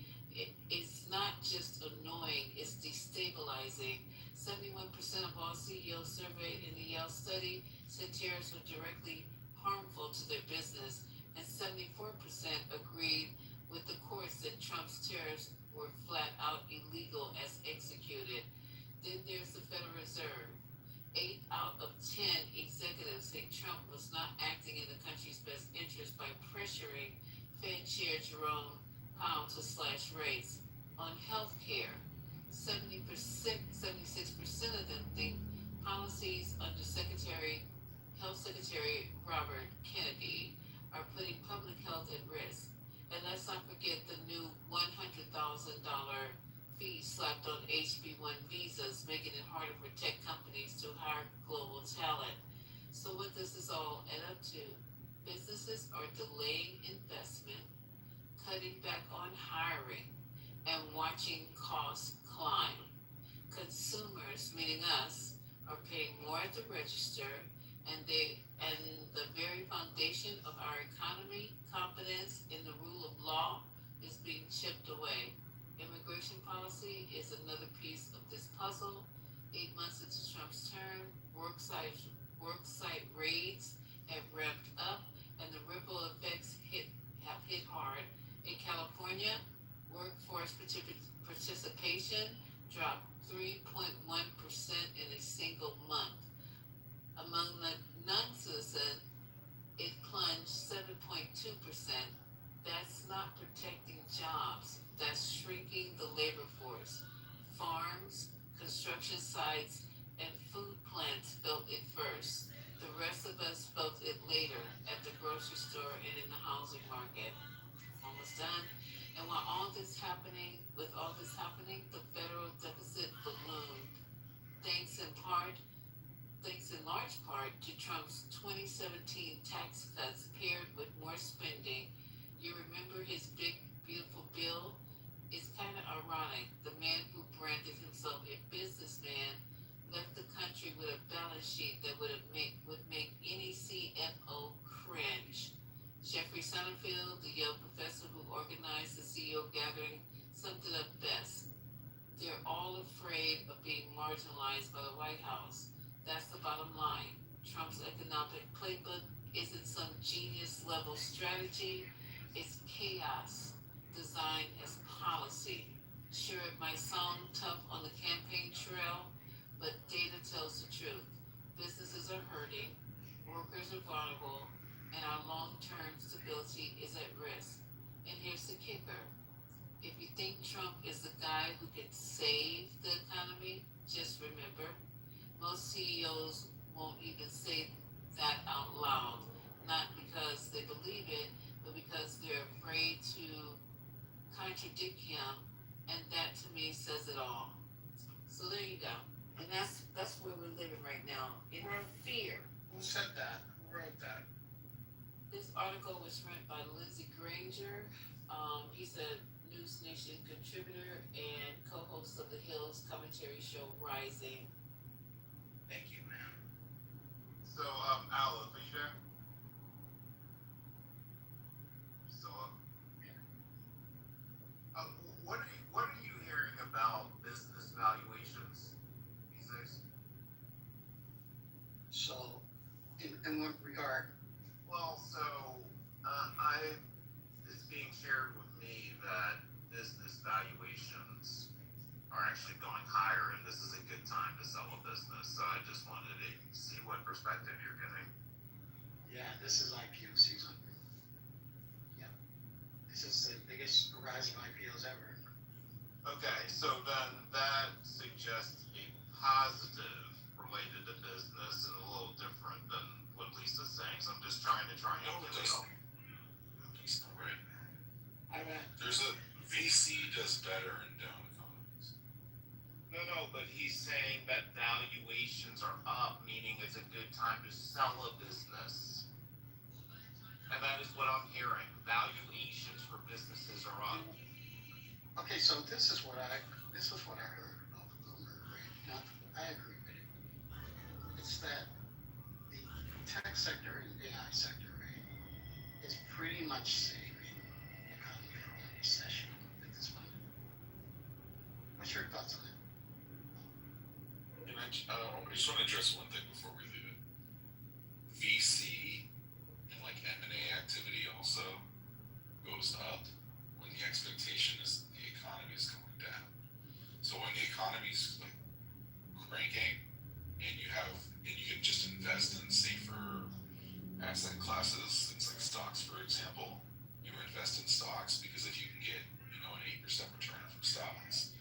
It's not just annoying, it's destabilizing. 71% of all CEOs surveyed in the Yale study said tariffs were directly harmful to their business, and 74% agreed with the courts that Trump's tariffs were flat out illegal as executed. Then there's the Federal Reserve. 8 out of 10 executives say Trump was not acting in the country's best interest by pressuring Fed Chair Jerome Powell to slash rates. On health care, 76% of them think policies under Health Secretary Robert Kennedy are putting public health at risk. And let's not forget the new $100,000 fee slapped on HB1 visas, making it harder for tech companies to hire global talent. So what does this all add up to? Businesses are delaying investment, cutting back on hiring, and watching costs climb. Consumers, meaning us, are paying more at the register, and the very foundation of our economy, confidence in the rule of law, is being chipped away. Immigration policy is another piece of this puzzle. 8 months into Trump's term, worksite raids have ramped up, and the ripple effects have hit hard. In California, workforce participation dropped 3.1% in a single month. Among the non-citizen, it plunged 7.2%. That's not protecting jobs. That's shrinking the labor force. Farms, construction sites, and food plants felt it first. The rest of us felt it later at the grocery store and in the housing market. Almost done. And with all this happening, the federal deficit ballooned. Thanks in part thanks in large part to Trump's 2017 tax cuts paired with more spending. You remember his big, beautiful bill? It's kind of ironic. The man who branded himself a businessman left the country with a balance sheet that would make any CFO cringe. Jeffrey Sonnenfeld, the Yale professor who organized the CEO gathering, summed it up best. They're all afraid of being marginalized by the White House. That's the bottom line. Trump's economic playbook isn't some genius level strategy, it's chaos designed as policy. Sure, it might sound tough on the campaign trail, but data tells the truth. Businesses are hurting, workers are vulnerable, and our long term stability is at risk. And here's the kicker: if you think Trump is the guy who can save the economy, just remember, most CEOs won't even say that out loud, not because they believe it, but because they're afraid to contradict him, and that to me says it all. So there you go. And that's where we're living right now, in fear. Who said that? Who wrote that? This article was written by Lindsey Granger. He's a News Nation contributor and co-host of the Hills commentary show Rising. Thank you, man. So, Alice, are you there? You still up? What are you hearing about business valuations these days? So, in what regard? Well, so it's being shared with me that business valuations are actually going higher, and this is a good time to sell a business. So I just wanted to see what perspective you're getting. Yeah, this is IPO season. Yeah. This is the biggest rise of IPOs ever. Okay, so then that suggests a positive related to business and a little different than what Lisa's saying. So I'm just trying to triangulate. That's not right. I There's a VC does better in down economies. No, but he's saying that valuations are up, meaning it's a good time to sell a business. And that is what I'm hearing. Valuations for businesses are up. Okay, so this is what I heard off of Bloomberg, right? Now, I agree with it. It's that the tech sector and AI sector, right, is pretty much saving the economy from a recession at this moment. What's your thoughts on it? And I just want to address one thing before we leave it. VC and like M&A activity also goes up when the expectation is the economy is going down. So when the economy's like cranking and you can just invest in safer asset classes, things like stocks, for example, you invest in stocks because if you can get, an 8% return from stocks,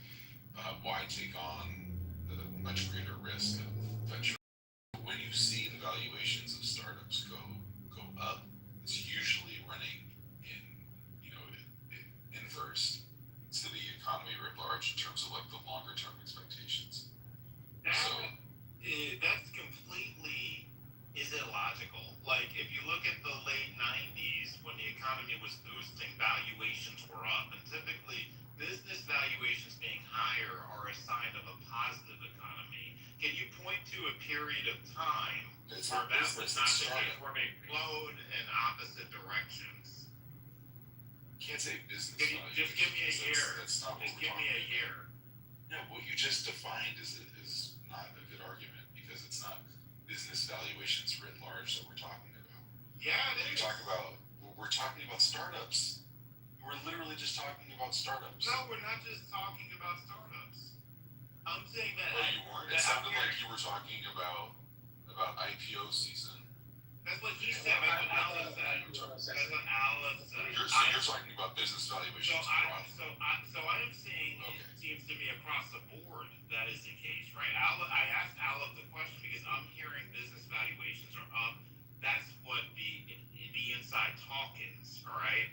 why take on the much greater risk of venture? When you see the valuations of startups go up, it's usually running in inverse to the economy writ large in terms of like the longer term expectations. That's completely is illogical. Like if you look at the late 90s when the economy was boosting, valuations were up, and typically business valuations being higher are a sign of a positive economy. Can you point to a period of time It's where not that business, was not it's the case, startup. where they flowed in opposite directions? You can't say business Can you just give me a valuations, year? that's not what Just we're give me a talking year. about. Yeah, what you just defined is not a good argument, because it's not business valuations writ large that we're talking about. Yeah, When you talk about, we're talking about startups. We're literally just talking about startups. No, we're not just talking about startups. I'm saying that. Oh, you weren't? It sounded like you were talking about IPO season. That's what he said. That's what Alice said. That's what Alice said. You're talking about business valuations broadly. So I'm saying it seems to me across the board that is the case, right? I asked Alice the question because I'm hearing business valuations are up. That's what the inside talk is, all right?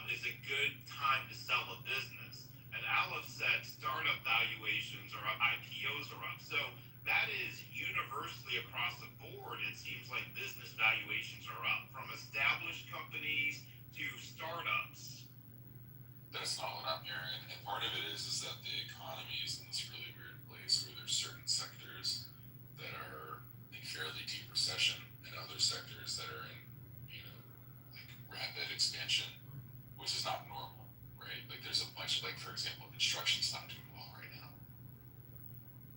It's a good time to sell a business. And Alice said startup valuations are up, IPOs are up. So that is universally across the board. It seems like business valuations are up from established companies to startups. That's not what I'm hearing. And part of it is that the economy is in this really weird place where there's certain sectors that are in fairly deep recession and other sectors that are in, like rapid expansion, which is not normal, right? Like there's a bunch of, like, for example, construction's not doing well right now.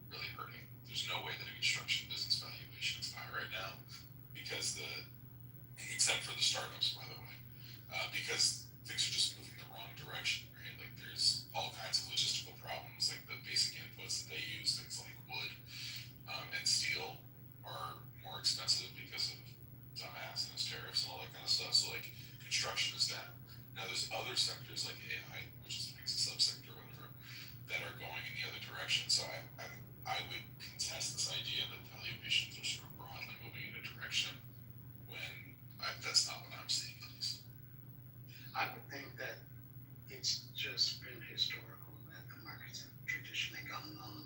Really hurting. There's no way that a construction business valuation is high right now because except for the startups, by the way, because things are just moving the wrong direction, right? Like there's all kinds of logistical problems, like the basic inputs that they use, things like wood and steel are more expensive because of dumbass and tariffs and all that kind of stuff. So like construction is down. Now there's other sectors like AI, which is a subsector or whatever, that are going in the other direction. So I would contest this idea that valuations are sort of broadly moving in a direction when that's not what I'm seeing, at least. I would think that it's just been historical that the markets have traditionally gone on,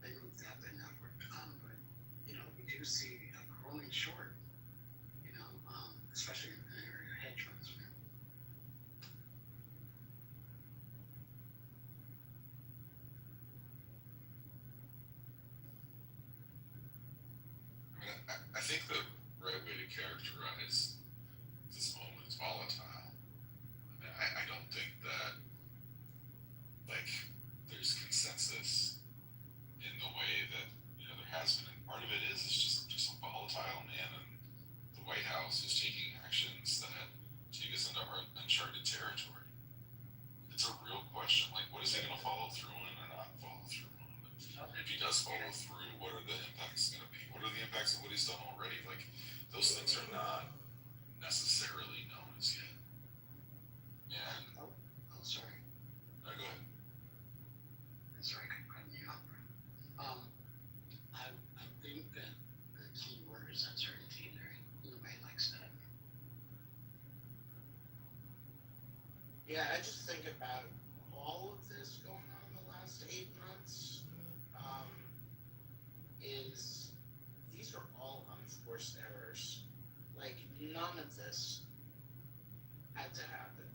they moved up and upward, but, we do see a growing short, especially in the area of hedge funds. I mean, I think the right way to characterize this moment is volatile. I mean, I don't think that, like, there's consensus in the way that, there has been. And part of it is just a volatile, man, and the White House is taking actions that take us into uncharted territory. It's a real question. Like, what is he going to follow through on or not follow through on? If he does follow through, what are the impacts going to be? What are the impacts of what he's done already? Like, those things are not necessarily known as yet. And Oh, sorry. no, go ahead. Sorry, I couldn't cut you off. I think that the key word is uncertainty there. Nobody likes that. Yeah, I just think about all of this going on in the last 8 months. These are all unforced errors. Like, none of this had to happen.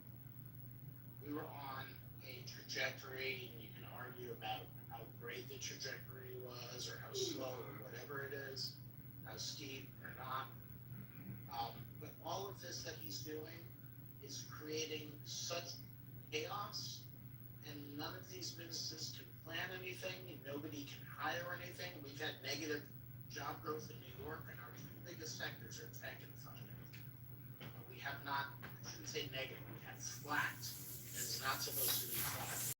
We were on a trajectory, and you can argue about how great the trajectory was, or how slow, or whatever it is, how steep or not. But all of this that he's doing is creating such chaos, and none of these businesses can plan anything, nobody can hire anything. We've had negative job growth in New York, and our two biggest sectors are tech and finance. We have not, I shouldn't say negative, we have flat, and it's not supposed to be flat.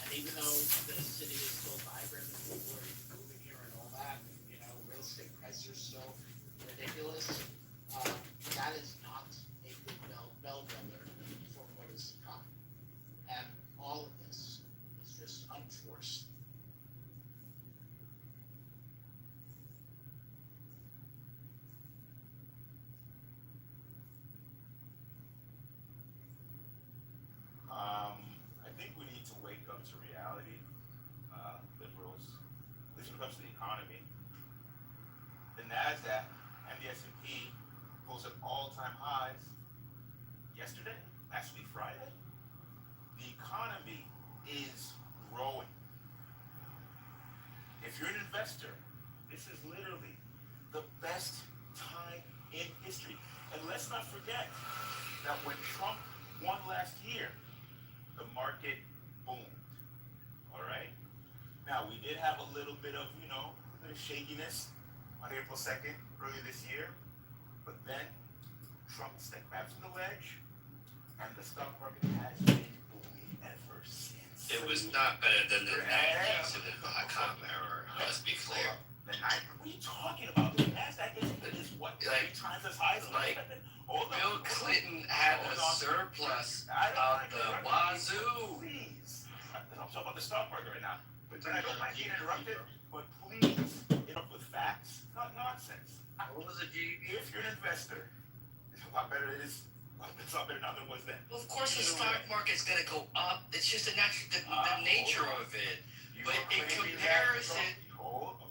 And even though the city is still vibrant and people are moving here and all that, real estate prices are still ridiculous, that is not a good bellwether for what is to come. And all of this is just unforced. I think we need to wake up to reality, liberals, at least when it comes to the economy. The NASDAQ and the S&P posted all-time highs yesterday, last week Friday. The economy investor, this is literally the best time in history. And let's not forget that when Trump won last year, the market boomed. All right? Now, we did have a little bit of, a bit of shakiness on April 2nd, earlier this year. But then Trump stepped back from the ledge, and the stock market has been booming ever since. It was not better than the 90s of the dot-com era, let's be clear. The 90s? What are you talking about? The NASDAQ is what, 3 times as high as like Bill Clinton had a surplus of the wazoo. Please. I'm talking about the stock market right now. But I don't mind being interrupted, but please interrupt with facts, not nonsense. What was the GDP? If you're an investor, it's a lot better. It's a lot better now than it was then. Well, of course, the stock market's going to go up. It's just the nature of it. But in comparison,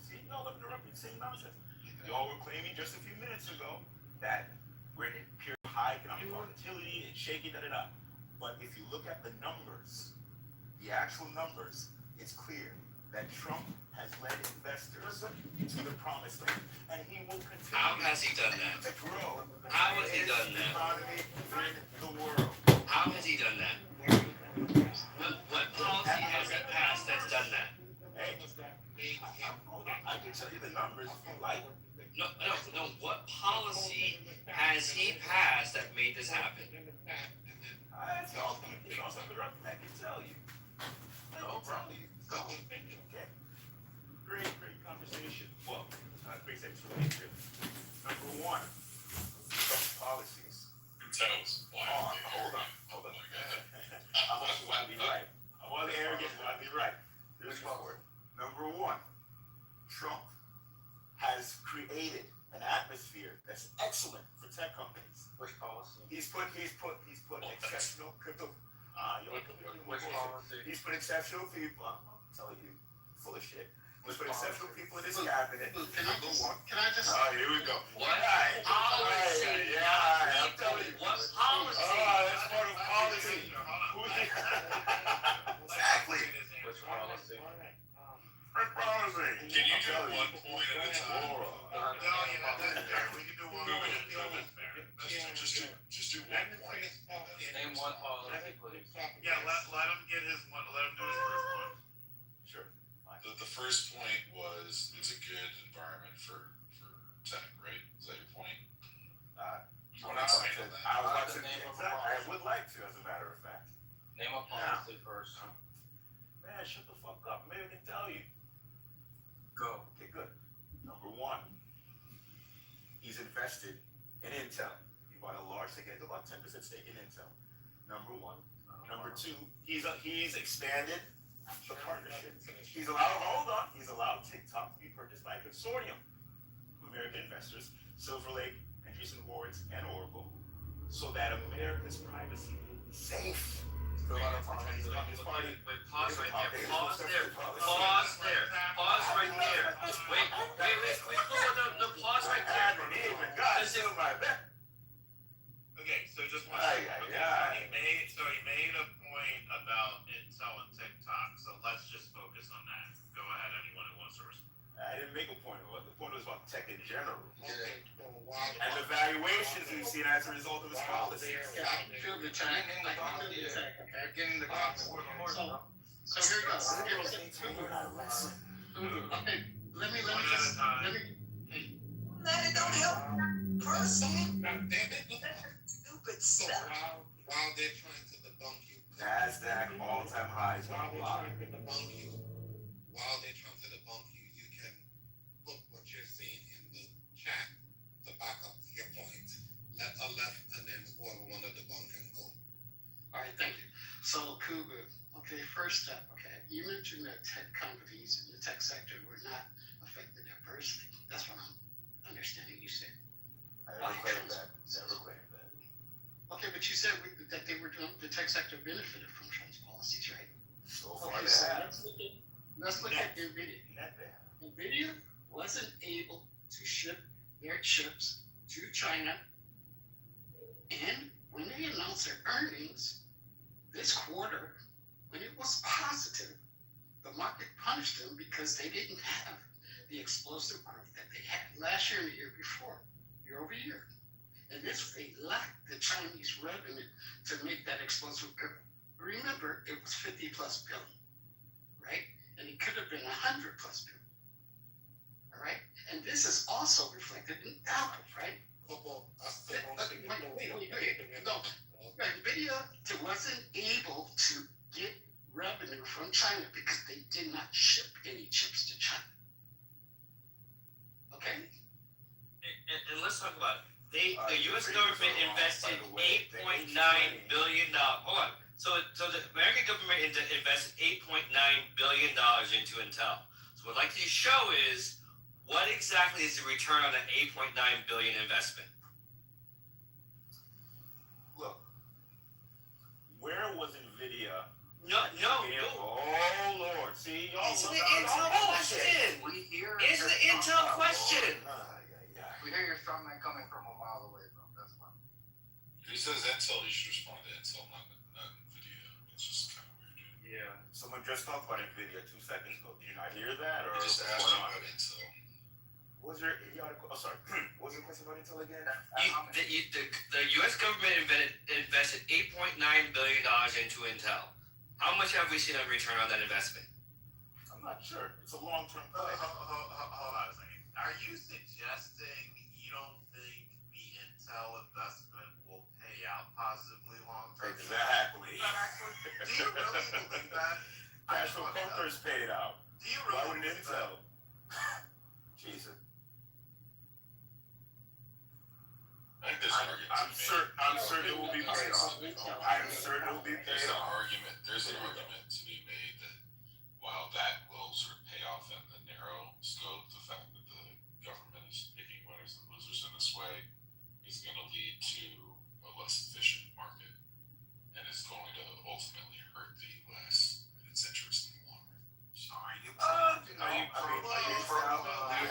See, y'all have interrupted saying nonsense. Y'all were claiming just a few minutes ago that we're in pure high economic volatility and shaky, da. But if you look at the numbers, the actual numbers, it's clear that Trump has led investors to the promised land, and he will continue. How has he done that? To grow. How has he done that? Economy in the world. How has he done that? What policy has he passed that's done that? Hey, I can tell you the numbers if you like. No. What policy has he passed that made this happen? It's all interrupted. I can tell you. No problem. Okay. Great conversation. Well, great section. Number 1, Trump's policies. Toes. Hold on. I want to be right. I want the arrogant to be right. This is my word. Number 1, Trump has created an atmosphere that's excellent for tech companies. Which policy? He's put exceptional crypto. Which policy? He's put exceptional people. I'm telling you, full of shit. He's put exceptional people in his cabinet. Can I just? Oh, here we go. What policy? Yeah, I'm telling you. What policy? Oh, that's part of policy. Exactly. Which policy? Policy. Can you do one point at a time? We can do one more. Just do 1 point. Name one policy, please. Yeah, let him get his one. Let him do his first one. Sure. The first point was it's a good environment for tech, right? Is that your point? You want to expand on that? I would like to, as a matter of fact. Name a policy first. Man, shut the fuck up. Maybe I can tell you. Go. Okay, good. Number 1, he's invested in Intel. He bought a large stake, about 10% stake in Intel. Number 1. Number 2, he's expanded the partnerships. He's allowed TikTok to be purchased by a consortium of American investors, Silver Lake, Andreessen Horowitz, and Oracle, so that America's privacy is safe. For a lot of Chinese Communist Party. Wait, pause right there. Pause there. Pause right there. Wait. No, pause right there. Okay, so just one Ay, second. ay, ay. So he made a point about Intel and TikTok. So let's just focus on that. Go ahead, anyone who wants to respond. I didn't make a point about it. The point was about tech in general. And the valuations we've seen as a result of his policies. Yeah, I can feel the tech. Getting the So here we go. Okay, let me just. That it don't help person. Stupid stuff. While they're trying to debunk you, NASDAQ all-time highs on a lot. while they're trying to debunk you, you can look what you're seeing in the chat to back up your point. Let a left and then whoever want to debunk and go. All right, thank you. So, Kuba, okay, first step, okay, you mentioned that tech companies in the tech sector were not affected adversely. That's what I'm understanding you said. I never claimed that. Okay, but you said that they were doing, the tech sector benefited from Trump's policies, right? So far, Okay, so let's look at NVIDIA. Net bad. NVIDIA wasn't able to ship their chips to China, and when they announced their earnings this quarter, when it was positive, the market punished them because they didn't have the explosive growth that they had last year and the year before, year over year. And this, they lacked the Chinese revenue to make that explosive growth. Remember, it was 50 plus billion, right? And it could have been 100 plus billion. All right? And this is also reflected in dollars, right? No, NVIDIA wasn't able to get revenue from China because they did not ship any chips to China. Okay? And let's talk about it. The U.S. government invested $8.9 billion. Hold on. So the American government invested $8.9 billion into Intel. So what I'd like to show is what exactly is the return on that $8.9 billion investment? Look, where was NVIDIA? No. Oh Lord, see, It's the Intel question. We hear It's the Intel question. We hear your strong man coming from a mile away, bro. That's fine. If he says Intel, you should respond to Intel, not NVIDIA. It's just kind of weird. Yeah, someone just talked about NVIDIA 2 seconds ago. Did you not hear that? Or I just asked you about Intel. What was your article? Oh, sorry. What was your question about Intel again? The U.S. government invested $8.9 billion into Intel. How much have we seen a return on that investment? I'm not sure. It's a long-term play. Hold on a second. Are you suggesting you don't think the Intel investment will pay out positively long term? Exactly. Do you really believe that? Cashflow Conkers paid out. Do you really Why wouldn't believe that? Intel? Jesus. I think there's an argument. I'm certain it will be paid off. I'm certain it will be There's paid an off. argument. There's an argument to be made that while that will sort of pay off in the narrow scope, the fact that the government is picking winners and losers in this way is going to lead to a less efficient market and is going to ultimately hurt the U.S. and its interest in the long run. You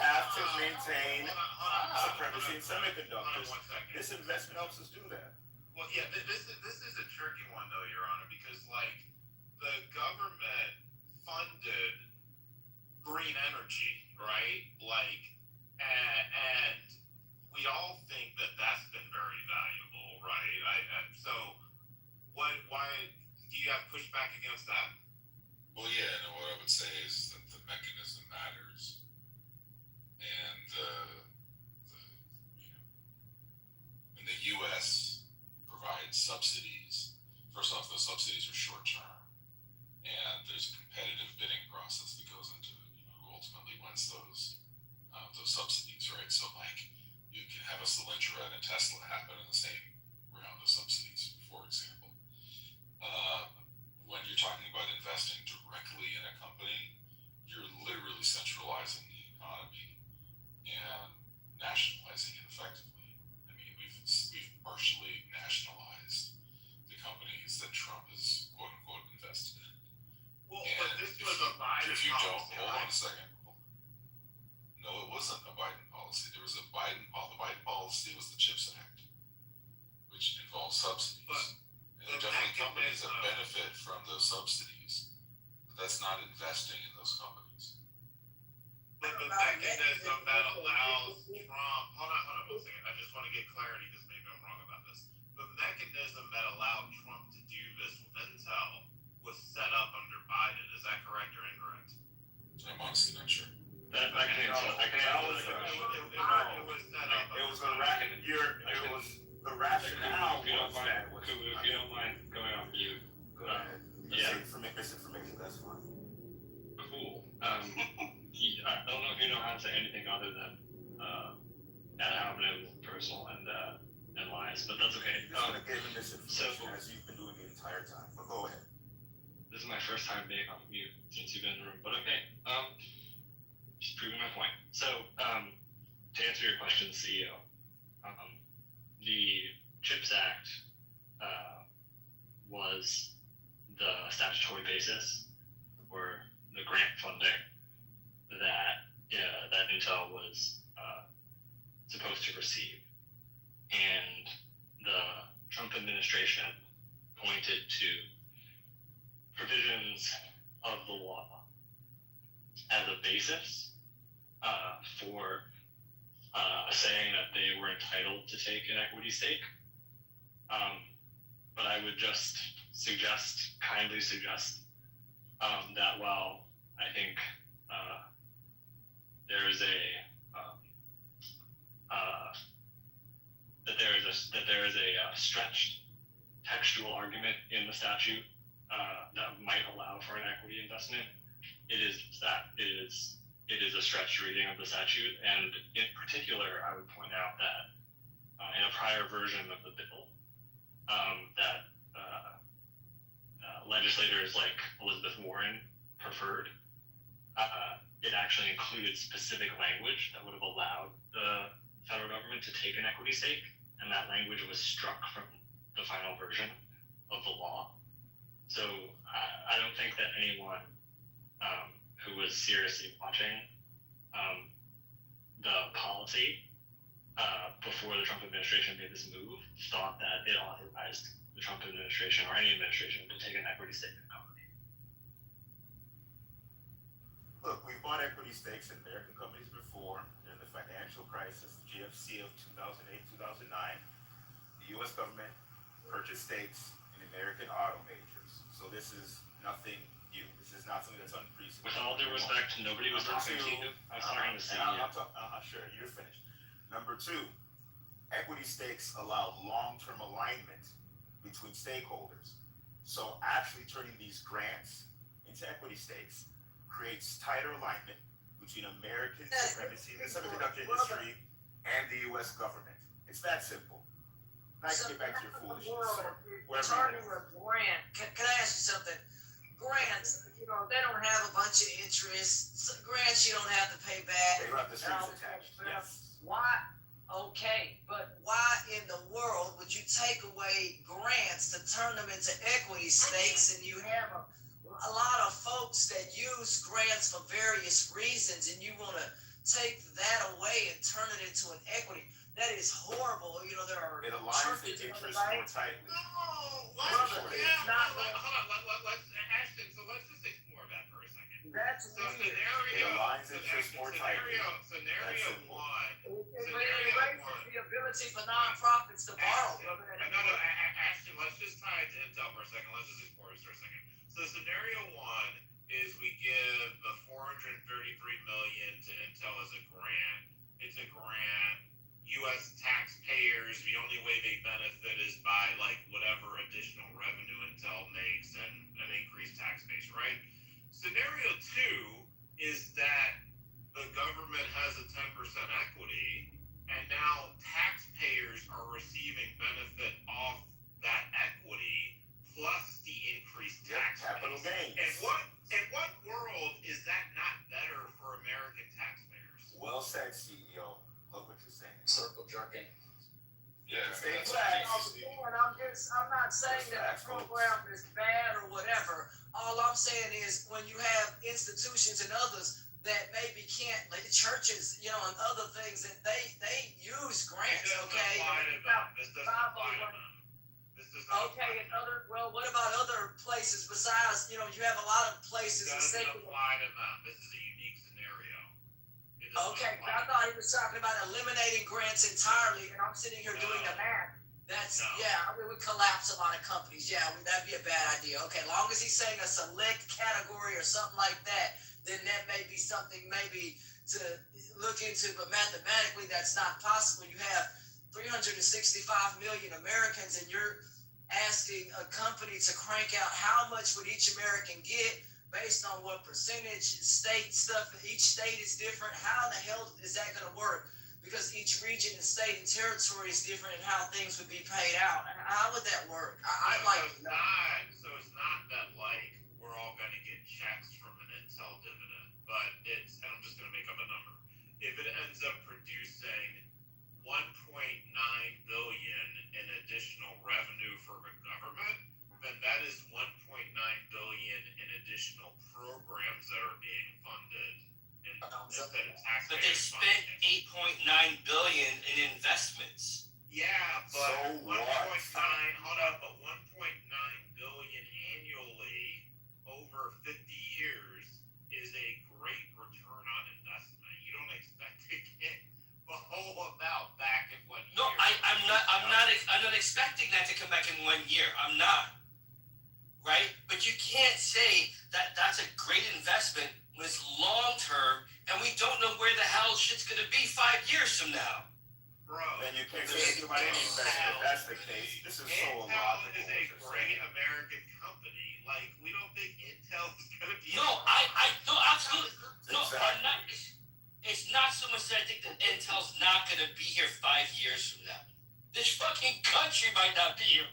have to maintain supremacy in semiconductors. This investment helps us do that. Well, yeah, this is a tricky one though, Your Honor, because like the government funded green energy, right? Like, and we all think that that's been very valuable, right? So why do you have pushback against that? Well, yeah, no, what I would say is that the mechanism matters, and when the U.S. provides subsidies, first off, those subsidies are short term, and there's a competitive bidding process that goes into who ultimately wins those subsidies, right? So, like, you can have a Solyndra and a Tesla happen in the same round of subsidies, for example. When you're talking about investing directly in a company, you're literally centralizing the economy and nationalizing it effectively. I mean, we've partially nationalized the companies that Trump has quote unquote invested in. Well, but this was a Biden if you don't, policy, hold right? on a second. No, it wasn't a Biden policy. There was the Biden policy was the CHIPS Act, which involves subsidies. And there are definitely companies that benefit from those subsidies, but that's not investing in those companies. But the mechanism that allows Trump, hold on one second. I just want to get clarity because maybe I'm wrong about this. The mechanism that allowed Trump to do this with Intel was set up under Biden. Is that correct or incorrect? I'm honestly not sure. I can answer that question. It was set up. It was the rationale was that. If you don't mind going off mute. Go ahead. Yeah. Misinformation, that's fine. Cool. I don't know if you know how to say anything other than ad hominem, personal, and lies, but that's okay. You're just gonna give him misinformation as you've been doing the entire time. But go ahead. This is my first time being off mute since you've been in the room, but okay. Just proving my point. So, to answer your question, CEO, the CHIPS Act was the statutory basis for the grant funding that Intel was supposed to receive, and the Trump administration pointed to provisions of the law as a basis for saying that they were entitled to take an equity stake. But I would just kindly suggest, that while I think there is a stretched textual argument in the statute that might allow for an equity investment, it is a stretched reading of the statute, and in particular, I would point out that in a prior version of the bill, that legislators like Elizabeth Warren preferred, it actually included specific language that would have allowed the federal government to take an equity stake, and that language was struck from the final version of the law. So I don't think that anyone who was seriously watching the policy before the Trump administration made this move thought that it authorized the Trump administration or any administration to take an equity stake in the company. Look, we've bought equity stakes in American companies before. During the financial crisis, the GFC of 2008, 2009, the U.S. government purchased stakes in American auto majors. So this is nothing new. This is not something that's unprecedented. With all due respect, nobody was talking to you. I was talking to you. Sure, you're finished. Number two, equity stakes allow long-term alignment between stakeholders. So actually turning these grants into equity stakes creates tighter alignment between American supremacy in the semiconductor industry and the U.S. government. It's that simple. Now you can get back to your foolishness, sir. Turning a grant. Can I ask you something? Grants, they don't have a bunch of interest. Grants you don't have to pay back. They don't have the strings attached. Yes. Why? Okay, but why in the world would you take away grants to turn them into equity stakes, and you have a lot of folks that use grants for various reasons, and you want to take that away and turn it into an equity? That is horrible. There are it aligns the interest more tightly. Let's Ashton, so let's just explore that for a second. That's so weird. It aligns interest more tightly. Scenario one. The ability for nonprofits to borrow. Ashton, let's just tie it to Intel for a second. Let's just explore this for a second. So scenario one is we give the $433 million to Intel as a grant. It's a grant. U.S. taxpayers, the only way they benefit is by whatever additional revenue Intel makes and an increased tax base, right? Scenario two is that the government has a 10% equity, and now taxpayers are receiving benefit off that equity plus the increased tax capital gains. In what world is that not better for American taxpayers? Well said, CEO. Love what you're saying. Circle jerking. Yeah, I'm not saying that the program is bad or whatever. All I'm saying is when you have institutions and others that maybe can't, like churches, and other things that they use grants. Okay. This doesn't apply to them. Okay, what about other places besides? You have a lot of places. It doesn't apply to them. This is a unique scenario. Okay, I thought he was talking about eliminating grants entirely, and I'm sitting here doing the math. We would collapse a lot of companies. Yeah, that'd be a bad idea. Okay, long as he's saying a select category or something like that, then that may be something maybe to look into. But mathematically, that's not possible. You have 365 million Americans, and you're asking a company to crank out how much would each American get based on what percentage, state stuff. Each state is different. How in the hell is that going to work? Because each region and state and territory is different in how things would be paid out. How would that work? So it's not that we're all going to get checks from an Intel dividend, but and I'm just going to make up a number. If it ends up producing 1.9 billion in additional revenue for the government, then that is 1.9 billion in additional programs that are being funded instead of taxpayers. But they spent 8.9 billion in investments. Yeah, but 1.9. Hold up, but 1.9 billion annually over 50 years is a great return on investment. You don't I'm not expecting that to come back in 1 year. I'm not. Right? But you can't say that that's a great investment when it's long term and we don't know where the hell shit's going to be 5 years from now. Bro, Then you can't say anything about any investment if that's the case. This is so Intel illogical. is a great American company. Like, we don't think Intel is going to be. No, no, absolutely. No, I'm not. It's not so much that I think that Intel's not going to be here 5 years from now. This fucking country might not be here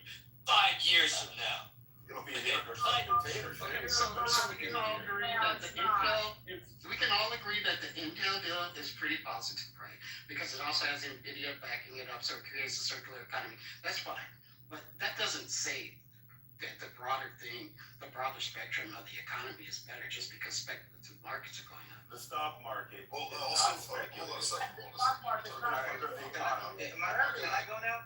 5 years from now. It'll be a dictatorship. So we can all agree that the Intel, we can all agree that the Intel deal is pretty positive, right? Because it also has NVIDIA backing it up, so it creates a circular economy. That's fine. But that doesn't say that the broader thing, the broader spectrum of the economy is better just because speculative markets are going up. The stock market. Well, is also, not speculative. hold on a second. Stock market's not the economy. Am I ready? Can I go now?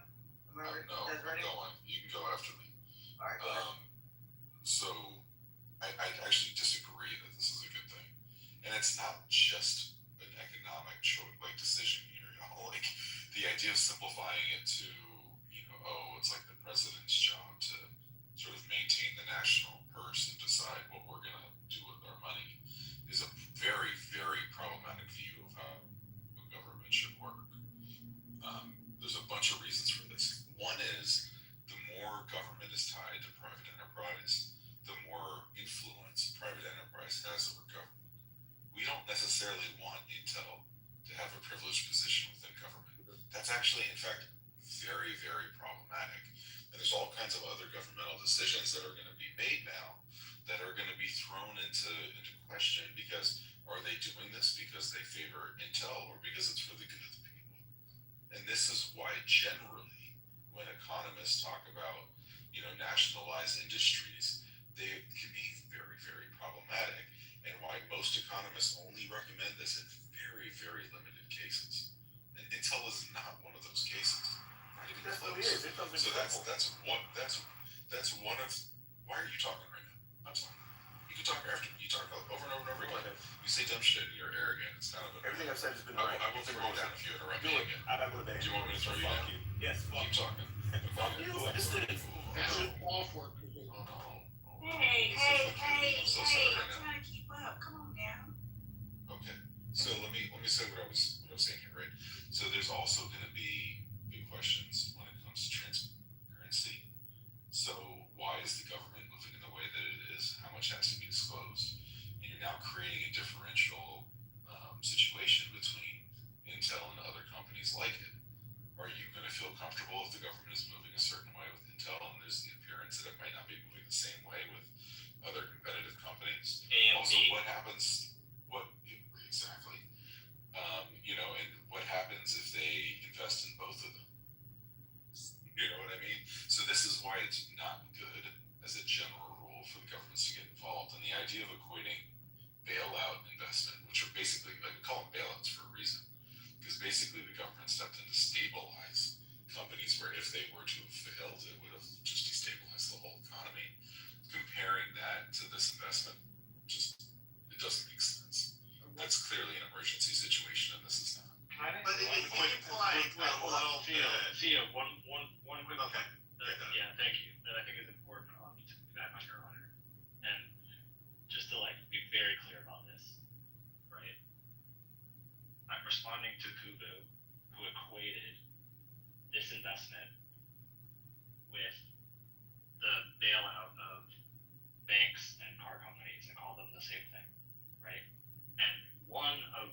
Am I ready? No, That's I'm ready? going. You can go after me. All right, go ahead. So I actually disagree that this is a good thing, and it's not just an economic decision here. You know, like the idea of simplifying it to, it's like the president's job to sort of maintain the national purse and decide what we're gonna do with our money is a very, very problematic view of how government should work. There's a bunch of reasons for this. One is the more government is tied to private enterprise, the more influence private enterprise has over government. We don't necessarily want Intel to have a privileged position within government. That's actually, in fact, very, very problematic. And there's all kinds of other governmental decisions that are going to be made now that are going to be thrown into question because are they doing this because they favor Intel or because it's for the good of the people? And this is why generally when economists talk about, nationalized industries, they can be very, very problematic, and why most economists only recommend this in very, very limited cases. And Intel is not one of those cases. Not even That's what it close. is. It doesn't So exist. that's one of. Why are you talking right now? I'm sorry. You can talk after me. You talk over and over and over again. You say dumb shit. And you're arrogant. It's kind of Everything I've said has been I right. will throw you down if you interrupt Do me it. again. I gotta go to bed. Do you want me to throw you Fuck down? you. Yes, fuck Keep you. talking. Fuck you. I just did it. That's what all for. Hey, I'm so hey, sorry I'm right now. trying to keep up. Come on now. Okay, so let me say what I was saying here, right? So there's also going to be big questions when it comes to transparency. So why is the government moving in the way that it is? How much has to be disclosed? And you're now creating a differential situation between Intel and other companies like it. Are you going to feel comfortable if the government is moving a certain way with Intel and there's the appearance that it might not be moving the same way with other competitive companies? AMD. Also, what happens? Exactly? And what happens if they invest in both of them? You know what I mean? So this is why it's not good as a general rule for the governments to get involved. And the idea of equating bailout investment, which are basically, like we call them bailouts for a reason, because basically the government stepped in to stabilize companies where if they were to have failed, it would have just destabilized the whole economy. Comparing that to this investment, it doesn't make sense. That's clearly an emergency situation, and this is not. But it seems like a little bit. Gia, one quick. Okay. Yeah, thank you. That I think is important to put back on your honor. And just to be very clear about this, right? I'm responding to Kubu, who equated this investment with the bailout of banks and car companies and call them the same thing, right? And one of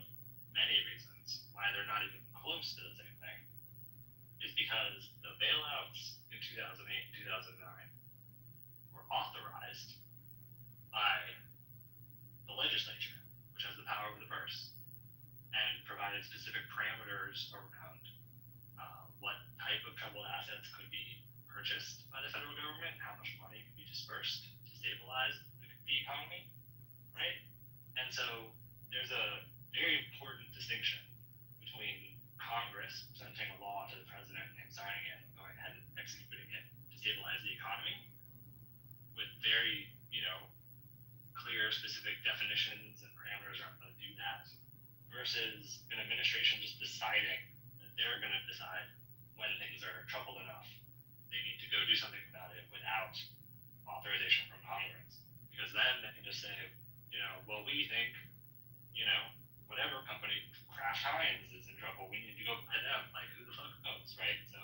many reasons why they're not even close to the same thing is because the bailouts in 2008 and 2009 were authorized by the legislature, which has the power over the purse, and provided specific parameters around what type of troubled assets could be purchased by the federal government, how much money could be dispersed to stabilize the economy, right? And so there's a very important distinction between Congress presenting a law to the president and him signing it and going ahead and executing it to stabilize the economy with very, clear, specific definitions and parameters around how to do that versus an administration just deciding that they're going to decide when things are troubled enough we think, you know, whatever company, Kraft Heinz is in trouble, we need to go by them. Like, who the fuck knows, right? So,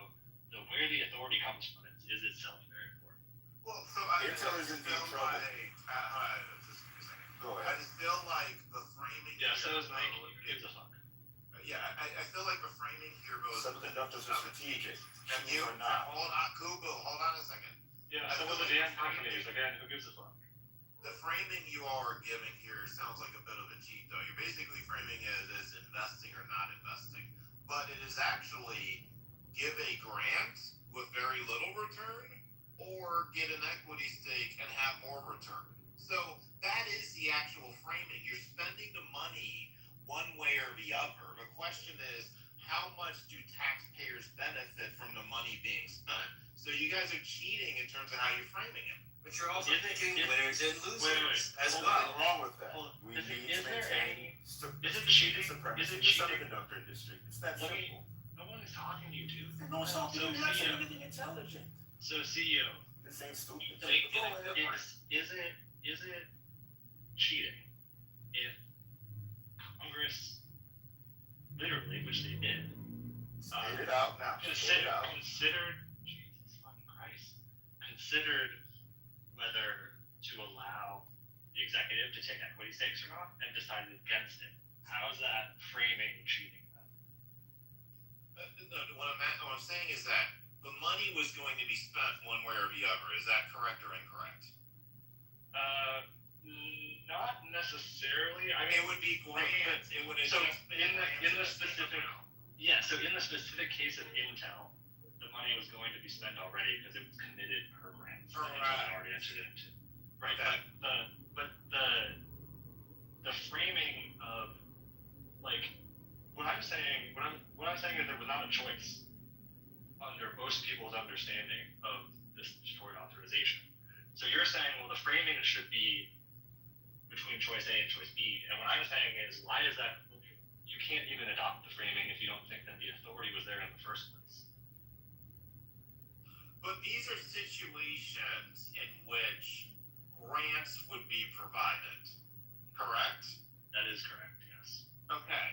where the authority comes from is itself very important. Well, so Intel isn't in trouble. Go I ahead. just feel like the framing. Yeah, so here, is Nike. Who gives a fuck? Yeah, I feel like the framing here goes. Semiconductors are strategic. And you are not. Hold on, Google. Hold on a second. Yeah, I so feel was the like damn companies. Again, who gives a fuck? The framing you all are giving here sounds like a bit of a cheat, though. You're basically framing it as investing or not investing, but it is actually give a grant with very little return, or get an equity stake and have more return. So that is the actual framing. You're spending the money one way or the other. The question is, how much do taxpayers benefit from the money being spent? So you guys are cheating in terms of how you're framing it. But you're also picking winners and losers as There's well. nothing wrong with that. Hold on. We Is it- need is to there maintain is it cheating? supremacy Is it in the cheating? semiconductor industry. It's that Let me- simple. No one is talking to you, dude. No one's talking to you. So, You're not saying CEO. anything intelligent. So, CEO, This ain't stupid. like, Go ahead. is it cheating if Congress, literally, which they did, Spit it out now. Spit it out. considered, Jesus fucking Christ, considered whether to allow the executive to take equity stakes or not, and decided against it? How is that framing cheating then? What I'm saying is that the money was going to be spent one way or the other. Is that correct or incorrect? Not necessarily. I It mean, would be grants. It would have so just been in the grants. specific, yeah. So in the specific case of Intel, the money was going to be spent already because it was committed per grant that Intel had already entered into. Right. Okay. But the framing of, like, what I'm saying is there was not a choice under most people's understanding of this statutory authorization. So you're saying, well, the framing should be between choice A and choice B. And what I'm saying is, why is that? You can't even adopt the framing if you don't think that the authority was there in the first place. But these are situations in which grants would be provided, correct? That is correct, yes. Okay.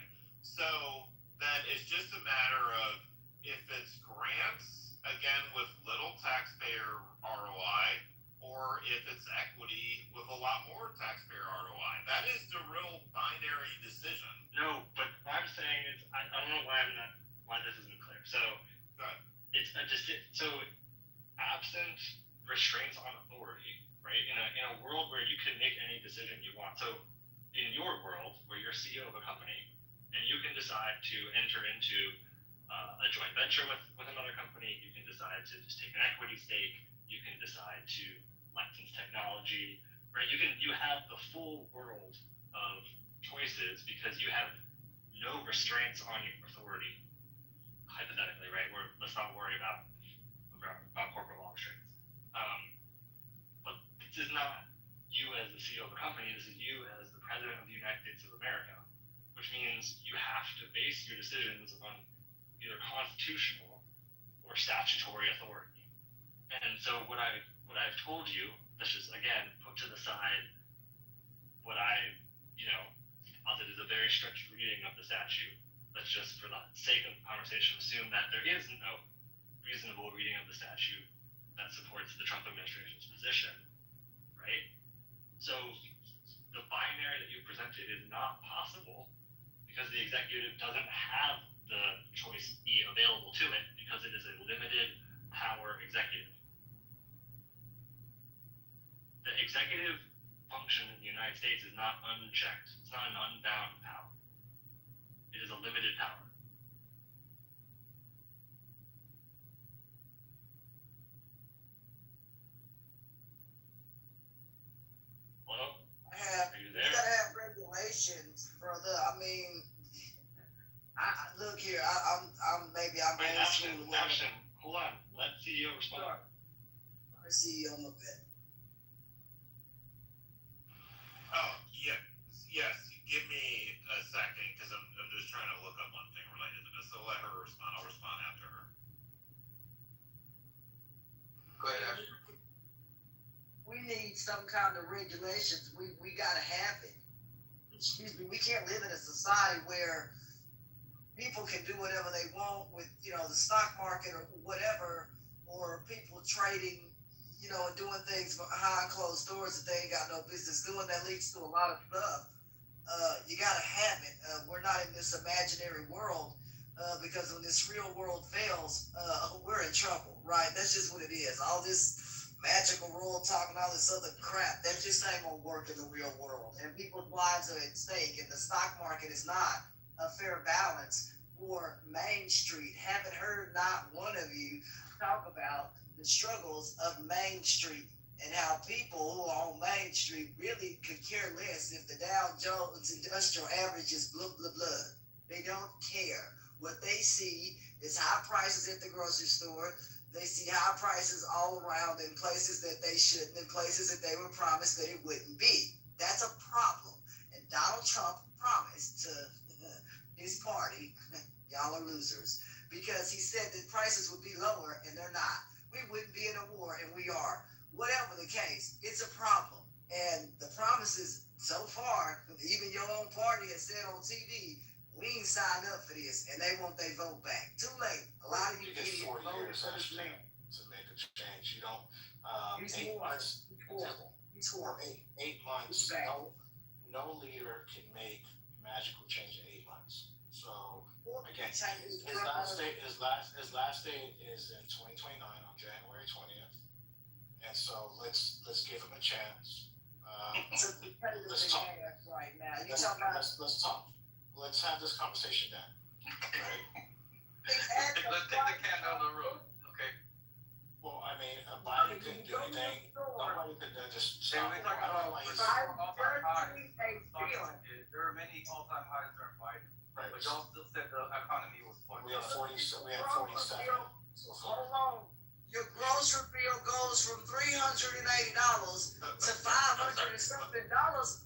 So then it's just a matter of if it's grants, again, with little taxpayer ROI, or if it's equity with a lot more taxpayer ROI. That is the real binary decision. No, but what I'm saying is, I don't know why this isn't clear. So it's so absent restraints on authority, right? In a world where you can make any decision you want. So in your world, where you're CEO of a company, and you can decide to enter into a joint venture with another company, you can decide to just take an equity stake, you can decide to license technology, right? You have the full world of choices because you have no restraints on your authority, hypothetically, right? Let's not worry about corporate law restraints. But this is not you as the CEO of a company, this is you as the President of the United States of America, which means you have to base your decisions on either constitutional or statutory authority. And so what I've told you, let's just again put to the side what I posit is a very stretched reading of the statute. Let's just, for the sake of the conversation, assume that there is no reasonable reading of the statute that supports the Trump administration's position, right? So the binary that you presented is not possible because the executive doesn't have the choice E available to it because it is a limited power executive. The executive function in the United States is not unchecked. It's not an unbound power. It is a limited power. Hello? Are you You there? gotta have regulations, brother. I mean, look here. I'm maybe I'm Wait, old school. or whatever. action. Hold on. Let CEO respond. I see you on the bed. Oh, yeah, yes. Give me a second because I'm just trying to look up one thing related to this. So let her respond. I'll respond after her. Go ahead. We need some kind of regulations. We gotta have it. we can't live in a society where people can do whatever they want with, the stock market or whatever, or people trading, and doing things behind closed doors that they ain't got no business doing. That leads to a lot of stuff. You gotta have it. We're not in this imaginary world, because when this real world fails, we're in trouble, right? That's just what it is. All this magical world talk and all this other crap, that just ain't gonna work in the real world. And people's lives are at stake, and the stock market is not a fair balance for Main Street. Haven't heard not one of you talk about the struggles of Main Street and how people who are on Main Street really could care less if the Dow Jones Industrial Average is blah, blah, blah. They don't care. What they see is high prices at the grocery store. They see high prices all around in places that they shouldn't, in places that they were promised that it wouldn't be. That's a problem. And Donald Trump promised to his party, y'all are losers, because he said that prices would be lower, and they're not. We wouldn't be in a war, and we are. Whatever the case, it's a problem. And the promises so far, even your own party has said on TV, we ain't signed up for this, and they want their vote back. Too late. A lot of you get 4 years actually to make a change. You don't. 8 months. He's horrible. 8 months. No leader can make magical change in 8 months. So again, his last day is in 2029 on January 20th, and so let's give him a chance. Let's talk. Right now. Let's talk. Let's have this conversation then. Right? Let's take the cat out of the room. Okay. Well, I mean, Biden couldn't do anything. Nobody could just stop. I don't know why he's. There are many all-time highs during Biden. Right. But y'all still said the economy was fucked We have up. 47. Hold on. Your grocery bill goes from $380 to $500 and something dollars.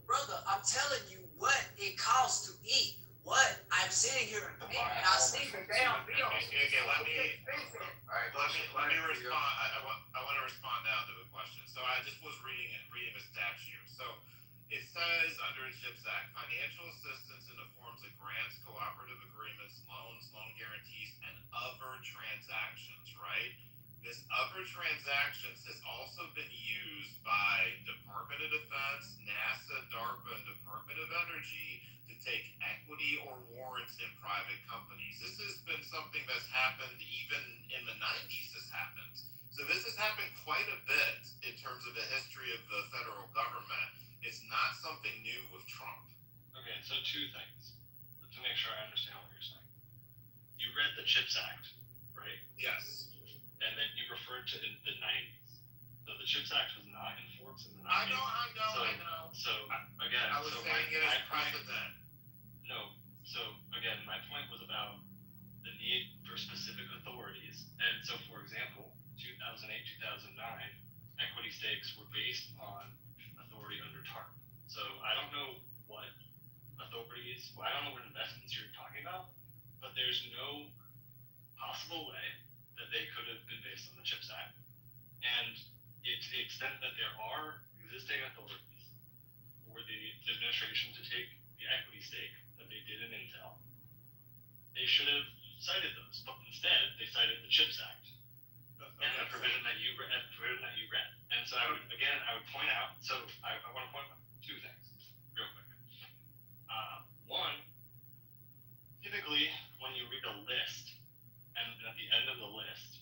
Brother, I'm telling you what it costs to eat. What? I'm sitting here and I see the damn bills. Okay, let me respond. I want to respond now to the question. So I just was reading a statute. So it says under the CHIPS Act, financial assistance in the forms of grants, cooperative agreements, loans, loan guarantees, and other transactions, right? This other transactions has also been used by Department of Defense, NASA, DARPA, and Department of Energy to take equity or warrants in private companies. This has been something that's happened even in the 90s. This happened. So this has happened quite a bit in terms of the history of the federal government. It's not something new with Trump. Okay, so two things to make sure I understand what you're saying. You read the CHIPS Act, right? Yes. And then you referred to the 90s. So the CHIPS Act was not enforced in the 90s. I know. So again, I was saying it as precedent. No. So again, my point was about the need for specific authorities. And so, for example, 2008, 2009, equity stakes were based on authority under TARP. So I don't know what authorities, I don't know what investments you're talking about, but there's no possible way that they could have been based on the CHIPS Act. And to the extent that there are existing authorities for the administration to take the equity stake that they did in Intel, they should have cited those. But instead, they cited the CHIPS Act and the provision that you read. And so I would point out, I want to point out two things real quick. One, typically when you read a list, and at the end of the list,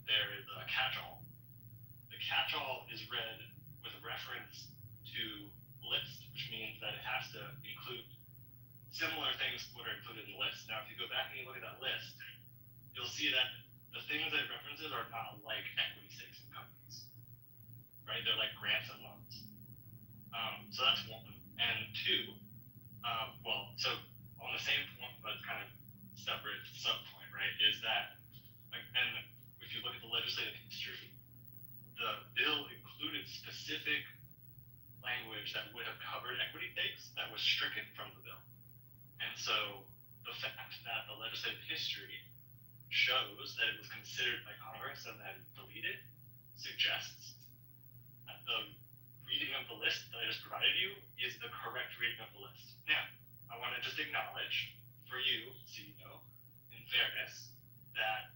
there is a catch-all. The catch-all is read with a reference to list, which means that it has to include similar things that are included in the list. Now, if you go back and you look at that list, you'll see that the things that it references are not like equity stakes in companies, right? They're like grants and loans. So that's one. And two, so on the same point, but kind of separate sub-point, right, is that, and if you look at the legislative history, the bill included specific language that would have covered equity stakes that was stricken from the bill. And so the fact that the legislative history shows that it was considered by Congress and then deleted suggests that the reading of the list that I just provided you is the correct reading of the list. Now, I want to just acknowledge for you, CEO, in fairness, that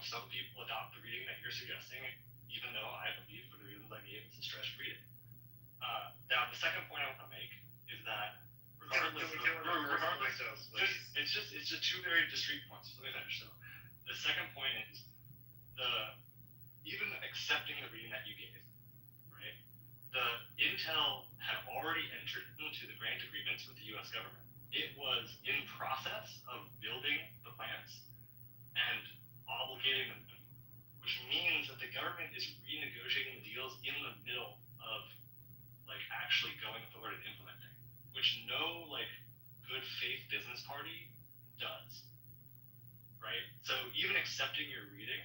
some people adopt the reading that you're suggesting, even though I believe, for the reasons I gave, it's a stretched reading. Now, the second point I want to make is that regardless, it's just two very discrete points. Let me finish. So, the second point is even accepting the reading that you gave, right? The Intel had already entered into the grant agreements with the U.S. government. It was in process of building the plants and obligating them, which means that the government is renegotiating the deals in the middle of actually going forward and implementing, which no good faith business party does, right? So even accepting your reading,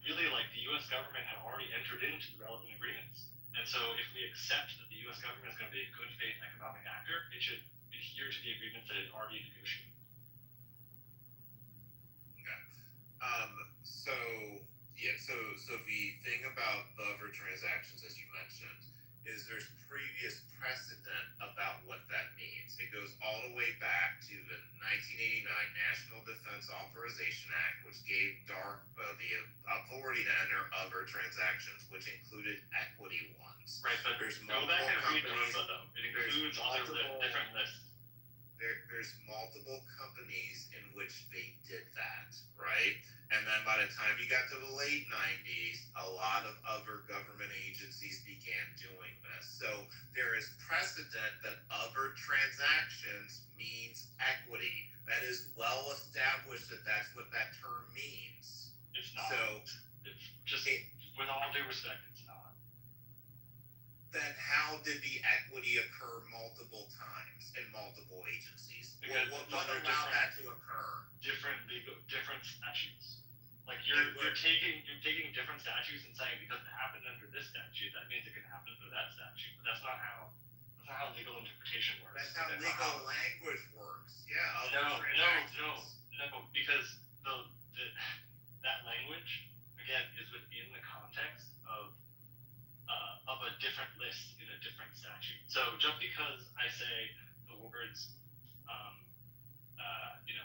really the U.S. government had already entered into the relevant agreements, and so if we accept that the U.S. government is going to be a good faith economic actor, it should adhere to the agreements that it already negotiated. So the thing about the other transactions, as you mentioned, is there's previous precedent about what that means. It goes all the way back to the 1989 National Defense Authorization Act, which gave DARPA the authority to enter other transactions, which included equity ones. Right, but there's go back and read companies. DARPA, though. It includes other different lists. There's multiple companies in which they did that, right? And then by the time you got to the late 90s, a lot of other government agencies began doing this. So there is precedent that other transactions means equity. That is well established that that's what that term means. It's not. So it's just, with all due respect, it's not. Then how did the equity occur multiple times in multiple agencies? Because what allowed that to occur? Different statutes. You're taking different statutes and saying because it happened under this statute, that means it can happen under that statute. But that's not how legal interpretation works. That's how legal language works. Yeah. No, because that language again is within the context of a different list in a different statute. So just because I say the words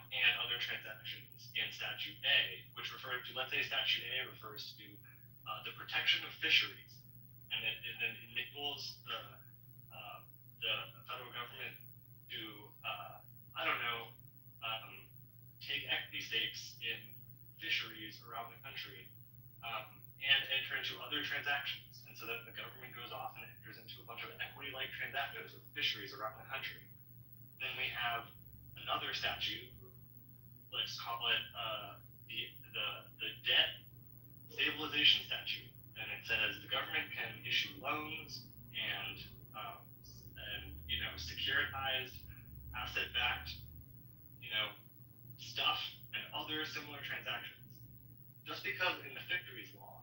and other transactions in statute A, which refers to, let's say statute A refers to the protection of fisheries, and then it enables the federal government to take equity stakes in fisheries around the country and enter into other transactions, and so that the government goes off and enters into a bunch of equity-like transactions with fisheries around the country. Then we have another statute, let's call it the debt stabilization statute, and it says the government can issue loans and securitized, asset-backed, stuff and other similar transactions. Just because in the fisheries law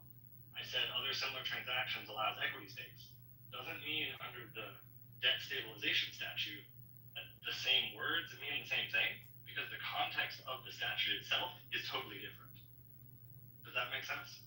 I said other similar transactions allows equity stakes, doesn't mean under the debt stabilization statute that the same words mean the same thing, because the context of the statute itself is totally different. Does that make sense?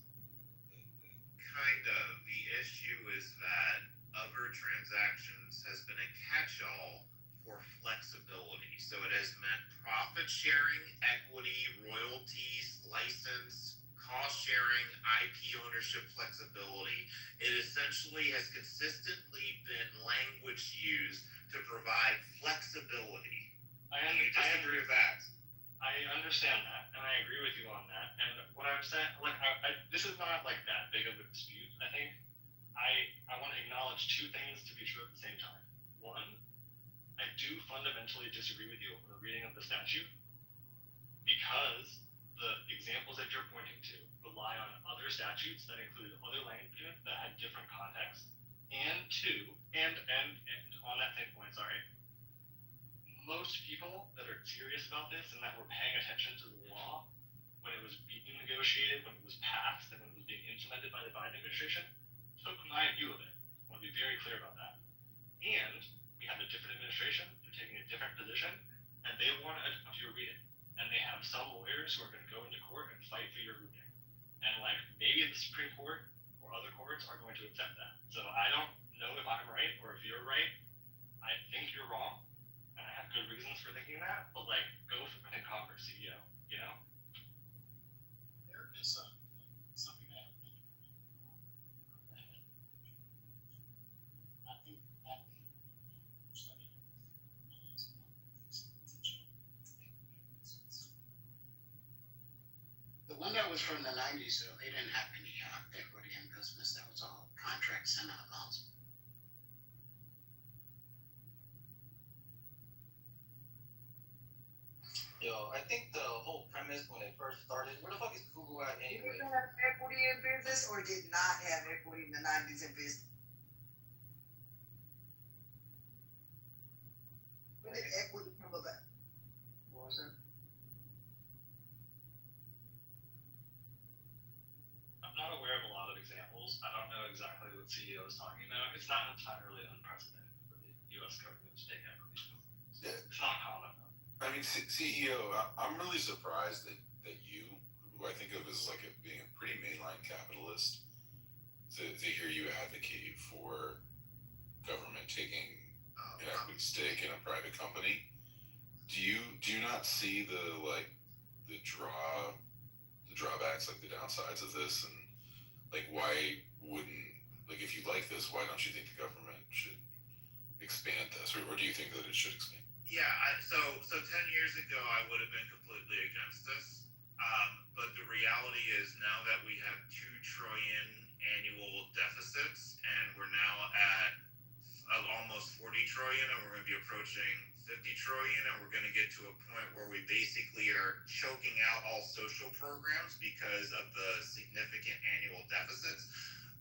Kind of. The issue is that other transactions has been a catch-all for flexibility. So it has meant profit sharing, equity, royalties, license, cost sharing, IP ownership flexibility. It essentially has consistently been language used to provide flexibility. Do you disagree with that? I understand that, and I agree with you on that. And what I'm saying, this is not that big of a dispute. I think I want to acknowledge two things to be true at the same time. One, I do fundamentally disagree with you on the reading of the statute because the examples that you're pointing to rely on other statutes that include other languages that had different contexts. And two, and on that same point, most people that are serious about this and that were paying attention to the law when it was being negotiated, when it was passed, and when it was being implemented by the Biden administration, took my view of it. I want to be very clear about that. And we have a different administration, they're taking a different position, and they want to adopt your reading. And they have some lawyers who are going to go into court and fight for your reading. And maybe the Supreme Court or or other courts are going to accept that. So I don't know if I'm right or if you're right. I think you're wrong, and I have good reasons for thinking that. But like, go for it in Congress, CEO. You know. There is something I have mentioned. I think that study. The one that was from the 90s, though, they didn't have any equity investments. That was all contracts and outlaws. Yo, I think the whole premise when it first started, where the fuck is Google at Did anyway? you have equity in business or did not have equity in the 90s in business? When did equity come about? What was that? I'm not aware of a lot of examples. I don't know exactly what CEO is talking about. It's not entirely unprecedented for the U.S. government to take equity. Yeah. It's not common. I mean, CEO, I'm really surprised that you, who I think of as like being a pretty mainline capitalist, to hear you advocate for government taking an equity stake in a private company. Do you not see the drawbacks, like the downsides of this, and like why wouldn't, like if you like this, why don't you think the government should expand this, or do you think that it should expand? Yeah, so 10 years ago, I would have been completely against this. But the reality is now that we have 2 trillion annual deficits, and we're now at almost 40 trillion, and we're going to be approaching 50 trillion, and we're going to get to a point where we basically are choking out all social programs because of the significant annual deficits.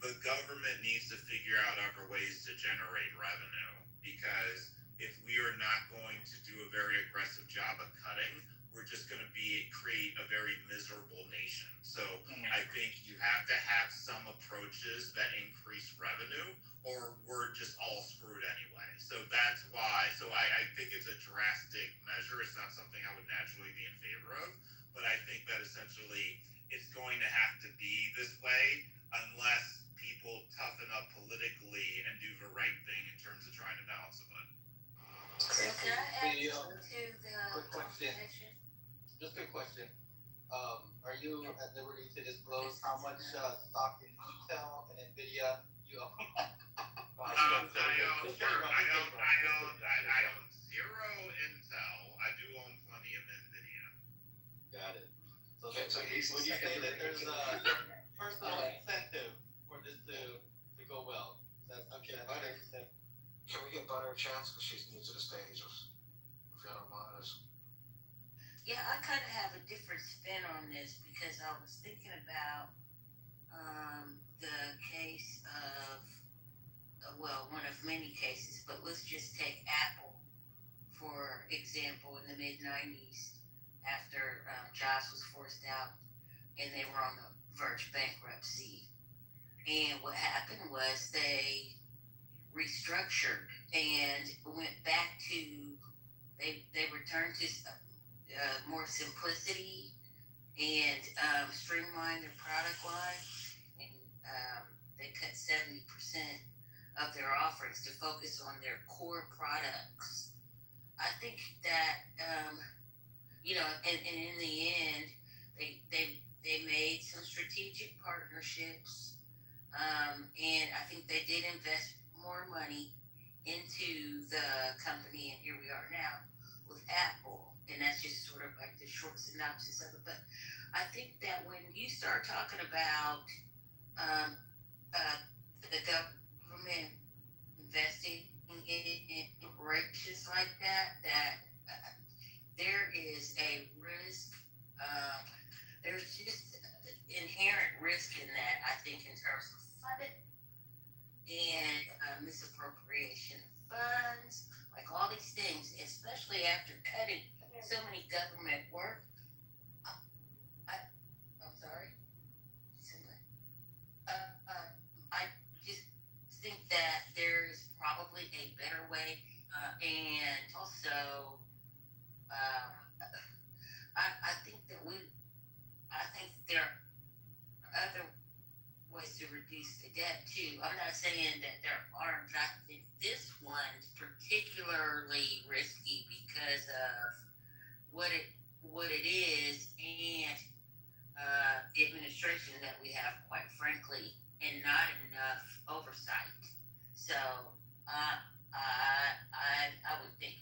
The government needs to figure out other ways to generate revenue, because if we are not going to do a very aggressive job of cutting, we're just going to create a very miserable nation. So I think you have to have some approaches that increase revenue, or we're just all screwed anyway. So that's why. So I think it's a drastic measure. It's not something I would naturally be in favor of, but I think that essentially it's going to have to be this way unless people toughen up politically and do the right thing in terms of trying to balance the budget. So can I add to the Quick question. conversation? Just a question. Are you at liberty to disclose how much stock in Intel and Nvidia you own? I own zero Intel. I do own plenty of Nvidia. Got it. So would you say that there's a personal incentive for this to go well? Okay, Butter. Can we get Butter a chance? Because she's new to the stage. If you don't mind us. Yeah, I kind of have a different spin on this because I was thinking about the case of, one of many cases, but let's just take Apple, for example, in the mid-90s after Jobs was forced out and they were on the verge of bankruptcy. And what happened was they restructured and went back to, they returned to more simplicity and streamlined their product line, and they cut 70% of their offerings to focus on their core products. I think that and in the end they made some strategic partnerships, and I think they did invest more money into the company, and here we are now with Apple. And that's just sort of like the short synopsis of it. But I think that when you start talking about the government investing in corporations like that there is a risk. There's just inherent risk in that, I think, in terms of funding and misappropriation of funds, like all these things, especially after cutting so many government work. I'm sorry. I just think that there's probably a better way, and also, I think that I think there are other ways to reduce reduce the debt too. I'm not saying that there aren't. I think this one's particularly risky because of what it is and the administration that we have, quite frankly, and not enough oversight. So I would think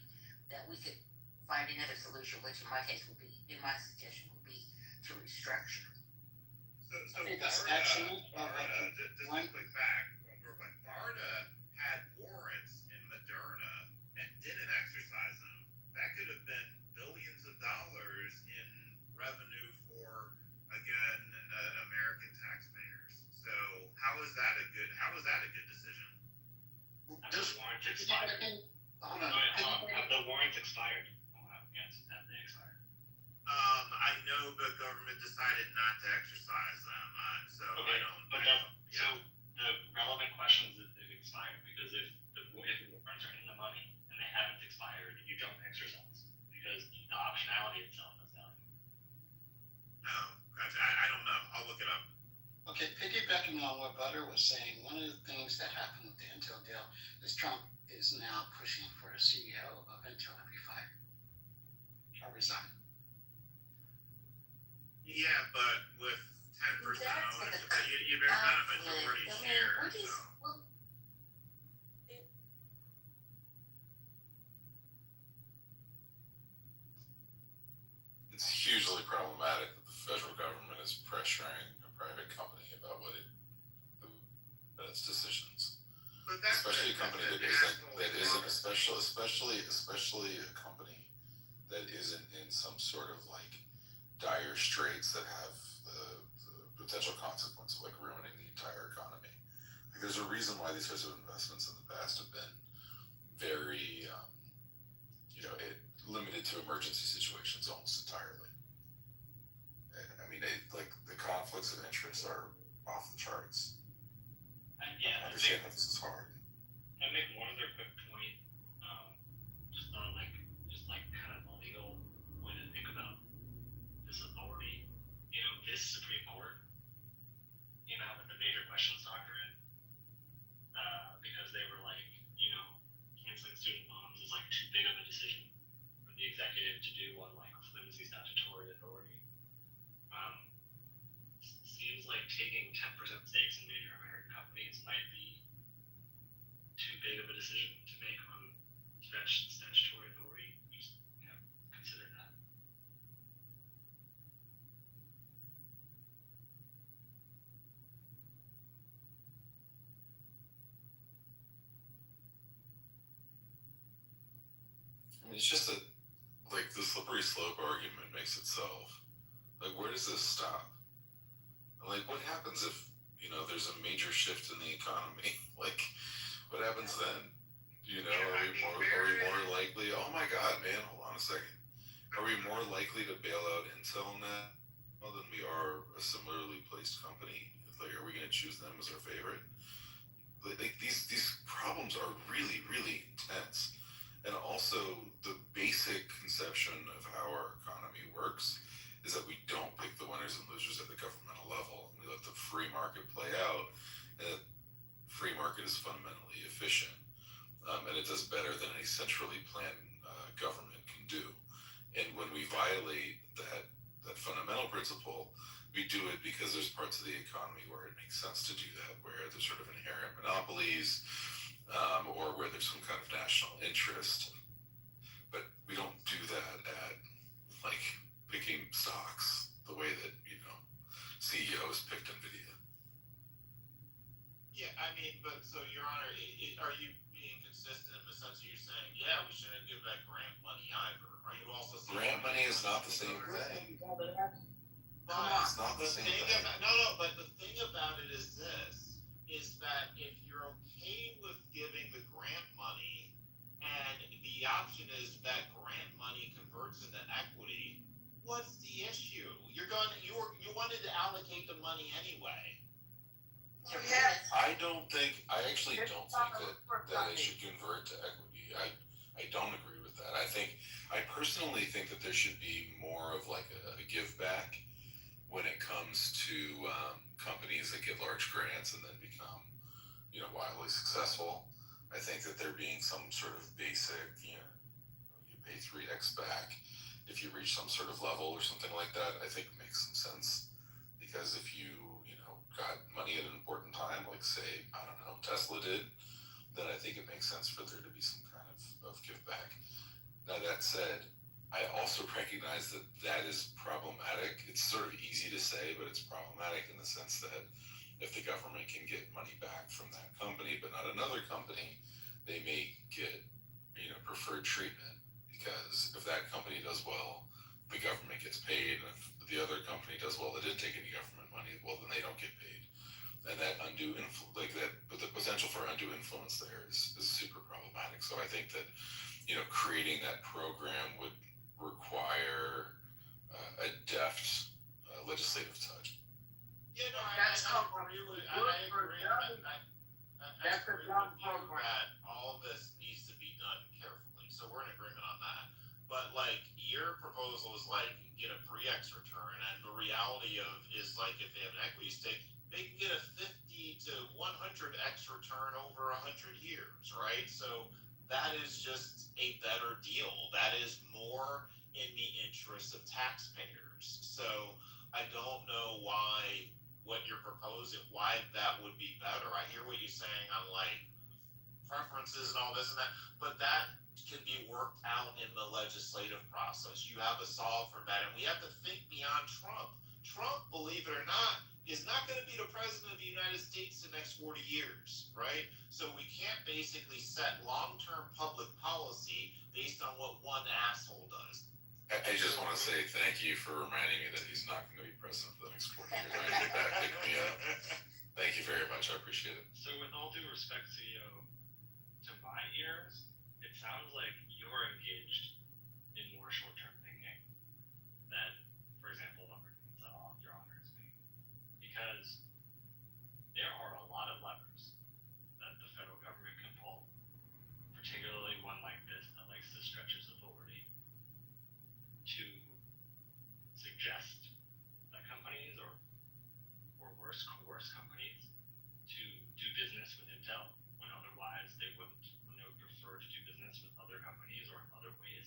that we could find another solution, which in my case would be, in my suggestion would be to restructure. So I think that's BARDA, excellent. just a quick fact, real quick. BARDA had warrants in Moderna and didn't exercise them. That could have been billions of dollars in revenue for, again, American taxpayers. So how is that a good decision? The warrant expired. Hold on. Have the warrants expired? Yes, have they expired? I know the government decided not to exercise them, so Okay, I don't. So the relevant question is if they've expired, because if the warrants are in the money and they haven't expired, you don't exercise because the optionality itself is value. No, gotcha. I don't know. I'll look it up. Okay, piggybacking on what Butter was saying, one of the things that happened with the Intel deal is Trump is now pushing for a CEO of Intel to be fired or resign. Yeah, but with 10% ownership, you're kind of majority share. So. It's hugely problematic that the federal government is pressuring a private company about about its decisions. Especially a company that isn't especially a company that isn't in some sort of like dire straits that have the potential consequence of like ruining the entire economy. Like there's a reason why these types of investments in the past have been very limited to emergency situations almost entirely. I mean, like the conflicts of interest are off the charts. Yeah, I understand that this is hard. I make one other quick point, just on just kind of the legal way to think about this authority. This Supreme Court came out with the major questions doctrine, because they were like, canceling student loans is like too big of a decision for the executive to do on like flimsy statutory authority. Seems like taking 10% stakes in major American companies might be too big of a decision to make on statutory authority. Just consider that. I mean, it's just that, like, the slippery slope argument makes itself. Like, where does this stop? Like, what happens if, there's a major shift in the economy? Like, what happens then? Are we more likely, oh my God, man, hold on a second. Are we more likely to bail out Intel now than we are a similarly placed company? Like, are we going to choose them as our favorite? Like, these problems are really, really intense. And also, the basic conception of how our economy works is that we don't pick the winners and losers at the governmental level. We let the free market play out, and the free market is fundamentally efficient. And it does better than any centrally planned government can do. And when we violate that fundamental principle, we do it because there's parts of the economy where it makes sense to do that, where there's sort of inherent monopolies, or where there's some kind of national interest. But we don't do that at like picking stocks the way that CEOs picked NVIDIA. Yeah, I mean, but so Your Honor, are you being consistent in the sense that you're saying, yeah, we shouldn't give that grant money either? Are you also saying grant money is not the same thing? But it's not the same thing. But the thing about it is this, is that if you're okay with giving the grant money and the option is that grant money converts into equity, what's the issue? You wanted to allocate the money anyway. I actually don't think that it should convert to equity. I don't agree with that. I personally think that there should be more of like a give back when it comes to companies companies that get large grants and then become, wildly successful. I think that there being some sort of basic, you pay 3x back if you reach some sort of level or something like that, I think makes some sense. Because if you got money at an important time, like say, I don't know, Tesla did, then I think it makes sense for there to be some kind of give back. Now that said, I also recognize that that is problematic. It's sort of easy to say, but it's problematic in the sense that if the government can get money back from that company, but not another company, they may get, preferred treatment. Because if that company does well, the government gets paid, and if the other company does well that didn't take any government money, well, then they don't get paid. And that undue but the potential for undue influence there is super problematic. So I think that, creating that program would require a deft legislative touch. Yeah, no, That's I agree with that all of this needs to be done carefully. So we're in agreement on that. But your proposal is get a 3x return, and the reality is if they have an equity stake, they can get a 50 to 100x return over 100 years, right? So that is just a better deal. That is more in the interest of taxpayers. So I don't know what you're proposing, why that would be better. I hear what you're saying on preferences and all this and that, but that can be worked out in the legislative process. You have a solve for that, and we have to think beyond Trump. Trump, believe it or not, is not going to be the president of the United States the next 40 years, right? So we can't basically set long-term public policy based on what one asshole does. I just want to say thank you for reminding me that he's not going to be president for the next 40 years. I need that pick me up. Thank you very much. I appreciate it. So with all due respect to my ears, it sounds like you're engaged in more short-term thinking than, for example, your honor is being. Because there are a lot of levers that the federal government can pull, particularly one like this that likes to stretch its authority to suggest that companies or worse, coerce companies to do business with Intel when otherwise they wouldn't, when they would prefer to do business with other companies or in other ways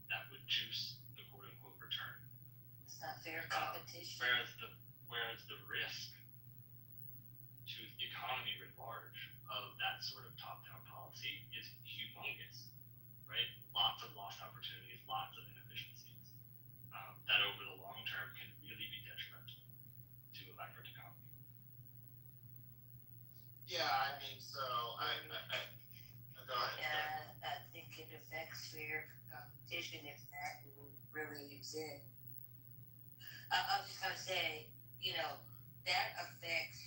that would juice the quote-unquote return. It's not fair competition. Whereas the risk to the economy writ large of that sort of top-down policy is humongous, right? Lots of lost opportunities, lots of inefficiencies that over the long term can really be detrimental to a vibrant economy. Yeah, I mean, so I go ahead. I think it affects fair competition if that really exists. I was just gonna say, that affects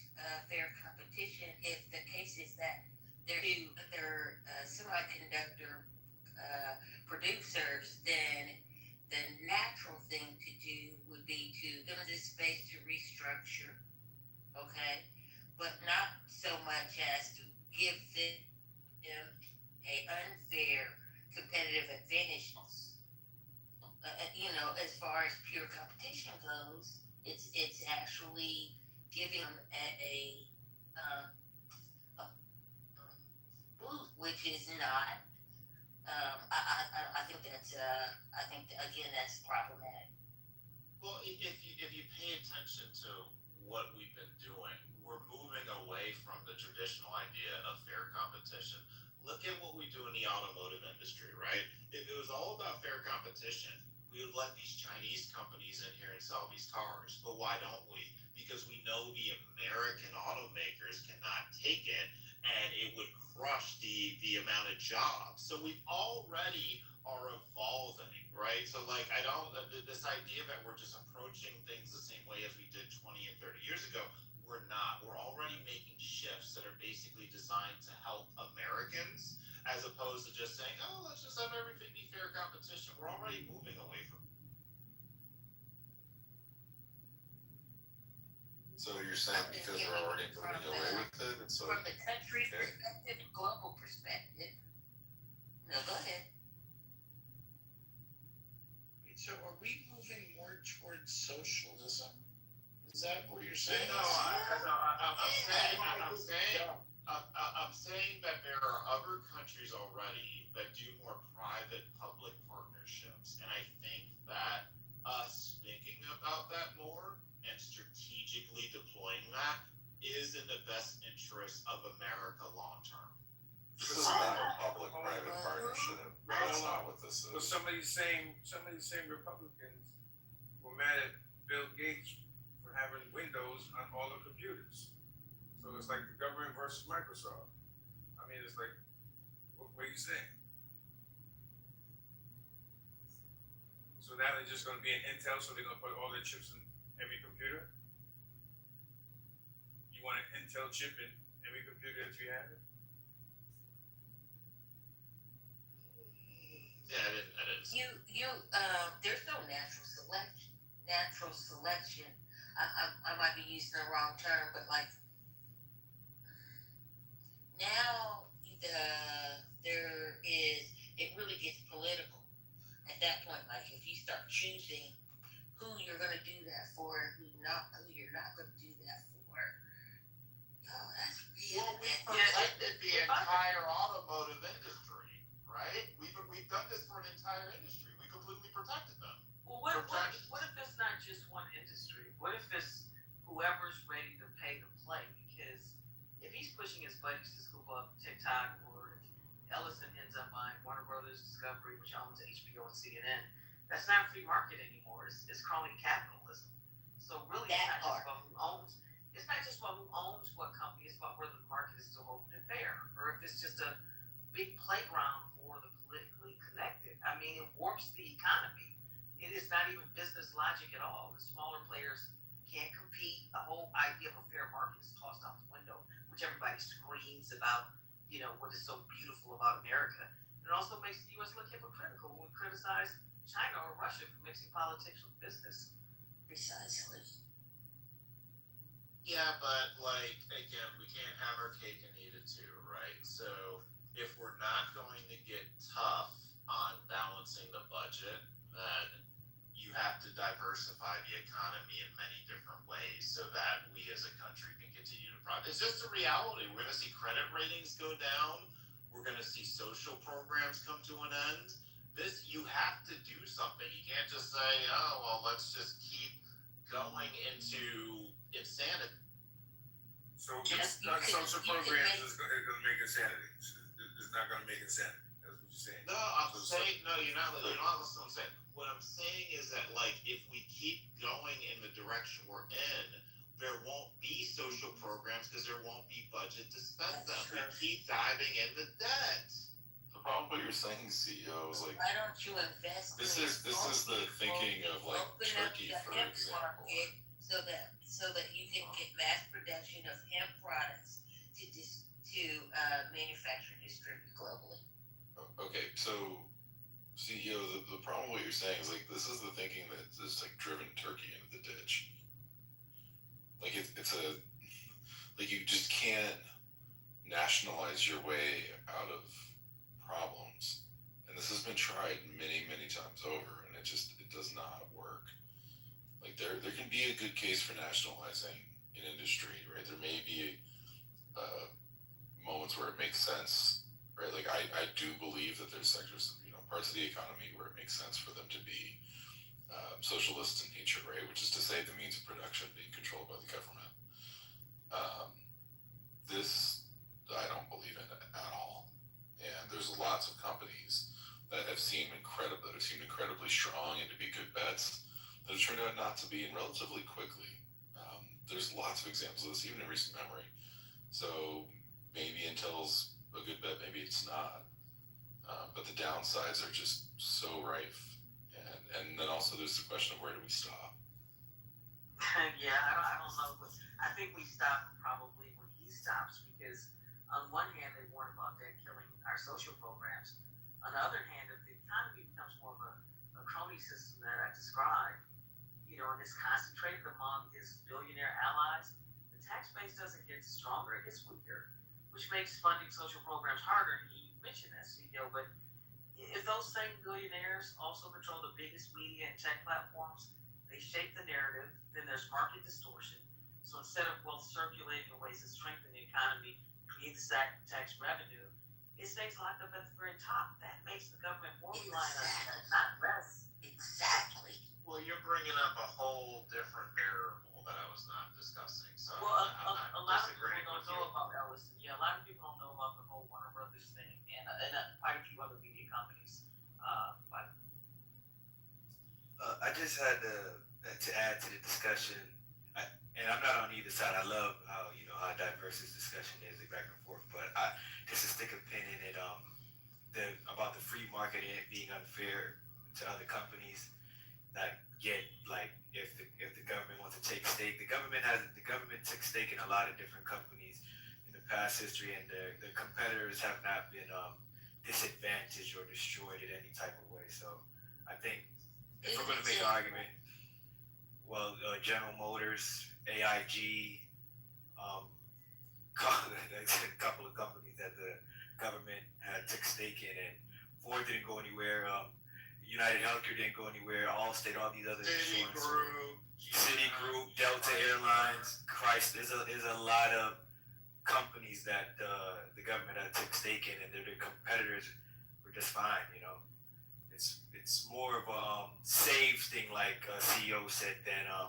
fair competition if the case is that they're semiconductor producers, then the natural thing to do would be to give them this space to restructure, okay? But not so much as to give them a unfair competitive advantage. As far as pure competition goes, it's actually giving them a boost, which is not. I think that's problematic. Well, if you pay attention to what we've been doing, we're moving away from the traditional idea of fair competition. Look at what we do in the automotive industry, right? If it was all about fair competition, we would let these Chinese companies in here and sell these cars. But why don't we? Because we know the American automakers cannot take it, and it would crush the amount of jobs. So we already are evolving, right? So I don't, this idea that we're just approaching things the same way as we did 20 and 30 years ago, we're not. We're already making shifts that are basically designed to help Americans, as opposed to just saying, oh, let's just have everything be fair competition. We're already moving away from it. So you're saying because we're already moving away with it, and so from the country perspective, global perspective. No, go ahead. So are we moving more towards socialism? Is that what you're saying? No, I'm saying that there are other countries already that do more private-public partnerships, and I think that us thinking about that more and strategically deploying that is in the best interest of America long-term. This is not a public-private partnership. That's not what this So is. some of these same Republicans were mad at Bill Gates for having Windows on all the computers. So it's like the government versus Microsoft. I mean, it's like, what are you saying? So now they're just gonna be an Intel, so they're gonna put all their chips in every computer? You want an Intel chip in every computer that you have? Yeah, I didn't. There's no natural selection. I might be using the wrong term, but like now it really gets political at that point. Like if you start choosing who you're going to do that for and who you're not going to do that for, that's real. Well, we protected the entire automotive industry, right? We've done this for an entire industry. We completely protected them. Well, what if it's not just one industry? What if it's whoever's ready to pay to play? Because if he's pushing his buddies to scoop up TikTok, or Ellison ends up buying Warner Brothers Discovery, which owns HBO and CNN, that's not free market anymore. It's crony capitalism. So really, it's not just about who owns. It's not just about who owns what company. It's about whether the market is still open and fair, or if it's just a big playground for the politically connected. I mean, it warps the economy. It is not even business logic at all. The smaller players can't compete. The whole idea of a fair market is tossed out the window, which everybody screams about, what is so beautiful about America. It also makes the U.S. look hypocritical when we criticize China or Russia for mixing politics with business. Precisely. Yeah, but again, we can't have our cake and eat it too, right? So if we're not going to get tough on balancing the budget, then you have to diversify the economy in many different ways so that we as a country can continue to thrive. It's just a reality. We're going to see credit ratings go down. We're going to see social programs come to an end. You have to do something. You can't just say, oh, well, let's just keep going into insanity. So social programs is gonna make insanity. It's not gonna make insanity. That's what you're saying. No, I'm saying no. You're not listening to what I'm saying. What I'm saying is that if we keep going in the direction we're in, there won't be social programs because there won't be budget to spend them. We keep diving into debt. The problem with what you're saying, CEO, is why don't you invest? This is the thinking of Turkey, for example. So that you can get mass production of hemp products to manufacture and distribute globally. Okay, so CEO, the problem with what you're saying is this is the thinking that is driven Turkey into the ditch. You just can't nationalize your way out of problems, and this has been tried many times over, and it does not work. There can be a good case for nationalizing an industry, right? There may be moments where it makes sense, right? I do believe that there's sectors, parts of the economy where it makes sense for them to be socialist in nature, right? Which is to say the means of production being controlled by the government. This, I don't believe in it at all. And there's lots of companies that have seemed incredibly strong and to be good bets that have turned out not to be, and relatively quickly. There's lots of examples of this, even in recent memory. So maybe Intel's a good bet, maybe it's not. But the downsides are just so rife. And then also there's the question of where do we stop? Yeah, I don't know, but I think we stop probably when he stops, because on one hand they warn about that killing our social programs. On the other hand, if the economy becomes more of a crony system that I described, and it's concentrated among his billionaire allies, the tax base doesn't get stronger, it gets weaker, which makes funding social programs harder. And you mentioned that, CEO, but if those same billionaires also control the biggest media and tech platforms, they shape the narrative, then there's market distortion. So instead of wealth circulating in ways that strengthen the economy, create the tax revenue, it stays locked up at the very top. That makes the government more reliant on that, not less. Exactly. Well, you're bringing up a whole different variable that I was not discussing. So Well, I'm not a lot of people disagreeing don't with know you. about Ellison. Yeah, a lot of people don't know about the whole Warner Brothers thing and quite a few other media companies. But I just had to add to the discussion, and I'm not on either side. I love how how diverse this discussion is, back and forth. But just to stick a pin in it, about the free market and it being unfair to other companies. If the government wants to take stake, the government took stake in a lot of different companies in the past history, and the competitors have not been disadvantaged or destroyed in any type of way. So I think if we're going to make an argument, well, General Motors, AIG, a couple of companies that the government took stake in, and Ford didn't go anywhere. United Healthcare didn't go anywhere. Allstate, all these other Citigroup, Delta Airlines, Christ. There's a lot of companies that the government took stake in, and their competitors were just fine. It's more of a save thing, like CEO said, than a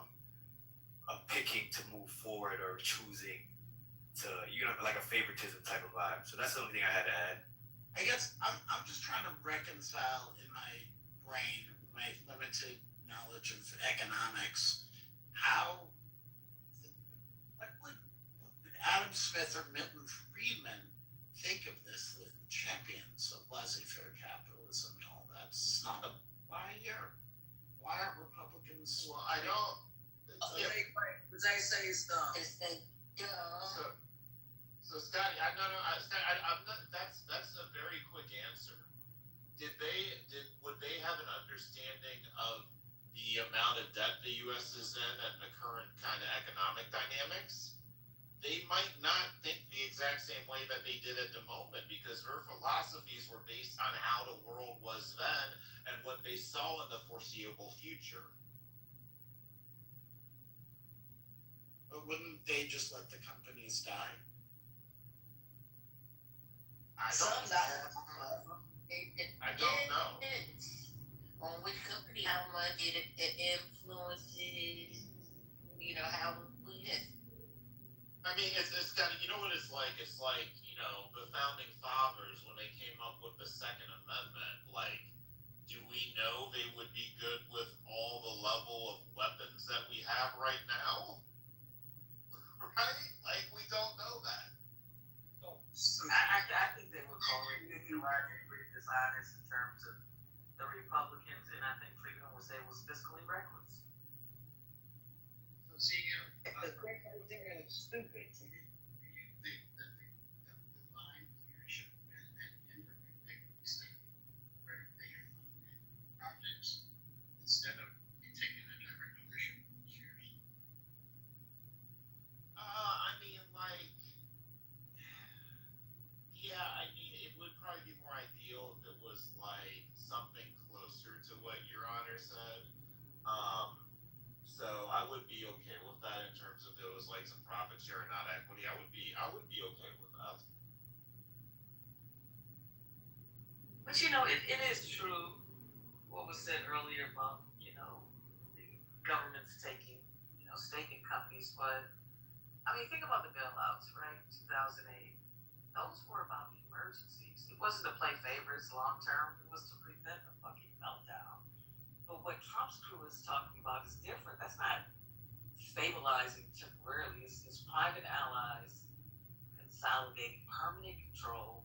picking to move forward or choosing to like a favoritism type of vibe. So that's the only thing I had to add. I guess I'm just trying to reconcile in my brain, my limited knowledge of economics, what would Adam Smith or Milton Friedman think of this, the champions of laissez-faire capitalism and all that? It's not why are Republicans? Well, I don't. They say it's dumb. It's the duh. So Scotty, I'm not. That's a very quick answer. Would they have an understanding of the amount of debt the U.S. is in and the current kind of economic dynamics? They might not think the exact same way that they did at the moment, because their philosophies were based on how the world was then and what they saw in the foreseeable future. But wouldn't they just let the companies die? I don't know. On which company, how much it influences, how we live. I mean, it's got, what it's like? It's like, the founding fathers, when they came up with the Second Amendment, like, do we know they would be good with all the level of weapons that we have right now? Right? Like, we don't know that. I think they would call it pretty dishonest in terms of the Republicans, and I think Friedman would say it was fiscally reckless. So see, They're stupid. do you think that the line here should have been at the end of the state where they are funding projects instead of taking a different position each year? I mean, like, yeah, I mean, it would probably be more ideal if it was like something closer to what Your Honor said. So I would be okay with that in terms of it was like some profit share, not equity. I would be okay with that. But it is true what was said earlier about the government's taking stake in companies, but I mean think about the bailouts, right? 2008. Those were about emergencies. It wasn't to play favorites long term. It was to prevent a fucking meltdown. But what Trump's crew is talking about is different. That's not stabilizing temporarily. It's private allies consolidating permanent control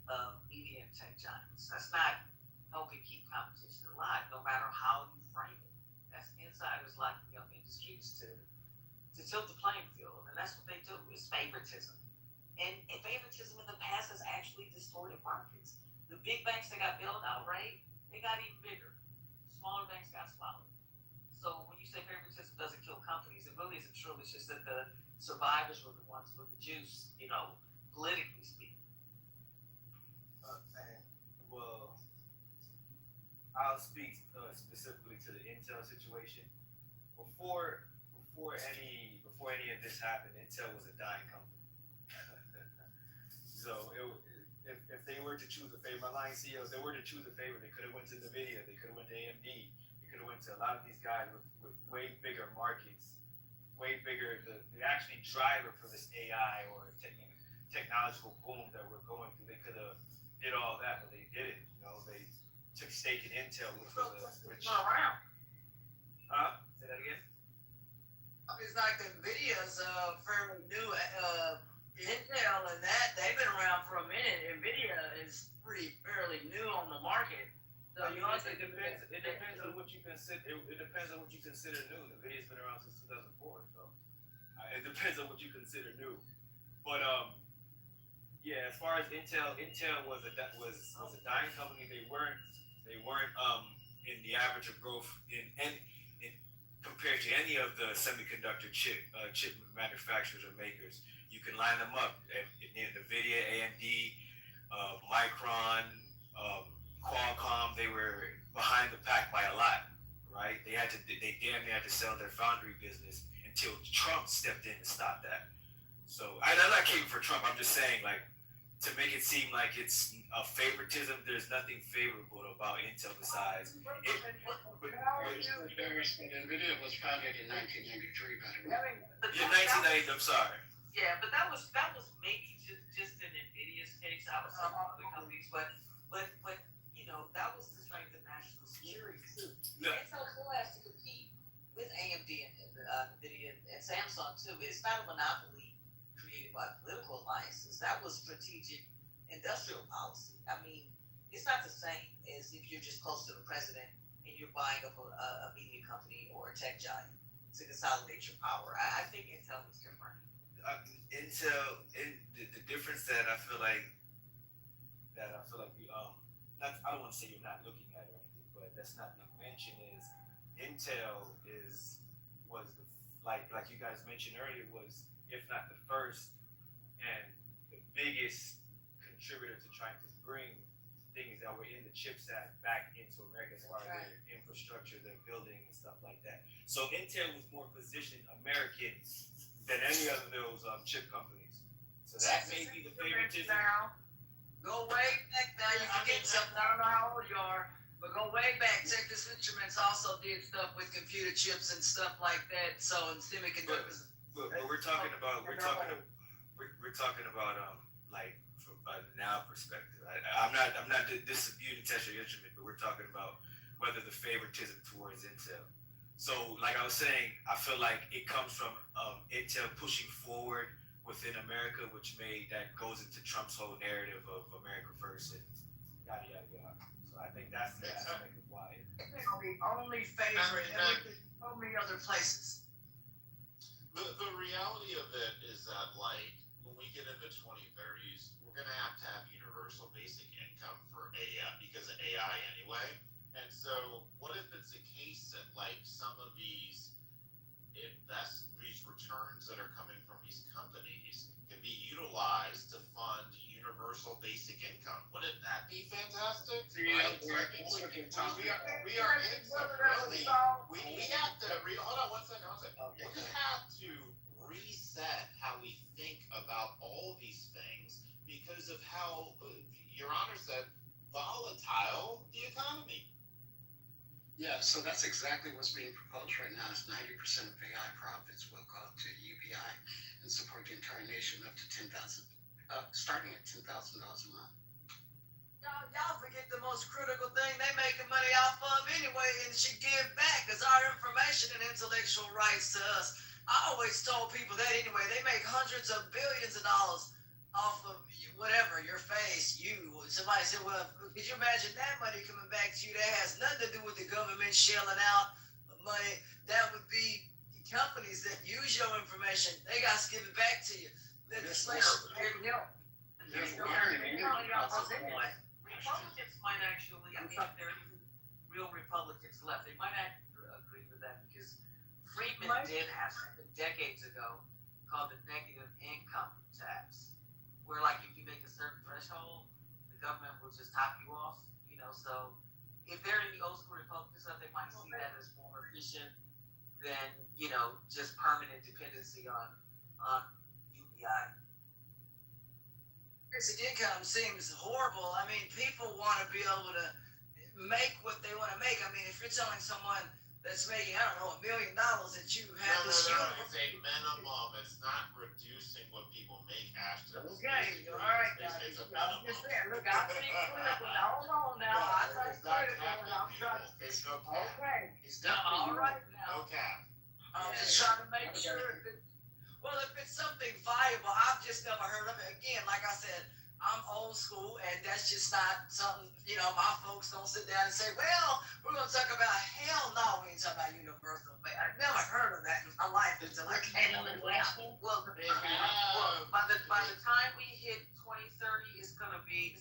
of media and tech giants. That's not helping keep competition alive, no matter how you frame it. That's insiders locking up industries to tilt the playing field, and that's what they do. It's favoritism. And favoritism in the past has actually distorted markets. The big banks that got bailed out, right? They got even bigger. Smaller banks got swallowed. So when you say favoritism doesn't kill companies, it really isn't true. It's just that the survivors were the ones with the juice, politically speaking. Well, I'll speak specifically to the Intel situation. before any of this happened, Intel was a dying company. So if they were to choose a favorite, my line CEOs, they were to choose a favorite, they could have went to NVIDIA, they could have went to AMD, they could have went to a lot of these guys with way bigger markets, way bigger, the actually driver for this AI or technological boom that we're going through. They could have did all that, but they didn't. You know, they took stake in Intel, which was around. Huh? Say that again? It's like NVIDIA's fairly new. Intel and that they've been around for a minute. NVIDIA is fairly new on the market. So it depends on what you consider. It depends on what you consider new. NVIDIA's been around since 2004, so it depends on what you consider new. But yeah, as far as Intel was a dying company. They weren't in the average of growth in compared to any of the semiconductor chip manufacturers or makers. You can line them up. NVIDIA, AMD, Micron, Qualcomm. They were behind the pack by a lot, right? They damn near had to sell their foundry business until Trump stepped in to stop that. So I'm not caving for Trump. I'm just saying, like, to make it seem like it's a favoritism, there's nothing favorable about Intel besides NVIDIA was founded in 1993, by the way. Yeah, 1990. I'm sorry. Yeah, but that was maybe just in NVIDIA's case. I was talking about other companies, but you know, that was the strength of national security too. No. Intel still has to compete with AMD and NVIDIA and Samsung too. It's not a monopoly created by political alliances. That was strategic industrial policy. I mean, it's not the same as if you're just close to the president and you're buying up a media company or a tech giant to consolidate your power. I think Intel was different. The difference that I feel like we I don't want to say you're not looking at or anything, but that's not being mentioned is Intel was the like you guys mentioned earlier, was if not the first and the biggest contributor to trying to bring things that were in the CHIPS Act back into America as far as their infrastructure, their building and stuff like that. So Intel was more positioned American than any of those chip companies. So that may be the favoritism. Go way back now. You can get something. I don't know how old you are, but go way back. Texas Instruments also did stuff with computer chips and stuff like that. So in semiconductors. But we're talking about like from a now perspective. I'm not disputing Texas Instruments, but we're talking about whether the favoritism towards Intel. So, like I was saying, I feel like it comes from Intel pushing forward within America, which goes into Trump's whole narrative of America first and yada yada yada. So I think that's the aspect of why. Only favorite. So many other places. The reality of it is that, like, when we get into 2030s, we're going to have universal basic income for AI because of AI anyway. And so, what if it's a case that, like, some of these returns that are coming from these companies can be utilized to fund universal basic income? Wouldn't that be fantastic? We are in some really. We have to hold on one second. We have to reset how we think about all these things because of how Your Honor said volatile the economy. Yeah, so that's exactly what's being proposed right now. Is 90% of AI profits will go to UBI and support the entire nation up to starting at $10,000 a month. Y'all forget the most critical thing they making money off of anyway and should give back is our information and intellectual rights to us. I always told people that anyway. They make hundreds of billions of dollars off of whatever, your face, you. Somebody said, well, could you imagine that money coming back to you? That has nothing to do with the government shelling out money. That would be companies that use your information. They got to give it back to you. Legislation didn't help. Republicans might actually, I mean, if there are real Republicans left, they might agree with that because Friedman did have something decades ago called the negative income tax, where like if you make a certain threshold, the government will just top you off, you know. So if there are any old school Republicans left, they might see that as more efficient than just permanent dependency on UBI. Basic income seems horrible. I mean, people want to be able to make what they want to make. I mean, if you're telling someone that's making, I don't know, $1 million that you have No, this it's a minimum. It's not reducing what people make, Ashton. Okay, all right, guys. It's a I'm minimum. just saying, look, I'm being critical. Hold on now. I'm not critical. I'm trying. There's no cap. Okay. It's All right now. No cap. I'm just trying to make sure that, well, if it's something viable, I've just never heard of it. Again, like I said, I'm old school, and that's just not something, my folks don't sit down and say, well, we're going to talk about, hell no, we ain't talking about universal. But I've never heard of that in my life until I came on the ground. Well, by the time we hit 2030, it's gonna be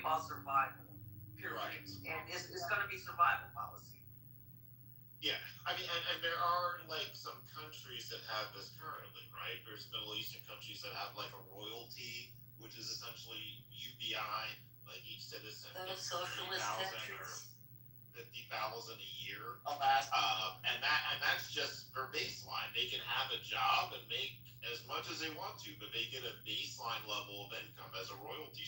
about survival. Period. Right. And it's gonna be survival policy. Yeah, I mean, and there are like some countries that have this currently, right? There's Middle Eastern countries that have like a royalty, which is essentially UBI, like each citizen Those gets socialist 50,000 or countries. 50,000 a year. Alas. And that's just their baseline. They can have a job and make as much as they want to, but they get a baseline level of income as a royalty.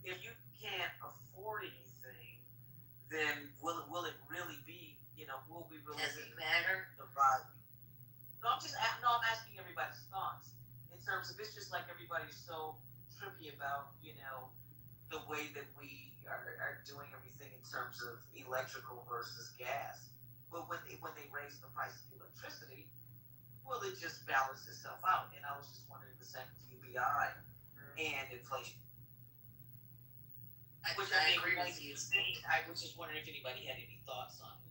If you can't afford anything, then will it really be? Will we really? Does it matter? The value? No, I'm asking everybody's thoughts in terms of it's just like everybody's so trippy about the way that we are doing everything in terms of electrical versus gas. But when they raise the price of electricity, will it just balance itself out? And I was just wondering the same with UBI and inflation. I agree with you. I was just wondering if anybody had any thoughts on it.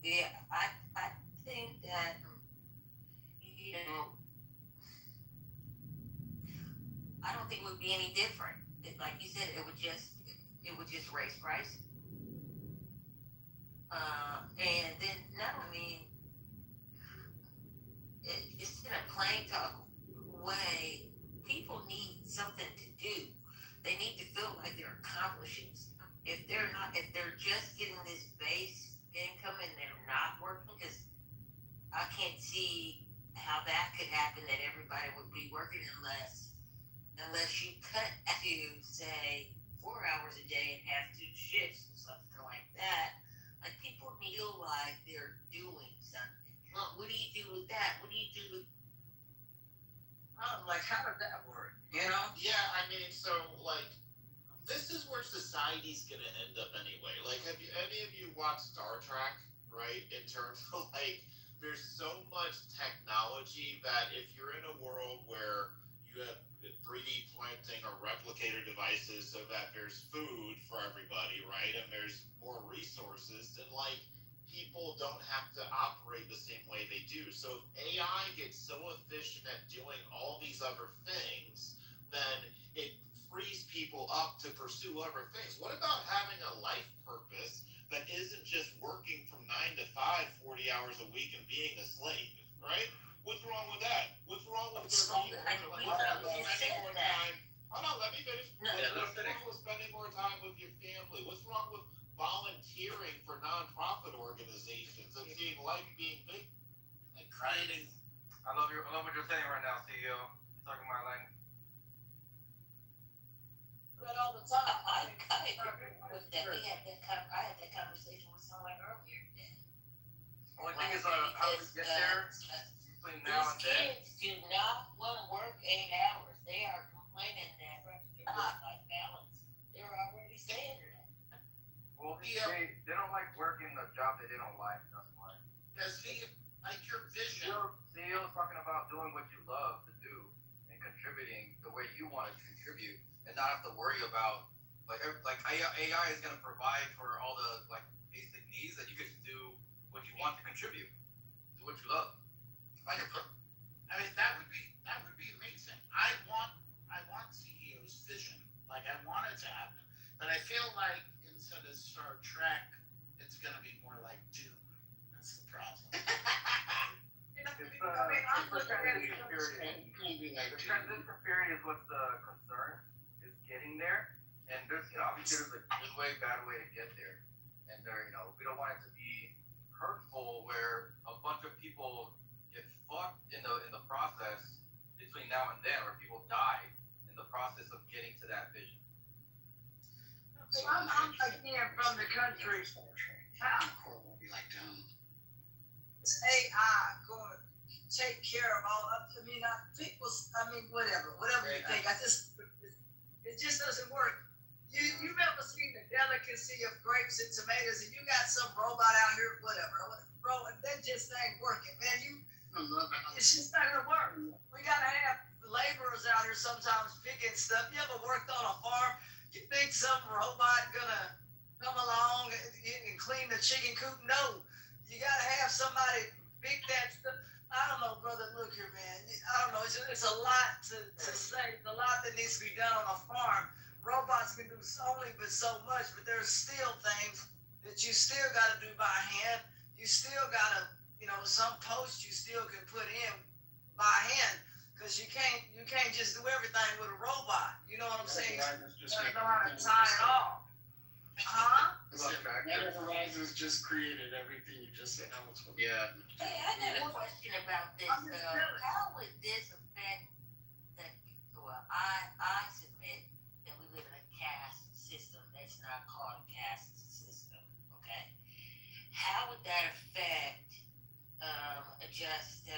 Yeah, I think that I don't think it would be any different. Like you said, it would just raise prices. And then it's in a plain talk way. People need something to do. They need to feel like they're accomplishing stuff. If they're just getting this base income and they're not working, because I can't see how that could happen, that everybody would be working unless you cut to say 4 hours a day and have 2 shifts or something like that. Like, people feel like they're doing something. What do you do with that? What do you do with? Like, how did that work? Yeah, I mean, so like, this is where society's gonna end up anyway. Like, have any of you watched Star Trek? Right, in terms of like, there's so much technology that if you're in a world where you have 3D printing or replicator devices so that there's food for everybody, right, and there's more resources, then like, people don't have to operate the same way they do. So if AI gets so efficient at doing all these other things, then it frees people up to pursue other things. What about having a life purpose that isn't just working from 9 to 5, 40 hours a week and being a slave, right? What's wrong with that? What's wrong with spending more time? Hold on, let me finish. What's wrong with spending more time with your family? What's wrong with volunteering for nonprofit organizations and seeing life being big and creating? I love what you're saying right now, CEO. You're talking my language. But all the time. I agree with that. I had that conversation with someone earlier today. Only thing is, how we get there between now and then. Kids do not want to work 8 hours. They are complaining that work-life balance. They're already saying that. Well, they don't like working the job that they don't like. That's why. Because like your vision. CEO is talking about doing what you love to do and contributing the way you want to contribute, and not have to worry about like AI is going to provide for all the like basic needs that you can do what you want to contribute, do what you love. I mean, that would be amazing. I want CEO's vision. Like, I want it to happen, but I feel like instead of Star Trek, it's gonna be more like Dune. That's the problem. I'm looking at it. The transition period is what's the concern, is getting there. And there's, obviously there's a good way, bad way to get there. And there, we don't want it to be hurtful where a bunch of people get fucked in the process between now and then, or people die in the process of getting to that vision. So I'm again from the country. Is AI going to take care of all? Whatever you think. It just doesn't work. You've ever seen the delicacy of grapes and tomatoes, and you got some robot out here, whatever, bro, and that just ain't working, man. It's just not gonna work. We gotta have laborers out here sometimes picking stuff. You ever worked on a farm? You think some robot gonna come along and clean the chicken coop? No. You gotta have somebody pick that stuff. I don't know, brother. Look here, man. I don't know. It's a lot to say. It's a lot that needs to be done on a farm. Robots can do only but so much, but there's still things that you still got to do by hand. You still got to, some posts you still can put in by hand, because you can't just do everything with a robot. You know what I'm saying? You gotta know how to tie it off. Huh? Verizon's just created everything you just said. Yeah. Hey, I got a question about this. How would this affect I submit that we live in a caste system that's not called a caste system, okay? How would that affect just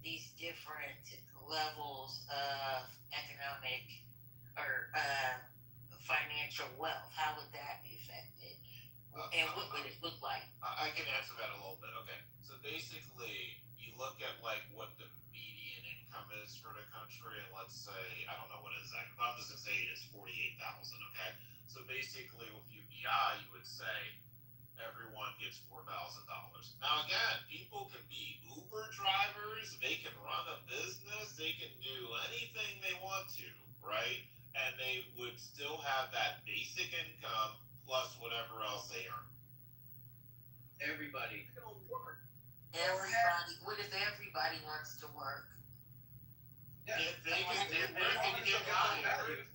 these different levels of economic or financial wealth? How would that be affected? And what would it look like? I can answer that a little bit. Okay, so basically, you look at what the median income is for the country, and let's say, I don't know what it is exactly, but I'm just gonna say it's 48,000. Okay, so basically with UBI, you would say everyone gets $4,000. Now again, people can be Uber drivers, they can run a business, they can do anything they want to, right? And they would still have that basic income plus whatever else they earn. Everybody. Everybody. What if everybody wants to work? Yeah. If they can get hired.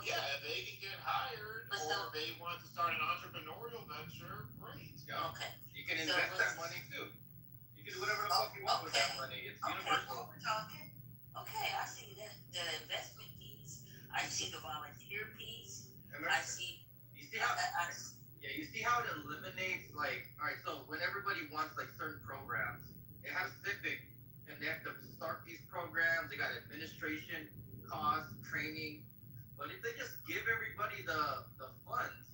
Yeah, if they can get hired, or they want to start an entrepreneurial venture, great. Yeah. Okay. You can invest that money too. You can do whatever the fuck you want with that money. It's universal. We're talking. Okay, I see the investment piece. I see the volunteer piece. I see. You see how? Yeah, you see how it eliminates all right. So when everybody wants certain programs, they have civic, and they have to start these programs. They got administration costs, training. But if they just give everybody the funds,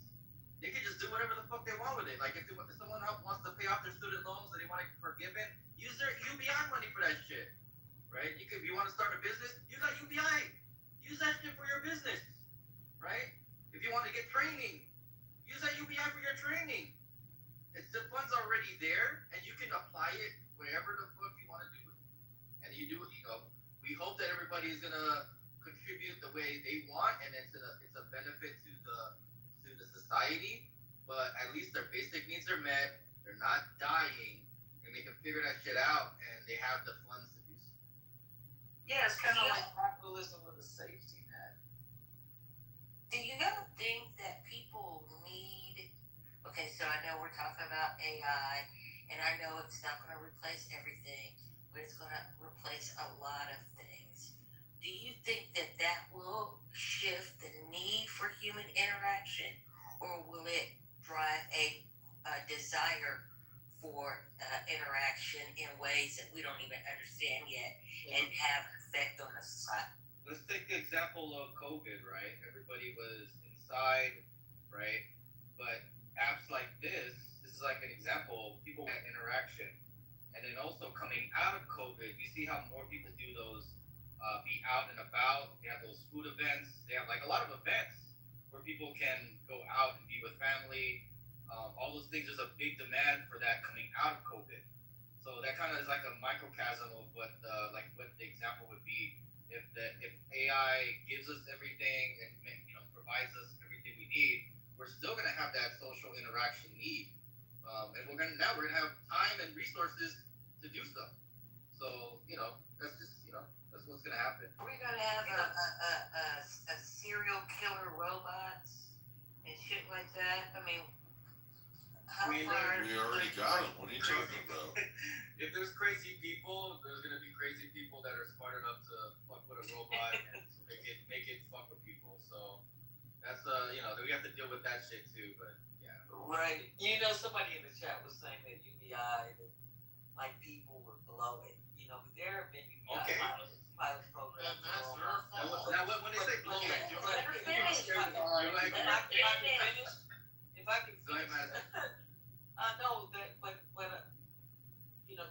they can just do whatever the fuck they want with it. Like if someone wants to pay off their student loans and they want to get forgiven, use their UBI money for that shit, right? If you want to start a business, you got UBI. Use that shit for your business, right? If you want to get training, use that UBI for your training. It's the funds already there, and you can apply it wherever the fuck you want to do it. And you do it. We hope that everybody is gonna contribute the way they want, and it's a benefit to the society. But at least their basic needs are met. They're not dying, and they can figure that shit out, and they have the funds to do so. Yeah, it's kind of like capitalism with a safety net. Do you ever think that people need? Okay, so I know we're talking about AI, and I know it's not going to replace everything, but it's going to replace a lot of things. Do you think that will shift the need for human interaction, or will it drive a desire for interaction in ways that we don't even understand yet and have an effect on the society? Let's take the example of COVID, right? Everybody was inside, right? But apps like this is like an example. People had interaction. And then also coming out of COVID, you see how more people do those be out and about. They have those food events. They have a lot of events where people can go out and be with family. All those things, there's a big demand for that coming out of COVID. So that kind of is like a microcosm of what the example would be. If AI gives us everything and provides us everything we need, we're still gonna have that social interaction need, and we're gonna have time and resources to do so. So that's just that's what's gonna happen. Are we gonna have a serial killer robots and shit like that? I mean, how We far? We already got him. What are you talking about? If there's crazy people, there's gonna be crazy people that are smart enough to fuck with a robot and make it fuck with people. So that's we have to deal with that shit too. But yeah. Right. Somebody in the chat was saying that UBI, that like people would blow it. But there have been UBI pilot programs. And that's their fault. Now when they say blow it, If I can go ahead, Madison. No, but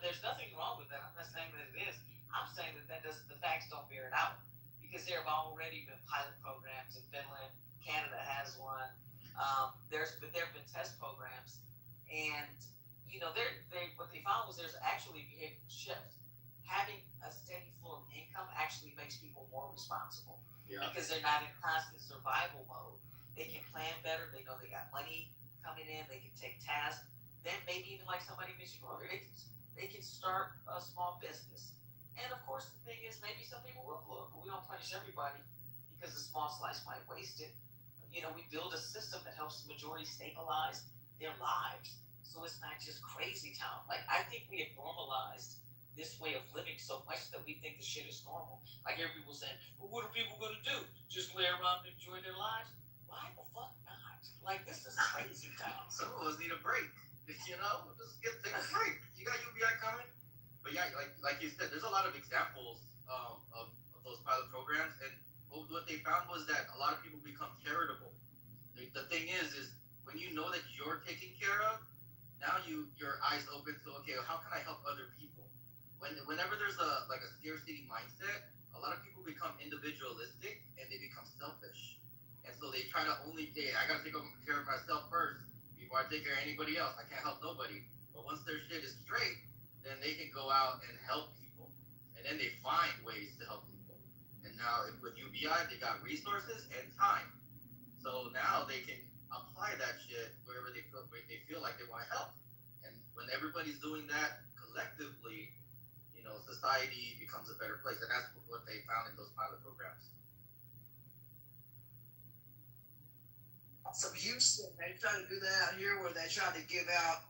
there's nothing wrong with that. I'm not saying that it is. I'm saying that the facts don't bear it out, because there have already been pilot programs in Finland. Canada has one. There have been test programs, and what they found was there's actually a behavioral shift. Having a steady flow of income actually makes people more responsible, because they're not in constant survival mode. They can plan better. They know they got money coming in. They can take tasks. Then maybe even like somebody mentioned earlier, they can start a small business. And of course, the thing is, maybe some people will blow it, but we don't punish everybody, because a small slice might waste it. We build a system that helps the majority stabilize their lives, so it's not just crazy town. Like, I think we have normalized this way of living so much that we think the shit is normal. Like, every people saying, well, what are people gonna do? Just lay around and enjoy their lives? Why the fuck not? Like, this is crazy town. Some of us need a break. Just take a break. You got UBI coming, but yeah, like you said, there's a lot of examples of those pilot programs, and what they found was that a lot of people become charitable. The thing is when you know that you're taken care of, now your eyes open to, okay, how can I help other people? Whenever there's a scarcity mindset, a lot of people become individualistic and they become selfish, and so they try to I gotta take care of myself first before I take care of anybody else. I can't help nobody. But once their shit is straight, then they can go out and help people, and then they find ways to help people. And now with UBI, they got resources and time, so now they can apply that shit wherever they feel like they want to help. And when everybody's doing that collectively, society becomes a better place, and that's what they found in those pilot programs. So Houston, they try to do that out here, where they try to give out,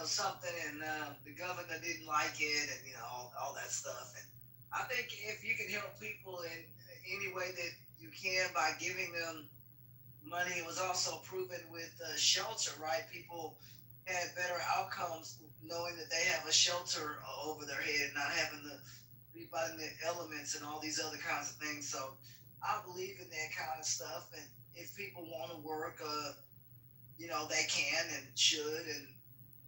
something, and the governor didn't like it, and all that stuff. And I think if you can help people in any way that you can by giving them money, it was also proven with shelter, right? People had better outcomes knowing that they have a shelter over their head, not having to be fighting the elements and all these other kinds of things. So I believe in that kind of stuff. And if people want to work, they can and should, and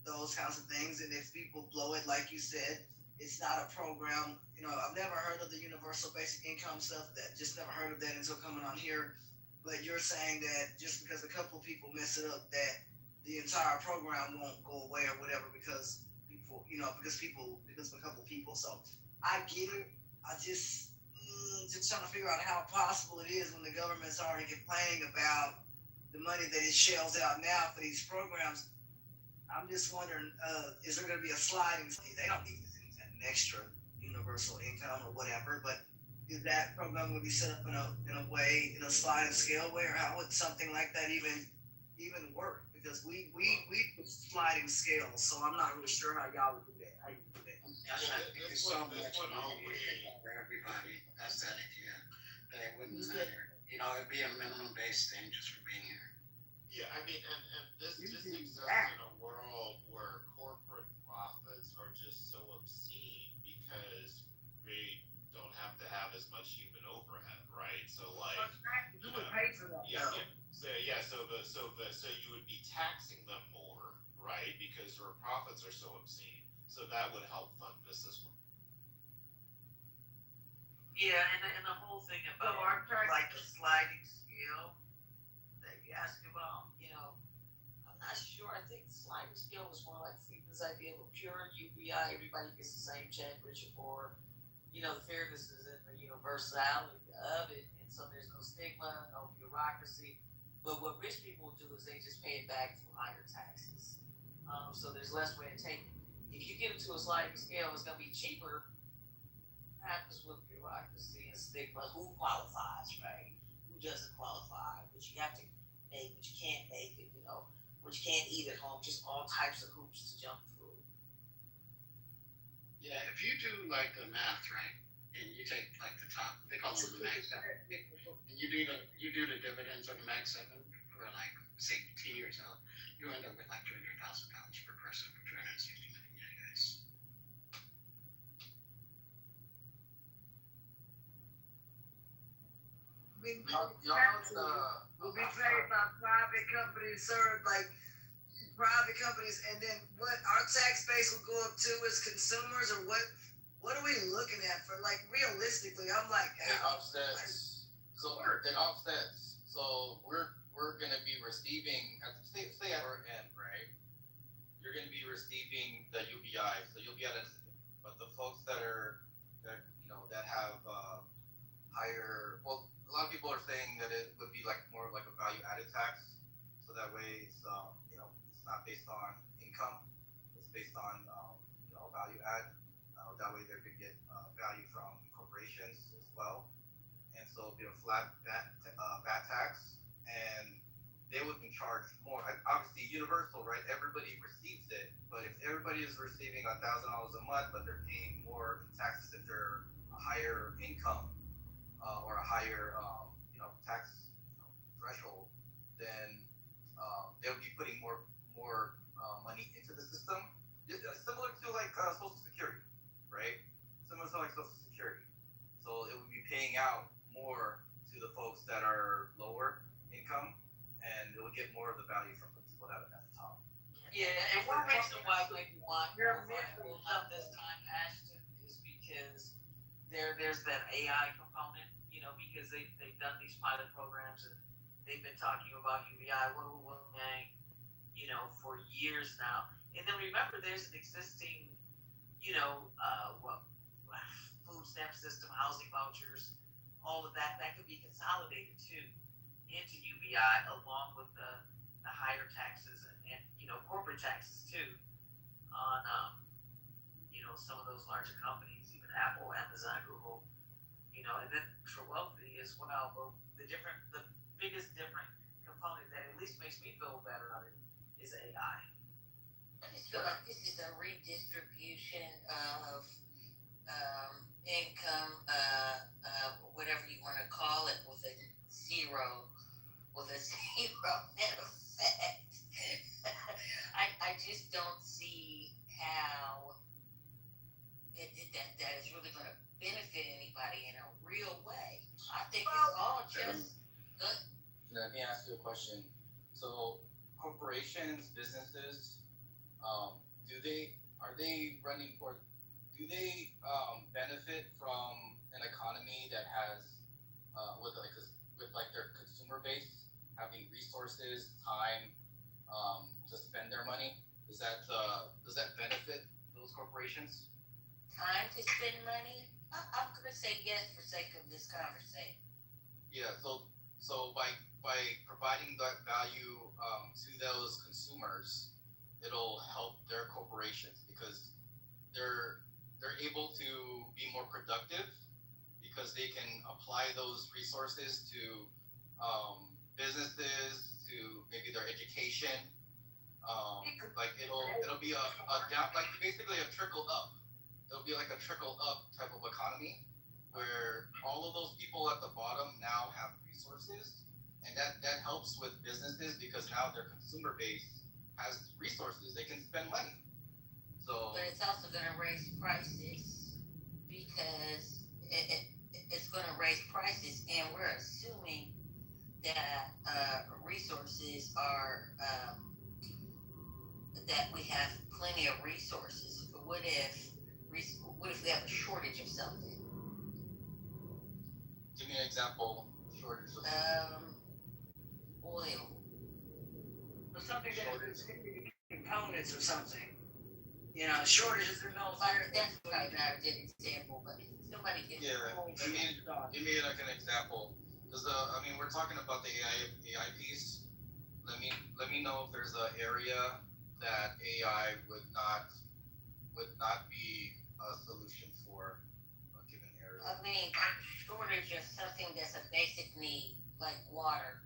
those kinds of things. And if people blow it, like you said, it's not a program. I've never heard of the universal basic income stuff. Just never heard of that until coming on here. But you're saying that just because a couple of people mess it up, that the entire program won't go away or whatever, because because of a couple of people. So I get it. I just trying to figure out how possible it is when the government's already complaining about the money that it shells out now for these programs. I'm just wondering, is there going to be a sliding? They don't need an extra universal income or whatever, but is that program going to be set up in a sliding scale way, or how would something like that even work? Because we put sliding scales, so I'm not really sure how y'all would do that. How you do that? It's so much money for everybody. That's that idea. That it wouldn't matter. It'd be a minimum base thing just for being here. Yeah, I mean, and this just exists in a world where corporate profits are just so obscene, because they don't have to have as much human overhead, right? So You would pay for that. So you would be taxing them more, right? Because their profits are so obscene. So that would help fund this as well. Yeah, and the whole thing about like the sliding scale that you asked about, I'm not sure. I think the sliding scale was more like Friedman's idea of a pure UBI. Everybody gets the same check, rich or poor. The fairness is in the universality of it, and so there's no stigma, no bureaucracy. But what rich people do is they just pay it back through higher taxes. So there's less way of taking. if you get it to a sliding scale, it's gonna be cheaper. What happens with bureaucracy and stigma? Who qualifies, right? Who doesn't qualify? What you have to make, what you can't make, you know, what you can't eat at home. Just all types of hoops to jump through. Yeah, if you do like the math, right, and you take like the top, they call them the max 7, and you do the dividends on the max 7 for like say 10 years out, you end up with like $200,000 per person for 260 million. Yeah, guys. We Y'all know will be paid by private companies, sir, like private companies, and then what our tax base will go up to as consumers, or what are we looking at for, like, realistically? I'm like, it offsets. So it offsets. So we're gonna be receiving at say at our end, right? You're gonna be receiving the UBI, so you'll be at a, but the folks that have higher, well, a lot of people are saying that it would be like more like a value added tax, so that way it's it's not based on income, it's based on value add. That way they could get value from corporations as well, and so it'll be a flat VAT tax, and they would be charged more. Obviously, universal, right? Everybody receives it, but if everybody is receiving $1,000 a month, but they're paying more in taxes if they're a higher income or a higher tax threshold, then they'll be putting more money into the system. Similar to like Social Security, right? Similar to like Social Security. So it would be paying out more to the folks that are lower income, and it would get more of the value from the people that are at the top. Yeah, and one reason why we want more viable not this time, Ashton, is because there's that AI component, because they've done these pilot programs and they've been talking about UBI, for years now. And then remember, there's an existing, food stamp system, housing vouchers, all of that could be consolidated too into UBI along with the higher taxes and corporate taxes too on some of those larger companies, even Apple, Amazon, Google, and then for wealthy as well. But the biggest different component that at least makes me feel better on it is AI. I just feel like this is a redistribution of income, whatever you want to call it, with a zero net effect. I just don't see how that is really going to benefit anybody in a real way. I think it's all just good. Let me ask you a question. So corporations, businesses, do they benefit from an economy that has with their consumer base having resources, time to spend their money? Does that benefit those corporations? Time to spend money? I'm gonna say yes for sake of this conversation. Yeah. So by providing that value to those consumers, it'll help their corporations because they're able to be more productive because they can apply those resources to businesses, to maybe their education. Like it'll be a down, like basically a trickle up. It'll be like a trickle up type of economy where all of those people at the bottom now have resources, and that helps with businesses because now their consumer base has resources. They can spend money. So, but it's also going to raise prices because it's going to raise prices, and we're assuming that resources are that we have plenty of resources. But what if we have a shortage of something? Give me an example. Shortage of oil. Or something that components or something. Shortages in those areas. That's probably not a good example, but somebody gets give me like an example. Because we're talking about the AI piece. Let me know if there's an area that AI would not would not be a solution for a given area. I mean, shortage of something that's a basic need, like water.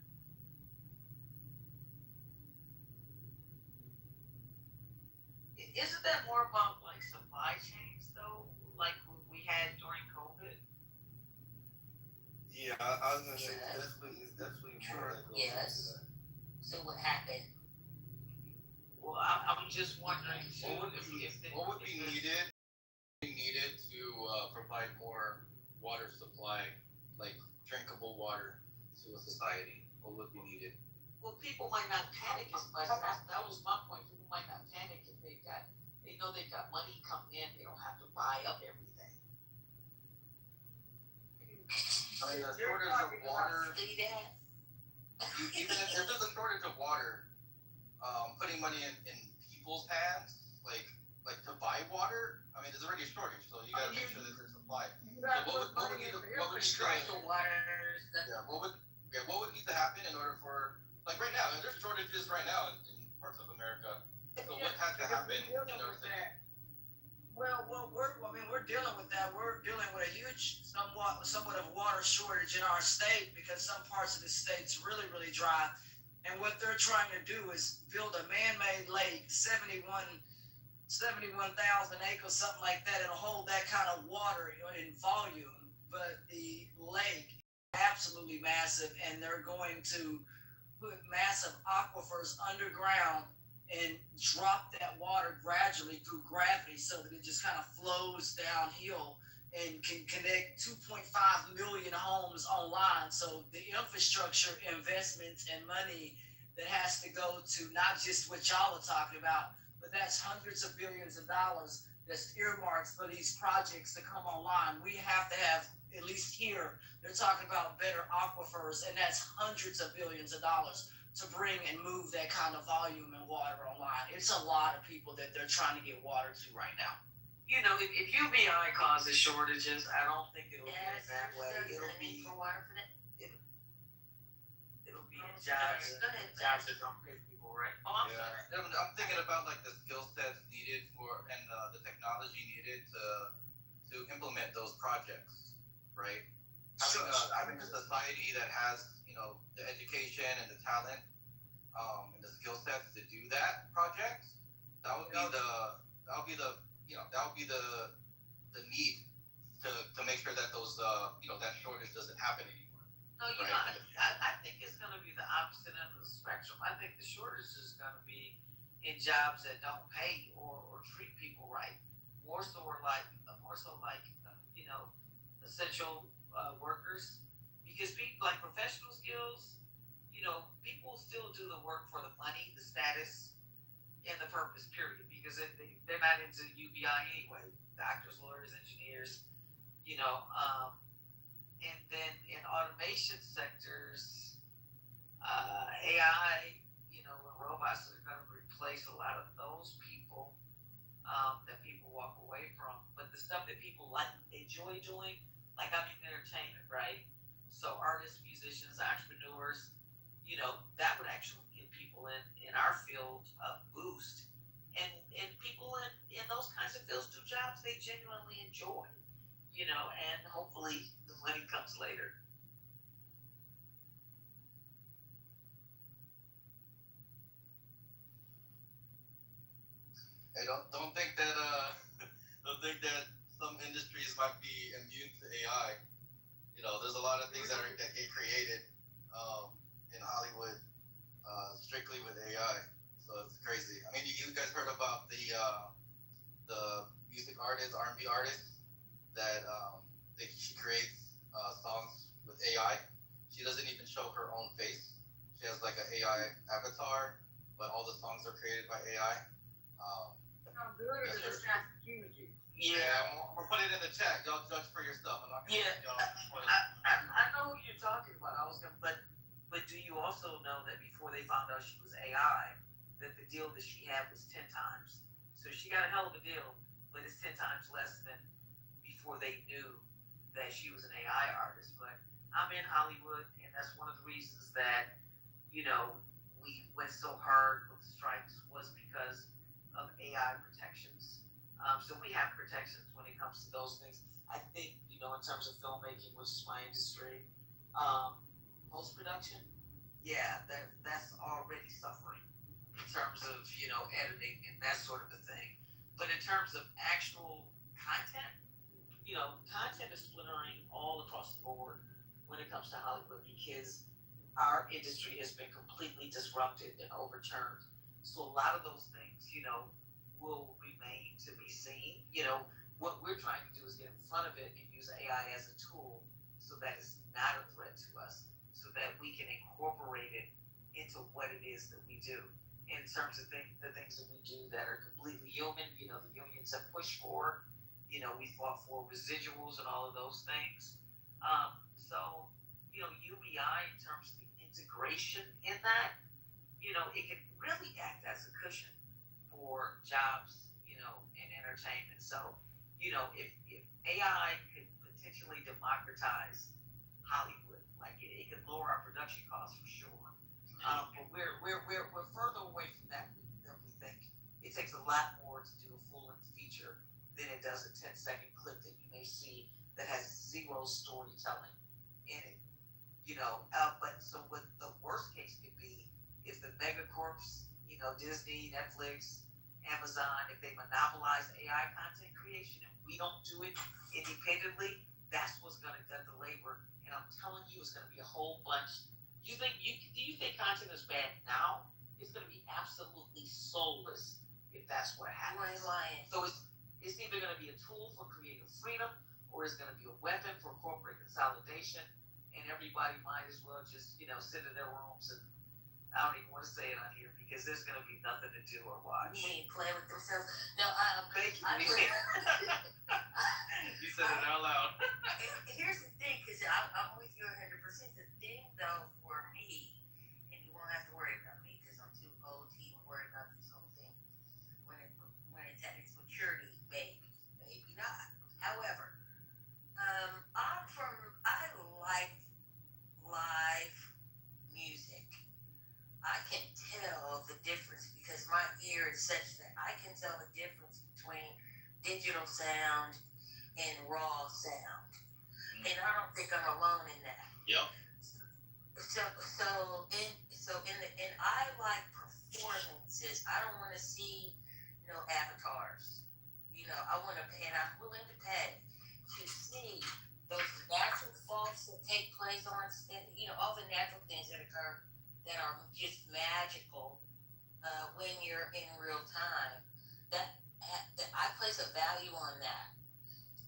Isn't that more about like supply chains though, like we had during COVID? Yeah, I was gonna say Yes. it's definitely more that goes Yes. into that. So what happened? Well, I'm just wondering too, What would be needed to provide more water supply, like drinkable water to a society? What would be needed? Well, people might not panic as much. That was my point. People might not panic if they know they've got money coming in. They don't have to buy up everything. I mean, a shortage of water. Even if there's a shortage of water, putting money in people's hands, like to buy water. I mean, there's already a shortage, so you gotta make sure that there's supply. So what would need to happen? What would need to happen in order for, like right now, there's shortages right now in parts of America. So what has to happen in order to? Well, we're dealing with that. We're dealing with a huge, somewhat of water shortage in our state because some parts of the state's really, really dry. And what they're trying to do is build a man-made lake, 71,000 acres, something like that. It'll hold that kind of water in volume, but the lake is absolutely massive, and they're going to put massive aquifers underground and drop that water gradually through gravity so that it just kind of flows downhill and can connect 2.5 million homes online. So the infrastructure investments and money that has to go to not just what y'all are talking about, but that's hundreds of billions of dollars that's earmarked for these projects to come online. We have to have, at least here, they're talking about better aquifers, and that's hundreds of billions of dollars to bring and move that kind of volume and water online. It's a lot of people that they're trying to get water to right now. You know, if UBI causes shortages, I don't think it'll be in that way. It'll be in jobs that don't pay people right. Oh, I'm sorry. I'm thinking about like the skill sets needed for and the technology needed to implement those projects, right? Having a society that has, the education and the talent, and the skill sets to do that project, that would be the need to make sure that those that shortage doesn't happen anymore. No, I think it's going to be the opposite end of the spectrum. I think the shortage is going to be in jobs that don't pay or treat people right. More so like essential workers, because people like professional skills, people still do the work for the money, the status, and the purpose. Period. Because they're not into UBI anyway. Doctors, lawyers, engineers, and then in automation sectors, AI, when robots are going to replace a lot of those people that people walk away from. But the stuff that people enjoy doing, like I'm in entertainment, right? So artists, musicians, entrepreneurs, that would actually give people in our field a boost. And people in those kinds of fields do jobs they genuinely enjoy, and hopefully the money comes later. Hey, don't think that some industries might be immune to AI. There's a lot of things that get created in Hollywood strictly with AI. So it's crazy. I mean, you guys heard about the music artist, R&B artist that she creates songs with AI. She doesn't even show her own face. She has like an AI avatar, but all the songs are created by AI. How good is this opportunity? Yeah, we'll put it in the chat. Y'all judge for yourself. I'm not gonna I know who you're talking about. But do you also know that before they found out she was AI, that the deal that she had was 10 times? So she got a hell of a deal, but it's 10 times less than before they knew that she was an AI artist. But I'm in Hollywood, and that's one of the reasons that, we went so hard with strikes was because of AI protections. So we have protections when it comes to those things. I think, you know, in terms of filmmaking, which is my industry, post production, yeah, that's already suffering in terms of, you know, editing and that sort of a thing. But in terms of actual content, you know, content is splintering all across the board when it comes to Hollywood because our industry has been completely disrupted and overturned. So a lot of those things, you know, will remain to be seen. You know, what we're trying to do is get in front of it and use AI as a tool so that it's not a threat to us, so that we can incorporate it into what it is that we do. In terms of the things that we do that are completely human, you know, the unions have pushed for, you know, we fought for residuals and all of those things. So, you know, UBI in terms of the integration in that, you know, it can really act as a cushion for jobs, you know, in entertainment. So, you know, if AI could potentially democratize Hollywood, like it could lower our production costs for sure. But we're further away from that than we think. It takes a lot more to do a full-length feature than it does a 10-second clip that you may see that has zero storytelling in it. You know, but so what the worst case could be if the megacorps, you know, Disney, Netflix, Amazon, if they monopolize AI content creation and we don't do it independently, that's what's going to gut the labor. And I'm telling you, it's going to be a whole bunch. Do you think content is bad now? It's going to be absolutely soulless if that's what happens. So it's either going to be a tool for creative freedom or it's going to be a weapon for corporate consolidation. And everybody might as well just, you know, sit in their rooms and I don't even want to say it on here because there's going to be nothing to do or watch. You play with themselves. No, Thank you. I You said it out loud. Here's the thing, because I'm with you 100%. The thing, though, for me, and you won't have to worry about me because I'm too old to even worry about this whole thing. When it's at its maturity, maybe not. However, I like live music. I can tell the difference because my ear is such that I can tell the difference between digital sound and raw sound. And I don't think I'm alone in that. Yep. And I like performances. I don't want to see no avatars. You know, I want to, and I'm willing to pay to see those natural faults that take place on stage. You know, all the natural things that occur that are just magical when you're in real time. That I place a value on that.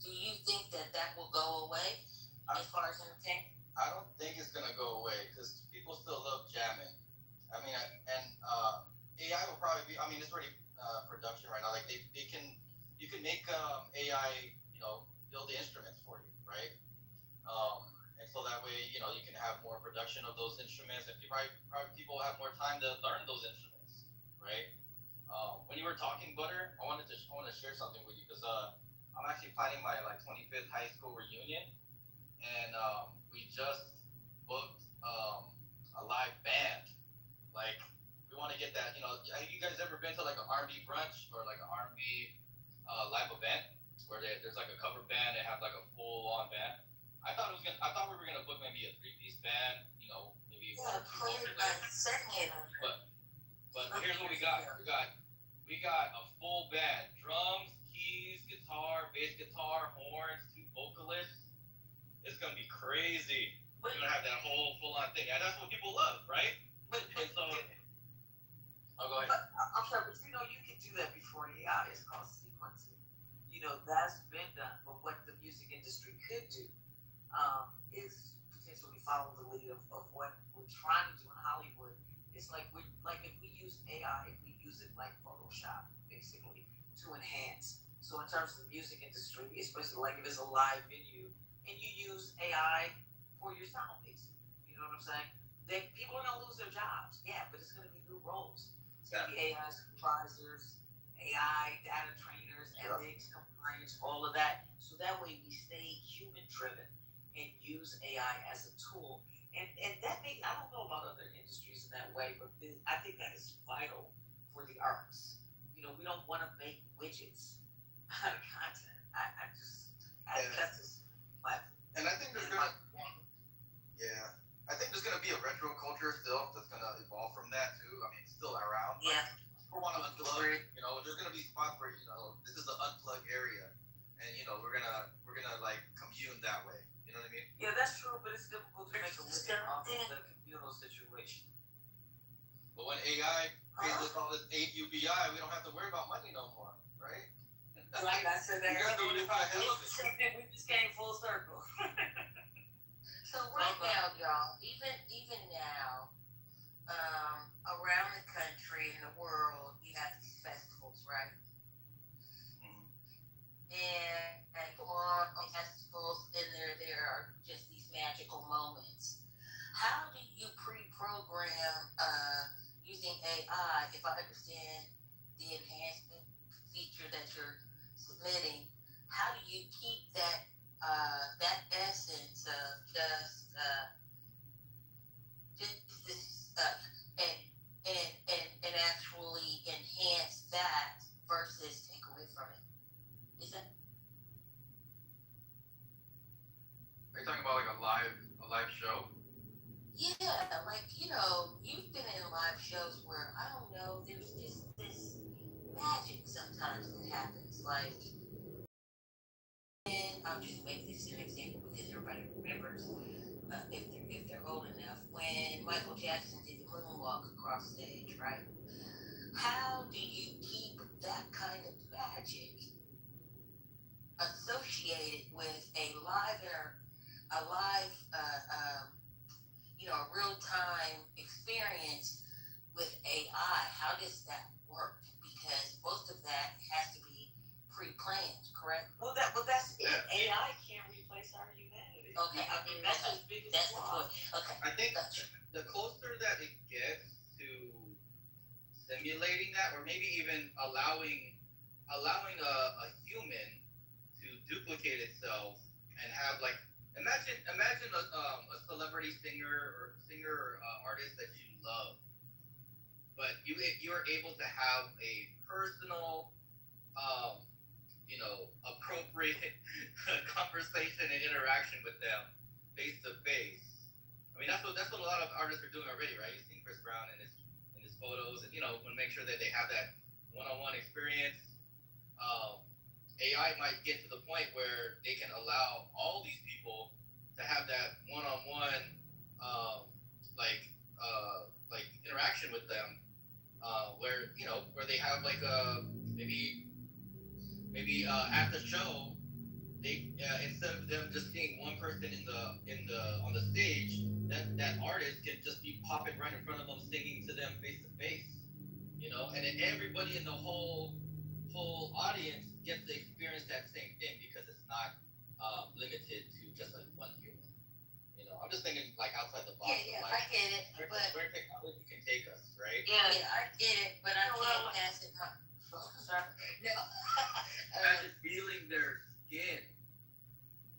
Do you think that will go away as far as entertainment? I don't think it's gonna go away because people still love jamming. I mean, AI will probably be. I mean, it's already production right now. Like you can make AI, you know, build the instruments for you, right? And so that way, you know, you can have more production of those instruments, and probably people have more time to learn those instruments, right? When you were talking, Butter, I want to share something with you because I'm actually planning my 25th high school reunion, and we just booked a live band. Like we want to get that. You know, have you guys ever been to like an R&B brunch or like an R&B live event where there's like a cover band and have like a full-on band? I thought we were gonna book maybe a 3-piece band. You know, maybe one or two vocalists. But here's what we got. We got a full band: drums, keys, guitar, bass guitar, horns, 2 vocalists. It's gonna be crazy. We're gonna have that whole full-on thing. And that's what people love, right? But go ahead. I'm sorry, but you know, you can do that before AI. It's called sequencing. You know, that's been done. But what the music industry could do is potentially follow the lead of what we're trying to do in Hollywood. It's like if we use AI, if we use it like Photoshop, basically, to enhance. So in terms of the music industry, especially like if it's a live venue, and you use AI for your sound mixing, you know what I'm saying? Then people are gonna lose their jobs. Yeah, but it's gonna be new roles. It's gonna be AI supervisors, AI data trainers, ethics, compliance, all of that. So that way we stay human driven and use AI as a tool. And that may, I don't know about other industries in that way, but I think that is vital for the arts. You know, we don't want to make widgets. content. I Yeah. that's just platform. And I think there's gonna, yeah, I think there's gonna be a retro culture still that's gonna evolve from that too. I mean, it's still around. Yeah. People want to unplug. You know, there's gonna be spots where this is the unplug area, and we're gonna like commune that way. You know what I mean? Yeah, that's true, but it's difficult to make a living off of the communal situation. But when AI pays us all this UBI, we don't have to worry about money no more, right? Like I said, We're gonna do this by hell of it. we just came full circle. So right now, y'all, even now, around the country and the world, you have these festivals, right? And on festivals, and there are just these magical moments. How do you pre-program using AI? If I understand the enhancement feature that you're submitting, how do you keep that essence of just this and actually enhance that versus take away from it? Is that? Are you talking about like a live show? Yeah, like you've been in live shows where I don't know, there's just this magic sometimes that happens. Like, and I'll just make this an example because everybody remembers, if they're old enough, when Michael Jackson did the moonwalk across stage, right? How do you keep that kind of magic associated with a a real-time experience with AI? How does that work? Because most of that has to be pre-planned, correct? Well, that's it. AI can't replace our humanity. Okay, I mean that's his biggest that's the flaw. point. Okay, I think the closer that it gets to simulating that, or maybe even allowing a human to duplicate itself and have like imagine a celebrity singer or artist that you love, but you're able to have a personal appropriate conversation and interaction with them face to face. I mean, that's what a lot of artists are doing already, right? You've seen Chris Brown in his photos, and want to make sure that they have that one-on-one experience. AI might get to the point where they can allow all these people to have that one-on-one, like interaction with them, where they have like maybe at the show, they instead of them just seeing one person on the stage, that artist can just be popping right in front of them, singing to them face to face, and then everybody in the whole audience gets to experience that same thing because it's not limited to just like one human. I'm just thinking like outside the box. Yeah, like, I get it, where technology can take us, right? yeah, I get it, but I can't pass it. No. Imagine feeling their skin,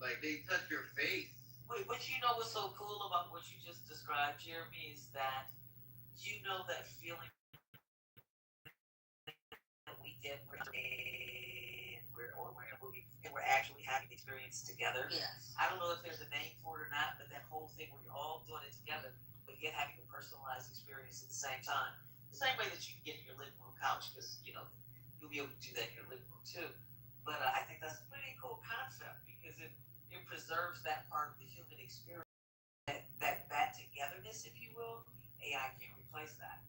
like they touch your face. Wait, but what's so cool about what you just described, Jeremy, is that that feeling that we get when we're in a movie and we're actually having the experience together. Yes. I don't know if there's a name for it or not, but that whole thing where you're all doing it together, but yet having a personalized experience at the same time. The same way that you can get in your living room couch, because you'll be able to do that in your living room too. But I think that's a pretty cool concept because it preserves that part of the human experience, that togetherness, if you will. AI can't replace that.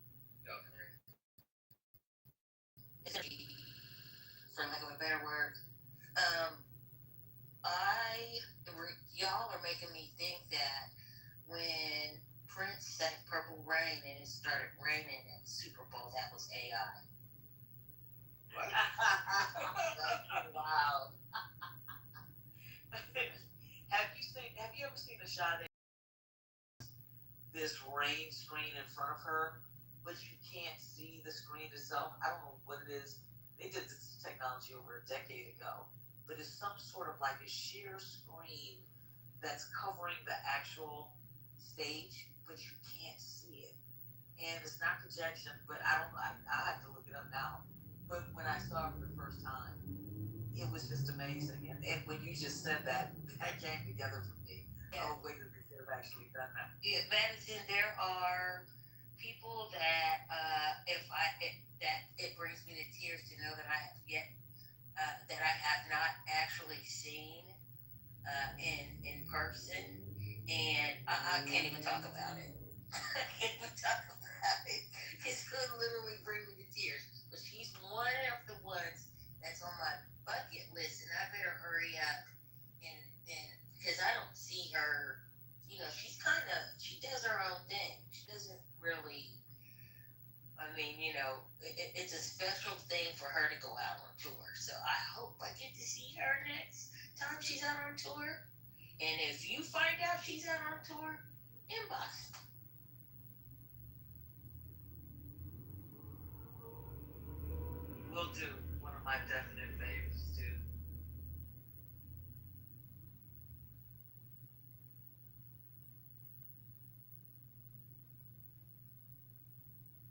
For lack of a better word, y'all are making me think that when Prince sang Purple Rain and it started raining at the Super Bowl, that was AI. What? Wow. Have you ever seen a shot of this rain screen in front of her, but you can't see the screen itself? I don't know what it is. They did this technology over a decade ago, but it's some sort of like a sheer screen that's covering the actual stage, but you can't see it. And it's not projection, but I have to look it up now. But when I saw it for the first time, amazing. And when you just said that, that came together for me. Yeah. Oh, wait, they could have actually done that. Yeah, Madison, there are people that that it brings me to tears to know that I have yet that I have not actually seen in person, and I can't even talk about it. I can't even talk about it. It's gonna literally bring me to tears. But she's one of the ones that's on my bucket list, and I better hurry up and because I don't see her. You know, she does her own thing. She doesn't really. I mean, you know, it's a special thing for her to go out on tour. So I hope I get to see her next time she's out on tour. And if you find out she's out on tour, inbox. Will do. One of my definite favorites too.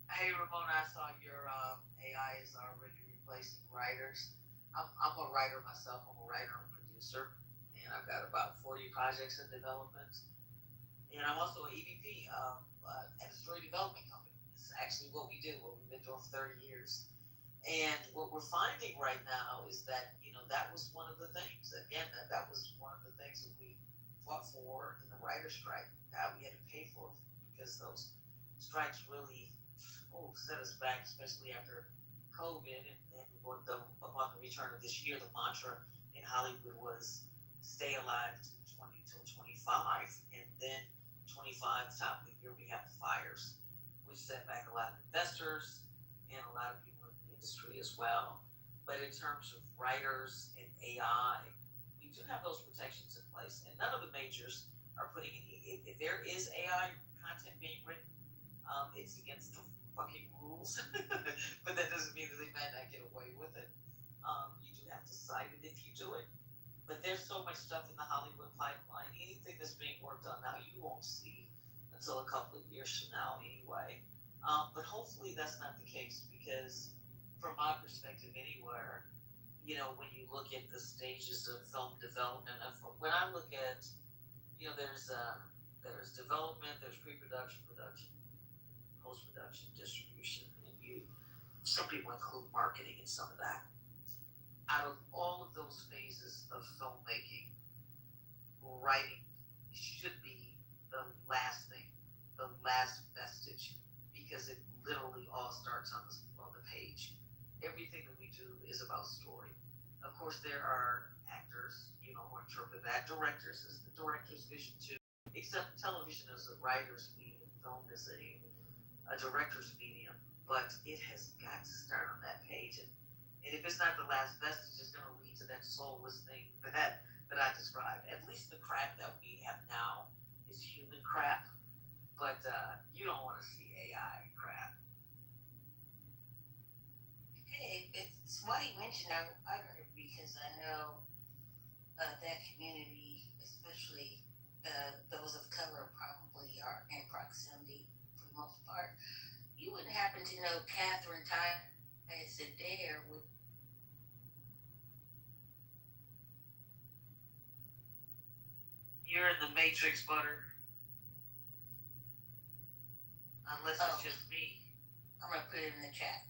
Hey Ramona, I saw your AI is already replacing writers. I'm a writer myself. I'm a writer and producer, and I've got about 40 projects in development. And I'm also an EVP, editorial development company. It's actually what we do, what we've been doing for 30 years. And what we're finding right now is that, you know, that was one of the things, again, that was one of the things that we fought for in the writer's strike. That we had to pay for because those strikes really set us back, especially after COVID. And upon the return of this year, the mantra in Hollywood was stay alive to 20 till 25. And then 25, top of the year, we have the fires, which set back a lot of investors and a lot of people in the industry as well. But in terms of writers and AI, we do have those protections in place, and none of the majors are putting any. If there is AI content being written, it's against the fucking rules. But that doesn't mean that they might not get away with it. You do have to cite it if you do it. But there's so much stuff in the Hollywood pipeline. Anything that's being worked on now, you won't see until a couple of years from now, anyway. But hopefully that's not the case because, from my perspective, anywhere, you know, when you look at the stages of film development, when I look at, you know, there's development, there's pre-production, production, post-production, distribution, and some people include marketing in some of that. Out of all of those phases of filmmaking, writing should be the last thing, the last vestige, because it literally all starts on the page. Everything that we do is about story. Of course, there are actors, you know, who interpret that. Directors is the director's vision too. Except television is a writer's medium, film is a director's medium, but it has got to start on that page. And if it's not the last vestige, it's going to lead to that soulless thing that I described. At least the crap that we have now is human crap, but you don't want to see AI crap. Hey, it's why you mentioned I heard because I know that community, especially those of color, probably are in proximity for the most part. You wouldn't happen to know Catherine Tyus Adair would. You're in the Matrix, Butter. Unless it's just me. I'm gonna put it in the chat.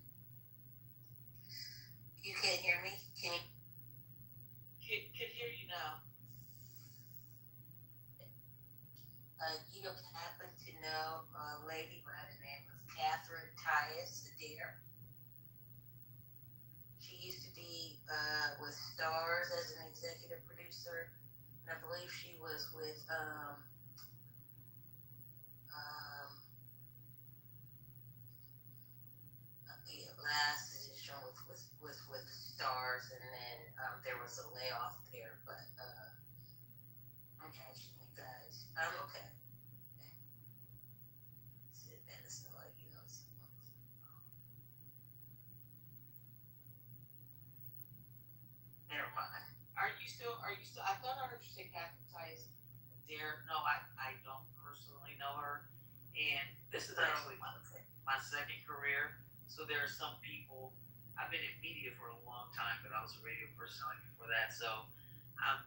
You can't hear me? Can hear you now. You don't happen to know a lady by the name of Catherine Tyus Adair? She used to be with Stars as an executive producer, and I believe she was with last edition with Stars, and then there was a layoff there, but I'm catching you guys. I'm okay. That is still like, you know, never mind. Are you still, I thought I heard you say Catherine Tyus Adair. No, I don't personally know her. And this is actually my second career. So there are some people, I've been in media for a long time, but I was a radio personality before that. So I'm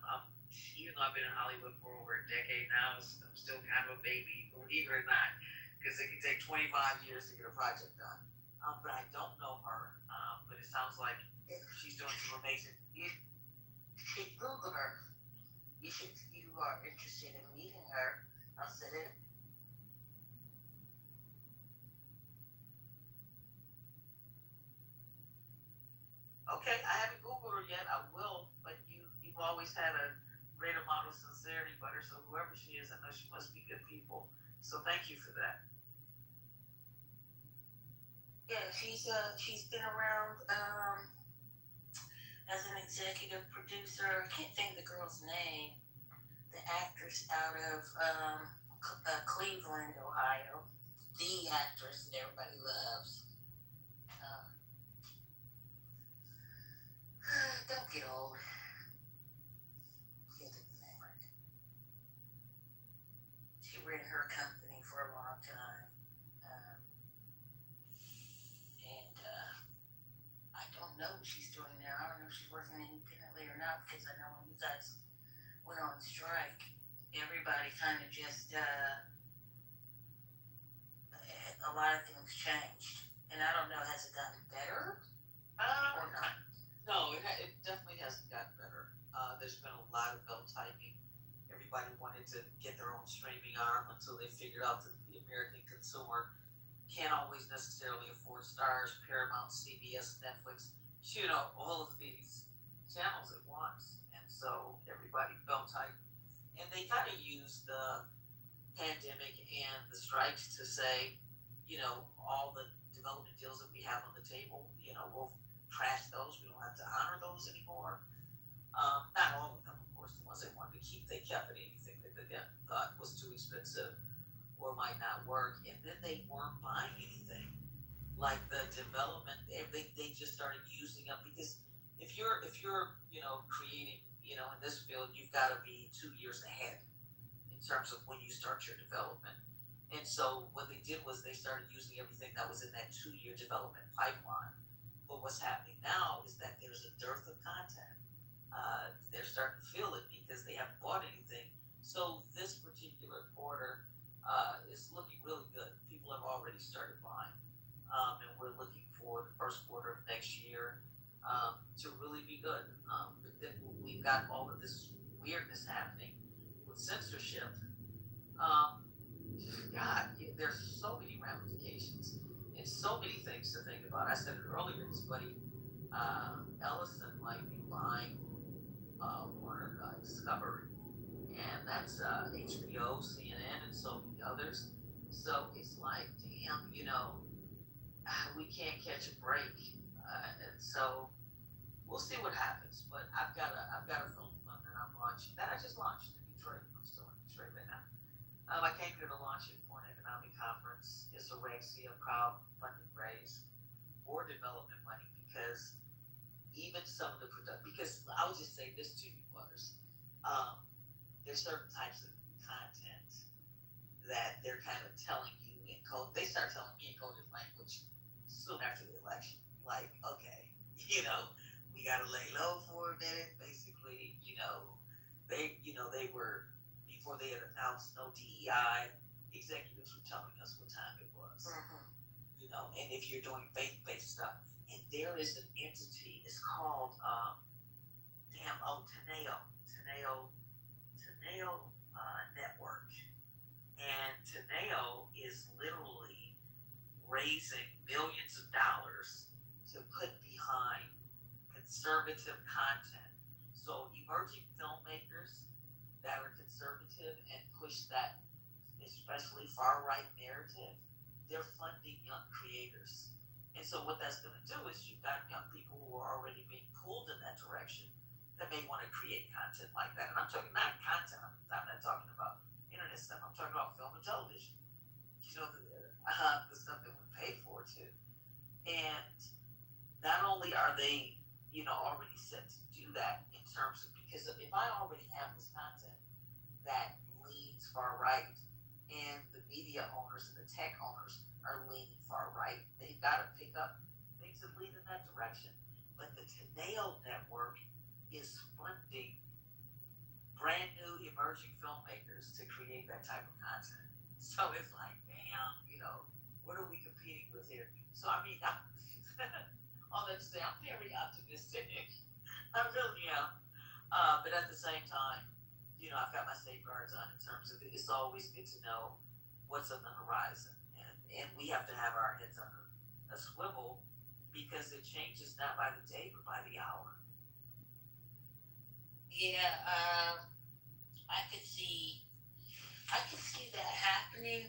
even though I've been in Hollywood for over a decade now, I'm still kind of a baby, believe it or not, because it can take 25 years to get a project done. But I don't know her. But it sounds like she's doing some amazing. You should Google her. You are interested in meeting her. I'll set it. Okay, I haven't Googled her yet. I will, but you've always had a great amount of sincerity, Butter. So whoever she is, I know she must be good people. So thank you for that. Yeah, she's been around as an executive producer. I can't think of the girl's name. The actress out of Cleveland, Ohio. The actress that everybody loves. Don't get old. Can't think of the name right. She ran her company for a long time. And I don't know what she's doing now. I don't know if she's working independently or not, because I know when you guys went on strike, everybody kind of just, a lot of things changed. And I don't know, has it gotten better or not? No, it definitely hasn't gotten better. There's been a lot of belt tightening. Everybody wanted to get their own streaming arm until they figured out that the American consumer can't always necessarily afford Stars, Paramount, CBS, Netflix, all of these channels at once. And so everybody belt tightened. And they kind of used the pandemic and the strikes to say, all the development deals that we have on the table, we'll trash those. We don't have to honor those anymore. Not all of them, of course. The ones they wanted to keep, they kept it. Anything that they thought was too expensive or might not work. And then they weren't buying anything. Like the development, they just started using up, because if you're creating, in this field, you've got to be 2 years ahead in terms of when you start your development. And so what they did was they started using everything that was in that 2-year development pipeline. But what's happening now is that there's a dearth of content. They're starting to feel it because they haven't bought anything. So this particular quarter is looking really good. People have already started buying. And we're looking for the first quarter of next year to really be good. But then we've got all of this weirdness happening with censorship. God, there's so many ramifications and so many things to think about. I said it earlier, this buddy Ellison might be buying Warner Discovery, and that's HBO, CNN, and so many others. So it's like, damn, we can't catch a break, and so we'll see what happens. But I've got a film fund that I'm launching, that I just launched in Detroit. I'm still in Detroit right now. I came here to launch it for an economic conference. It's a crowdfunding raise for development money, because even some of the because I'll just say this to you, Butters. There's certain types of content that they're kind of telling you in code. They start telling me in coded language soon after the election. Like, okay, we got to lay low for a minute. Basically, they were, before they had announced no DEI, executives were telling us what time it was. And if you're doing faith-based stuff, and there is an entity, it's called Teneo Network, and Teneo is literally raising millions of dollars to put behind conservative content. So emerging filmmakers that are conservative and push that, especially far-right narrative, they're funding young creators. And so what that's going to do is you've got young people who are already being pulled in that direction that may want to create content like that. And I'm talking not content, I'm not talking about internet stuff, I'm talking about film and television. The stuff that we pay for too. And not only are they, already set to do that in terms of, because if I already have this content that leans far right, and the media owners and the tech owners are leaning far right, they've got to pick up things things that lead in that direction. But the Teneo Network is funding brand new emerging filmmakers to create that type of content. So it's like, damn, what are we competing with here? So I mean, all that to say, I'm very optimistic. I really am. But at the same time, I've got my safeguards on in terms of it's always good to know what's on the horizon. And we have to have our heads on a swivel because it changes not by the day, but by the hour. Yeah, I could see that happening.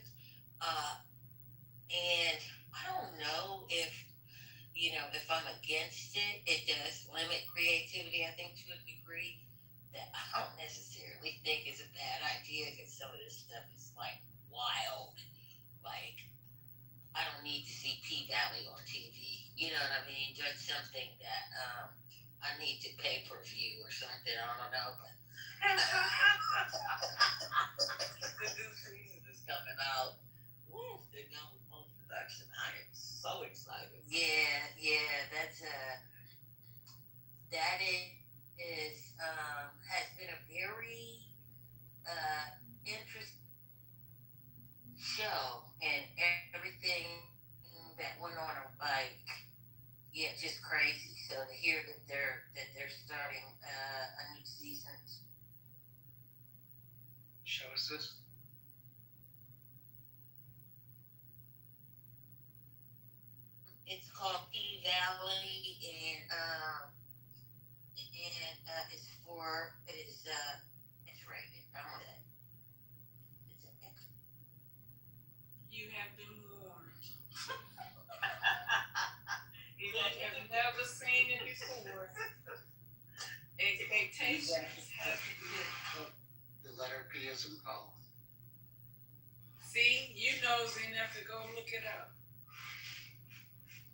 And I don't know if I'm against it. It does limit creativity, I think, to a degree that I don't necessarily think is a bad idea because some of this stuff is like wild. Like, I don't need to see P Valley on TV. You know what I mean? Just something that I need to pay per view or something. I don't know, but the new season is coming out. Woo, they're done with post production. I am so excited. Yeah, that is has been a very interesting show, and everything that went on, just crazy. So to hear that they're starting a new season. Show us this. It's called P Valley, and it's rated. I don't know that. It's an X. You have been warned. If you have never seen it before, expectations have been. The letter P is in Paul. See, you nosy enough to go look it up.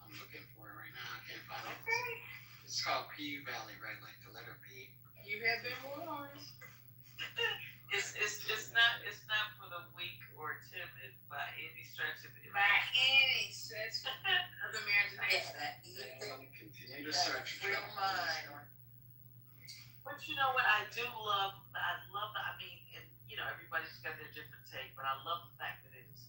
I'm looking for it right now. I can't find it. Okay. It's called P Valley, right? Like the letter P. You have been warned. It's not for the weak or timid by any stretch of the imagination. Continue to search. Real mind. But you know what I do love? I love that. I mean, and everybody's got their different take, but I love the fact that it is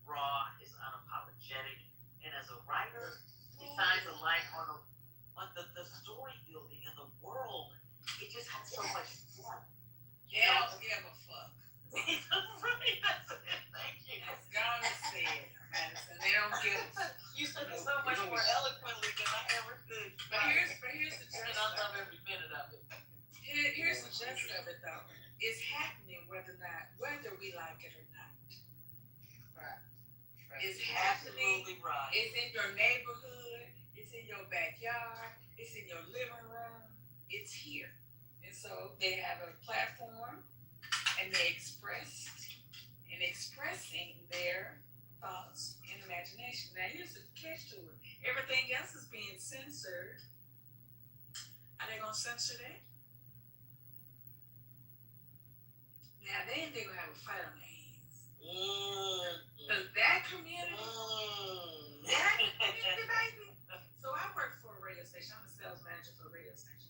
raw, it's unapologetic, and as a writer, he shines a light on the story building and the world. It just has so much fun. Yeah, give a fuck. Right, that's it. Thank you. That's gone and said, Madison. They don't give a fuck. You said it so much more eloquently than I ever could. But here's the gist And I love every minute of it. Here's the gist of it, though. It's happening whether we like it or not. Right. It's happening. Absolutely right. It's in your neighborhood. It's in your backyard. It's in your living room. It's here. And so they have a platform, and they expressing their thoughts and imagination. Now here's the catch to it. Everything else is being censored. Are they gonna censor that? Now they're gonna have a fight on their hands. Cause that community, baby. So I work for a radio station. I'm a sales manager for a radio station.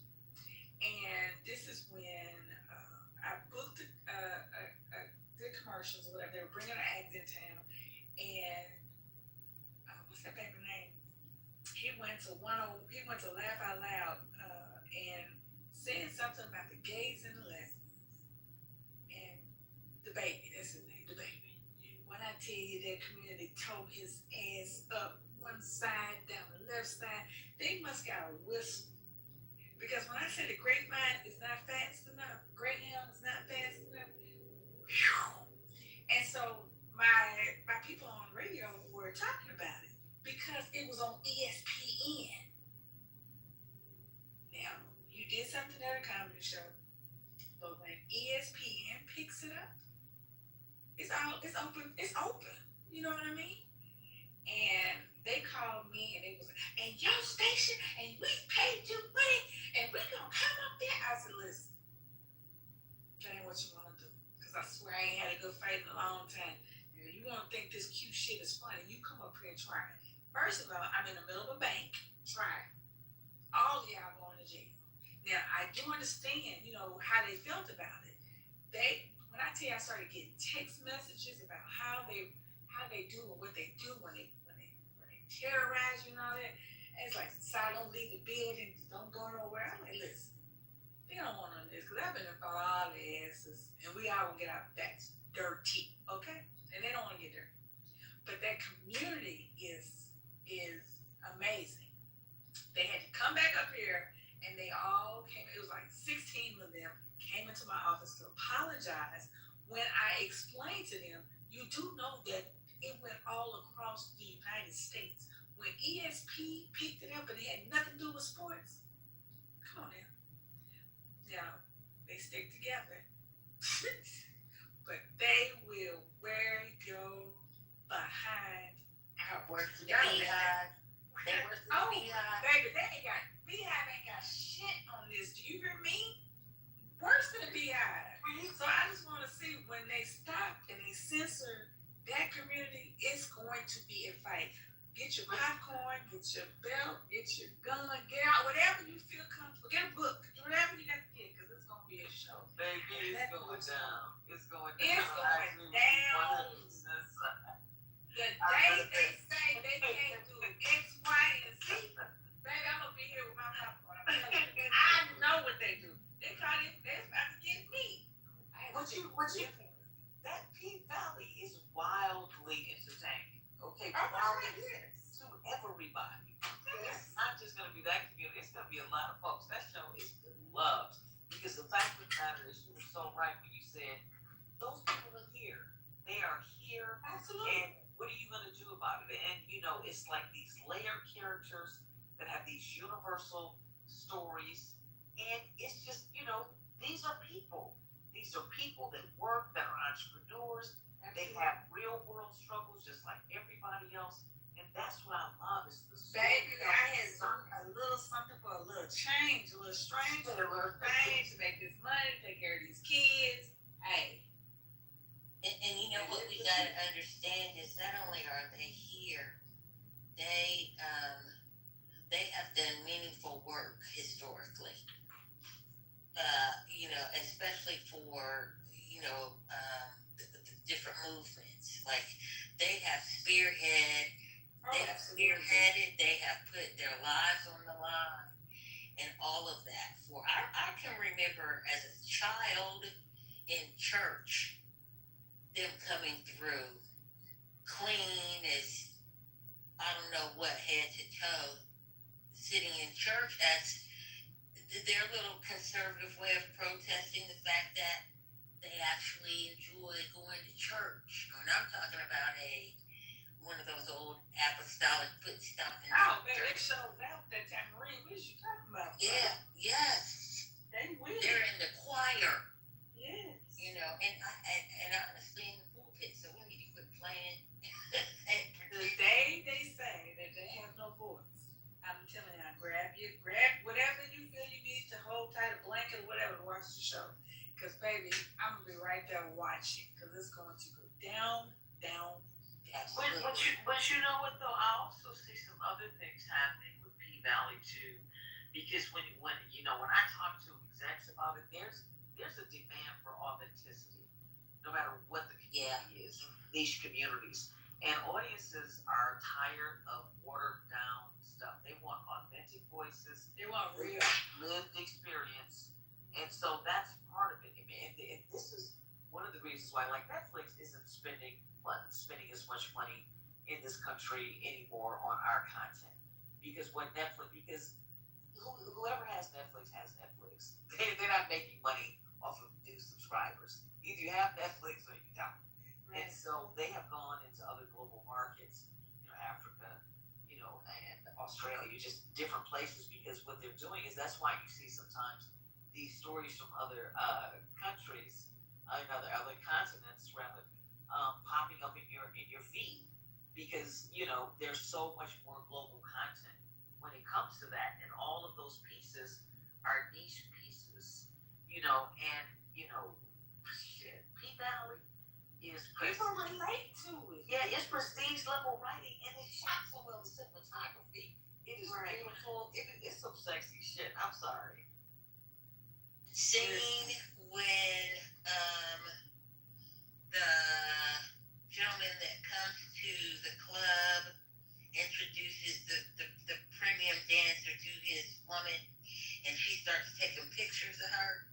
And this is when I booked the commercials or whatever. They were bringing an act in town, and what's that baby name? He went to Laugh Out Loud and saying something about the gays and the lesbians, and the baby. That's his name, the baby. When I tell you that community tore his ass up one side down the left side, they must got a whistle. Because when I say the grapevine is not fast enough, Greyhound is not fast enough, whew. And so my people on radio were talking about it because it was on ESPN. Now, you did something at a comedy show, but when ESPN picks it up, it's open. You know what I mean? And they called me and it was, and your station, and we paid you money, and we're gonna come up there. I said, listen, that ain't what you wanna do. Cause I swear I ain't had a good fight in a long time. You wanna think this cute shit is funny, you come up here and try it. First of all, I'm in the middle of a bank. understand, you know, how they felt about it. When I tell you, I started getting text messages about how they do and what they do when they terrorize you and all that. And it's like, so I don't leave the bed and don't go nowhere. I'm like, listen, they don't want none of this because I've been there for all the asses, and we all gonna get our backs dirty, okay? And they don't want to get dirty. But that community is amazing. They had to come back up here, and they all came. It was like 16 of them came into my office to apologize when I explained to them, you do know that it went all across the United States. When ESP picked it up and it had nothing to do with sports, come on now. Now, they stick together. But they will wear your behind out. Worse than the beehive. They worse than the beehive. Baby, Beehive ain't got shit on this. Do you hear me? Worse than a beehive. So I just want to see when they stop and they censor that community, it's going to be a fight. Get your popcorn, get your belt, get your gun, get out whatever you feel comfortable. Get a book, whatever you got to get, because it's going to be a show. Baby, it's going down. It's going down. It's going down. The day they say they can't do X, Y, and Z, baby, I'm going to be here with my popcorn. I'm telling you. I know what they do. They're about to get me. That P Valley is wildly entertaining. Okay, Oh, wildly yes. to everybody. It's not just gonna be that community, it's gonna be a lot of folks. That show is beloved. Because the fact of the matter is, you were so right when you said those people are here. They are here. Absolutely. And what are you gonna do about it? And you know, it's like these layered characters that have these universal stories. And it's just, you know, these are people. These are people that work, that are entrepreneurs. They have real world struggles just like everybody else. And that's what I love is the story. Baby, I had a little something for a little change, a little strange, a little thing to make this money, take care of these kids. Hey. And you know what we gotta understand is not only are they here, they have done meaningful work historically. You know, especially for, you know, the different movements. Like they have spearheaded, they have put their lives on the line and all of that. For I can remember as a child in church, them coming through clean as I don't know what, head to toe, sitting in church as their little conservative way of protesting the fact that they actually enjoy going to church. And I'm talking about one of those old apostolic foot stomping. Oh, baby, they showed out that time. Marie, what is you talking about? Yeah, yes. They will. They're in the choir. Yes. You know, and honestly in the pulpit, so we need to quit playing. The day they say that they have no voice, I'm telling you, grab whatever you feel you need to hold tight, a blanket or whatever, to watch the show. Because, baby, I'm going to be right there watching. Because it's going to go down, down, down. But you know what, though? I also see some other things happening with P Valley, too. Because when you know, when I talk to execs about it, there's a demand for authenticity, no matter what the community is, niche communities. And audiences are tired of watered down stuff. They want authentic voices. They want real lived experience. And so that's part of it. And this is one of the reasons why, like, Netflix isn't spending as much money in this country anymore on our content. Because whoever has Netflix has Netflix. They're not making money off of new subscribers. Either you have Netflix or you don't. And so they have gone into other global markets, you know, Africa, you know, and Australia, just different places, because what they're doing is that's why you see sometimes these stories from other countries, other continents rather, popping up in your feed, because you know there's so much more global content when it comes to that, and all of those pieces are niche pieces, you know, and you know, shit, P Valley is people relate to it. Yeah, it's prestige level writing, and it's shot so well. The cinematography, it is beautiful. It's some sexy shit. I'm sorry. scene when the gentleman that comes to the club introduces the premium dancer to his woman, and she starts taking pictures of her.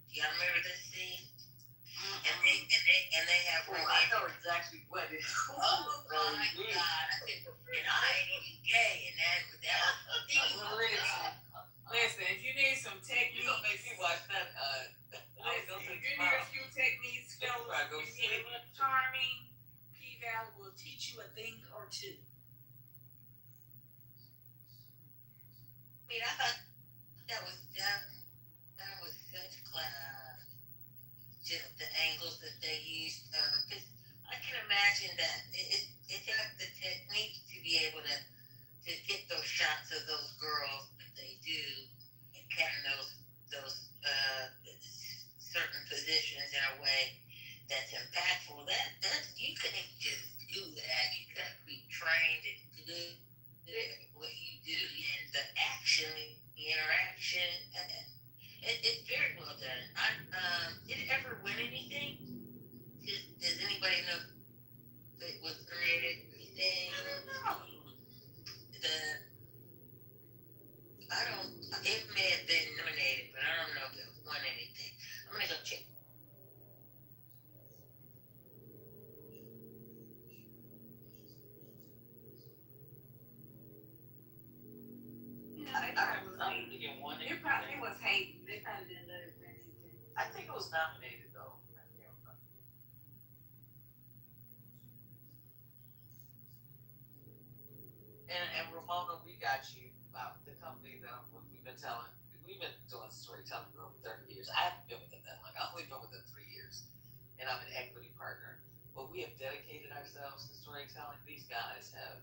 Do y'all remember this scene? And they have romantic. I know exactly what it is. Oh my God! I said, and I ain't even gay, and that Listen, if you need some techniques, you gonna make me watch that. Listen, if you need a few techniques, fellas, you need a charming. P-Valley will teach you a thing or two. I mean, I thought that was such class. Just the angles that they used, because I can imagine that it takes the technique to be able to get those shots of those girls that they do and capture those certain positions in a way that's impactful. That you couldn't just do that. You got to be trained and good at what you do, and the action, the interaction. It's very well done. Did it ever win anything? Does anybody know if it was created anything? It may have been nominated, but I don't know if it won anything. I'm gonna go check. I'm thinking one. It probably was hate. They probably didn't let it win anything. I think it was nominated though. I can't remember. And Ramona, we got you. The company that we've been telling, we've been doing storytelling for over 30 years. I haven't been with them that long. I've only been with them 3 years, and I'm an equity partner. But we have dedicated ourselves to storytelling. These guys have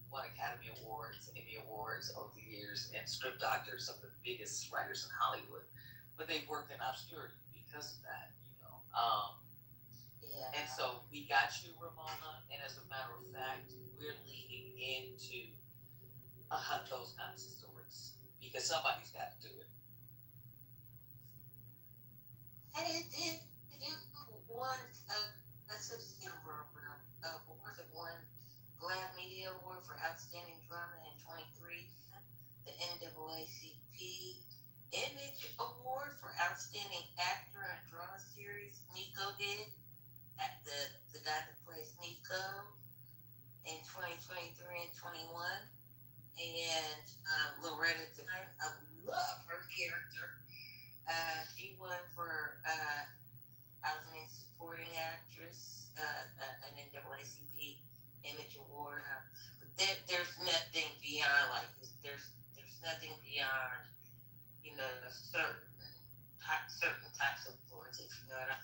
won Academy Awards, Emmy Awards over the years, and script doctors, some of the biggest writers in Hollywood. But they've worked in obscurity because of that, Yeah. And so we got you, Ramona, and as a matter of fact, we're leaning into those kinds of stories because somebody's got to do it. And it did won a substantial award. It won Glad Media Award for Outstanding Drama in 23, the NAACP Image Award for Outstanding Actor in Drama Series. Nico did, the guy that plays Nico in 2023 and 21. And Loretta Devine, I love her character. She won for Outstanding Supporting Actress, an NAACP Image Award. There's nothing beyond there's nothing beyond certain types of awards, if you know what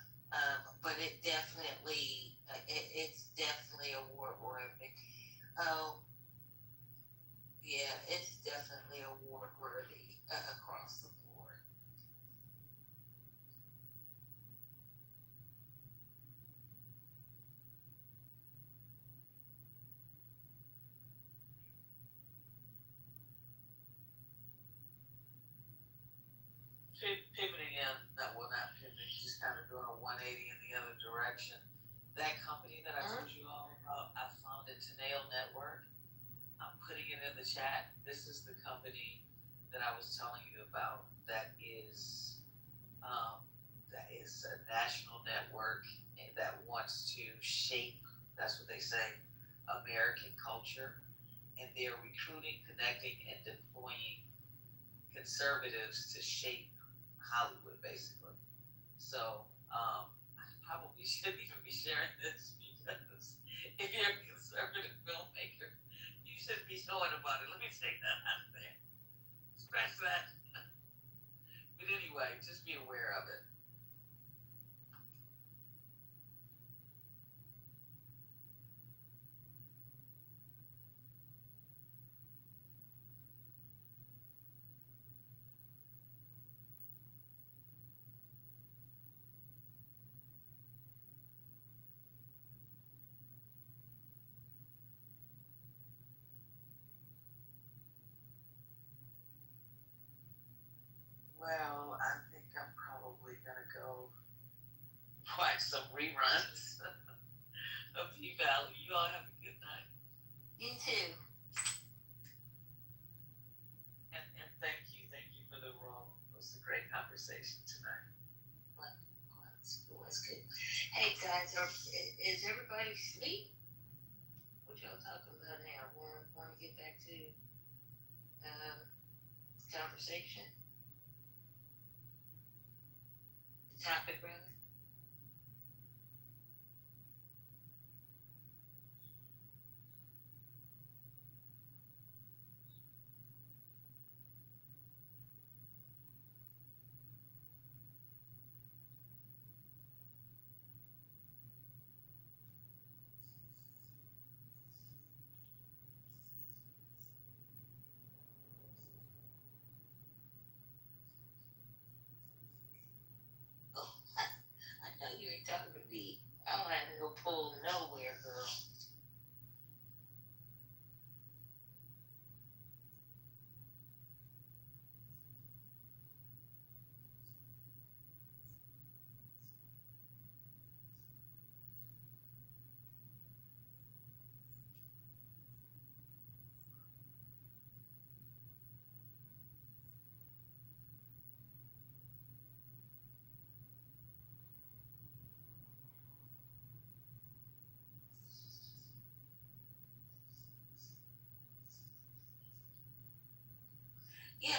but it definitely it's definitely award worthy. Yeah, it's definitely award worthy across the board. Pivoting in, not pivoting, just kind of doing a 180 in the other direction. That company that I told you all about, I founded Teneo Network. I'm putting it in the chat. This is the company that I was telling you about. That is a national network that wants to shape. That's what they say, American culture, and they are recruiting, connecting, and deploying conservatives to shape Hollywood, basically. So I probably shouldn't even be sharing this because if you're a conservative filmmaker, you shouldn't be knowing about it. Let me take that out of there. Scratch that. But anyway, just be aware of it. watch some reruns of P-Valley. You all have a good night. You too. And thank you for the room. It was a great conversation tonight. That's good. Hey guys, is everybody asleep? What y'all talking about now? Want to get back to conversation? The topic, rather. I know you ain't talking to me. I don't have no pull nowhere, girl. Yeah,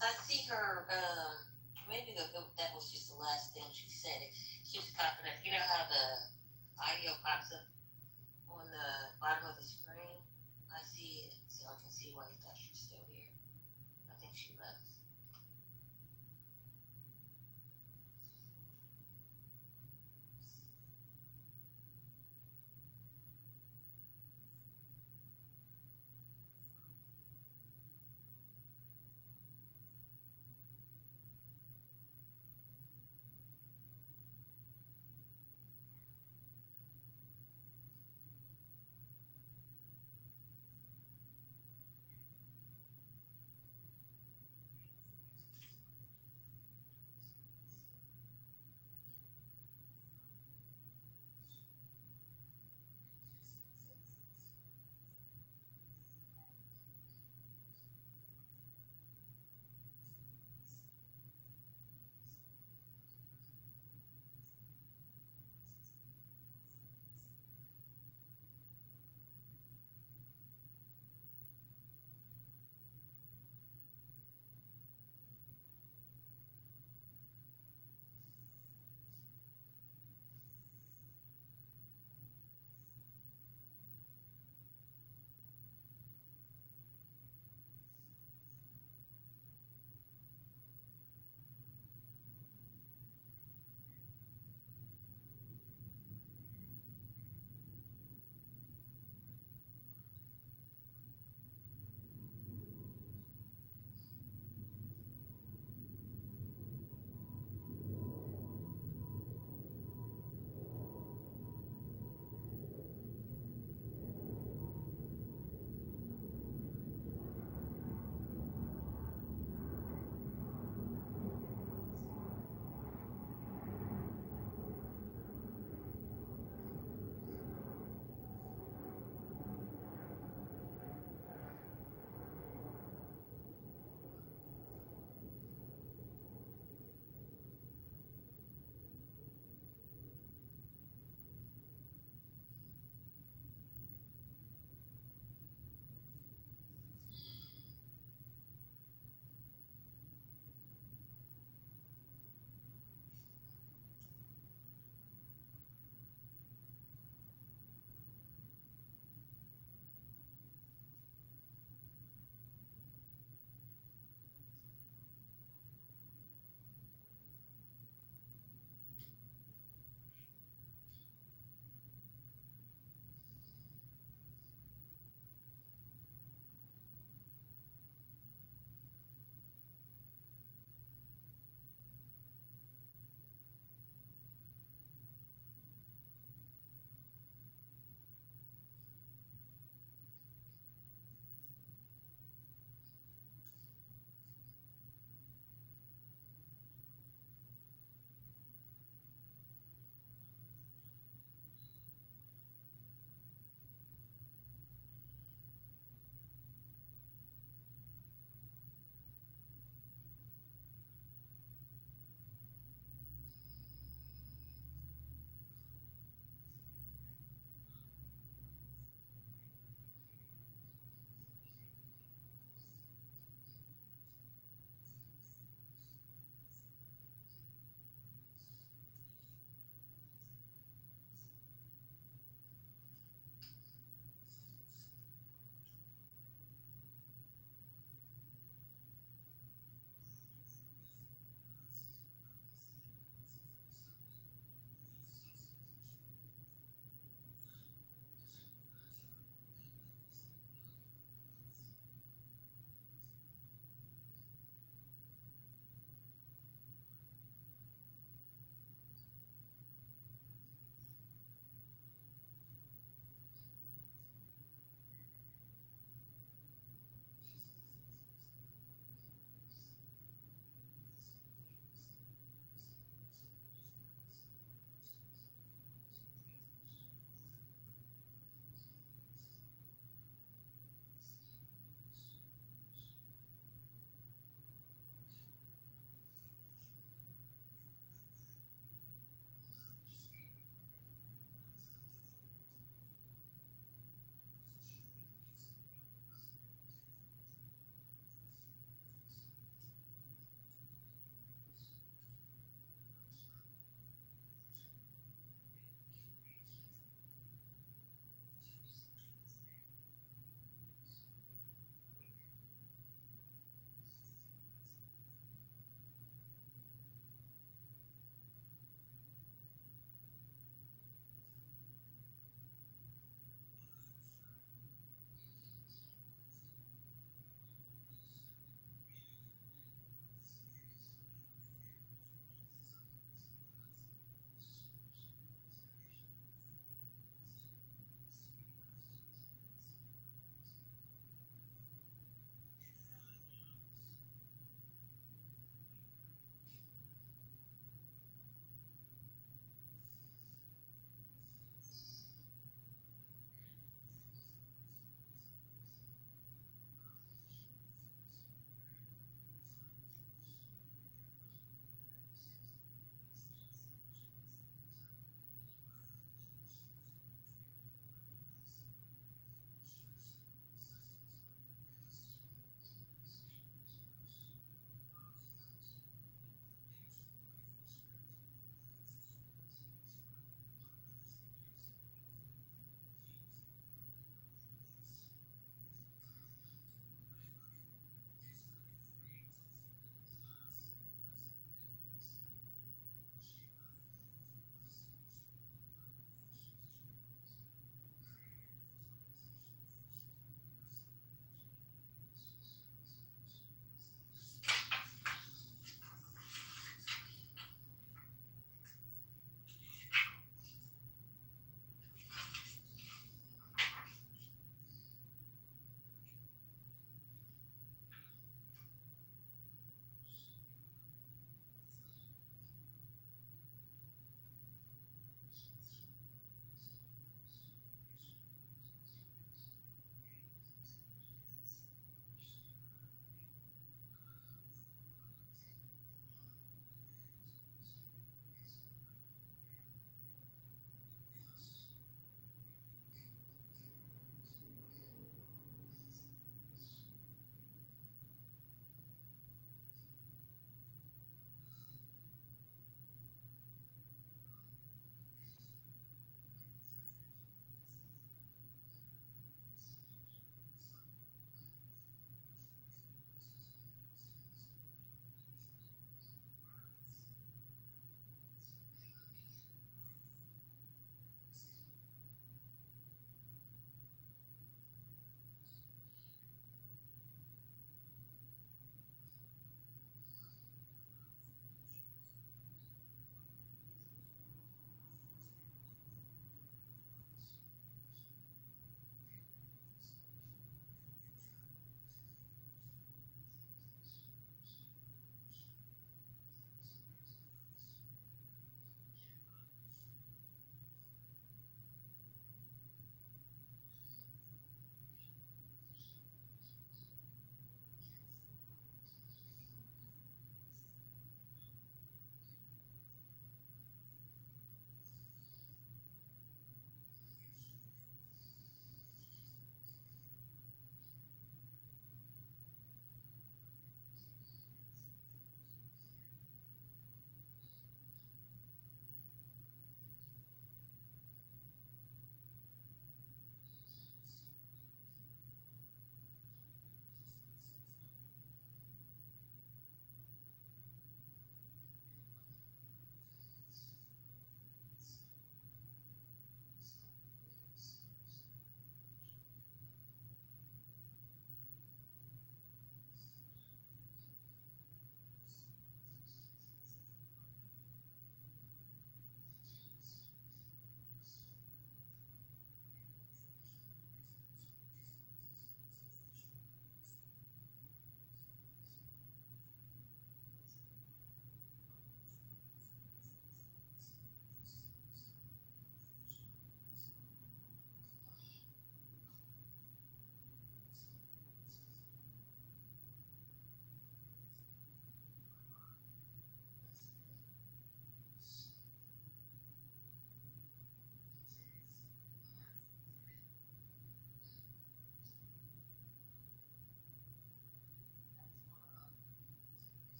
I see her. Maybe that was just the last thing she said. She was popping up. You know how the audio pops up on the bottom of the screen? I see it, so I can see why you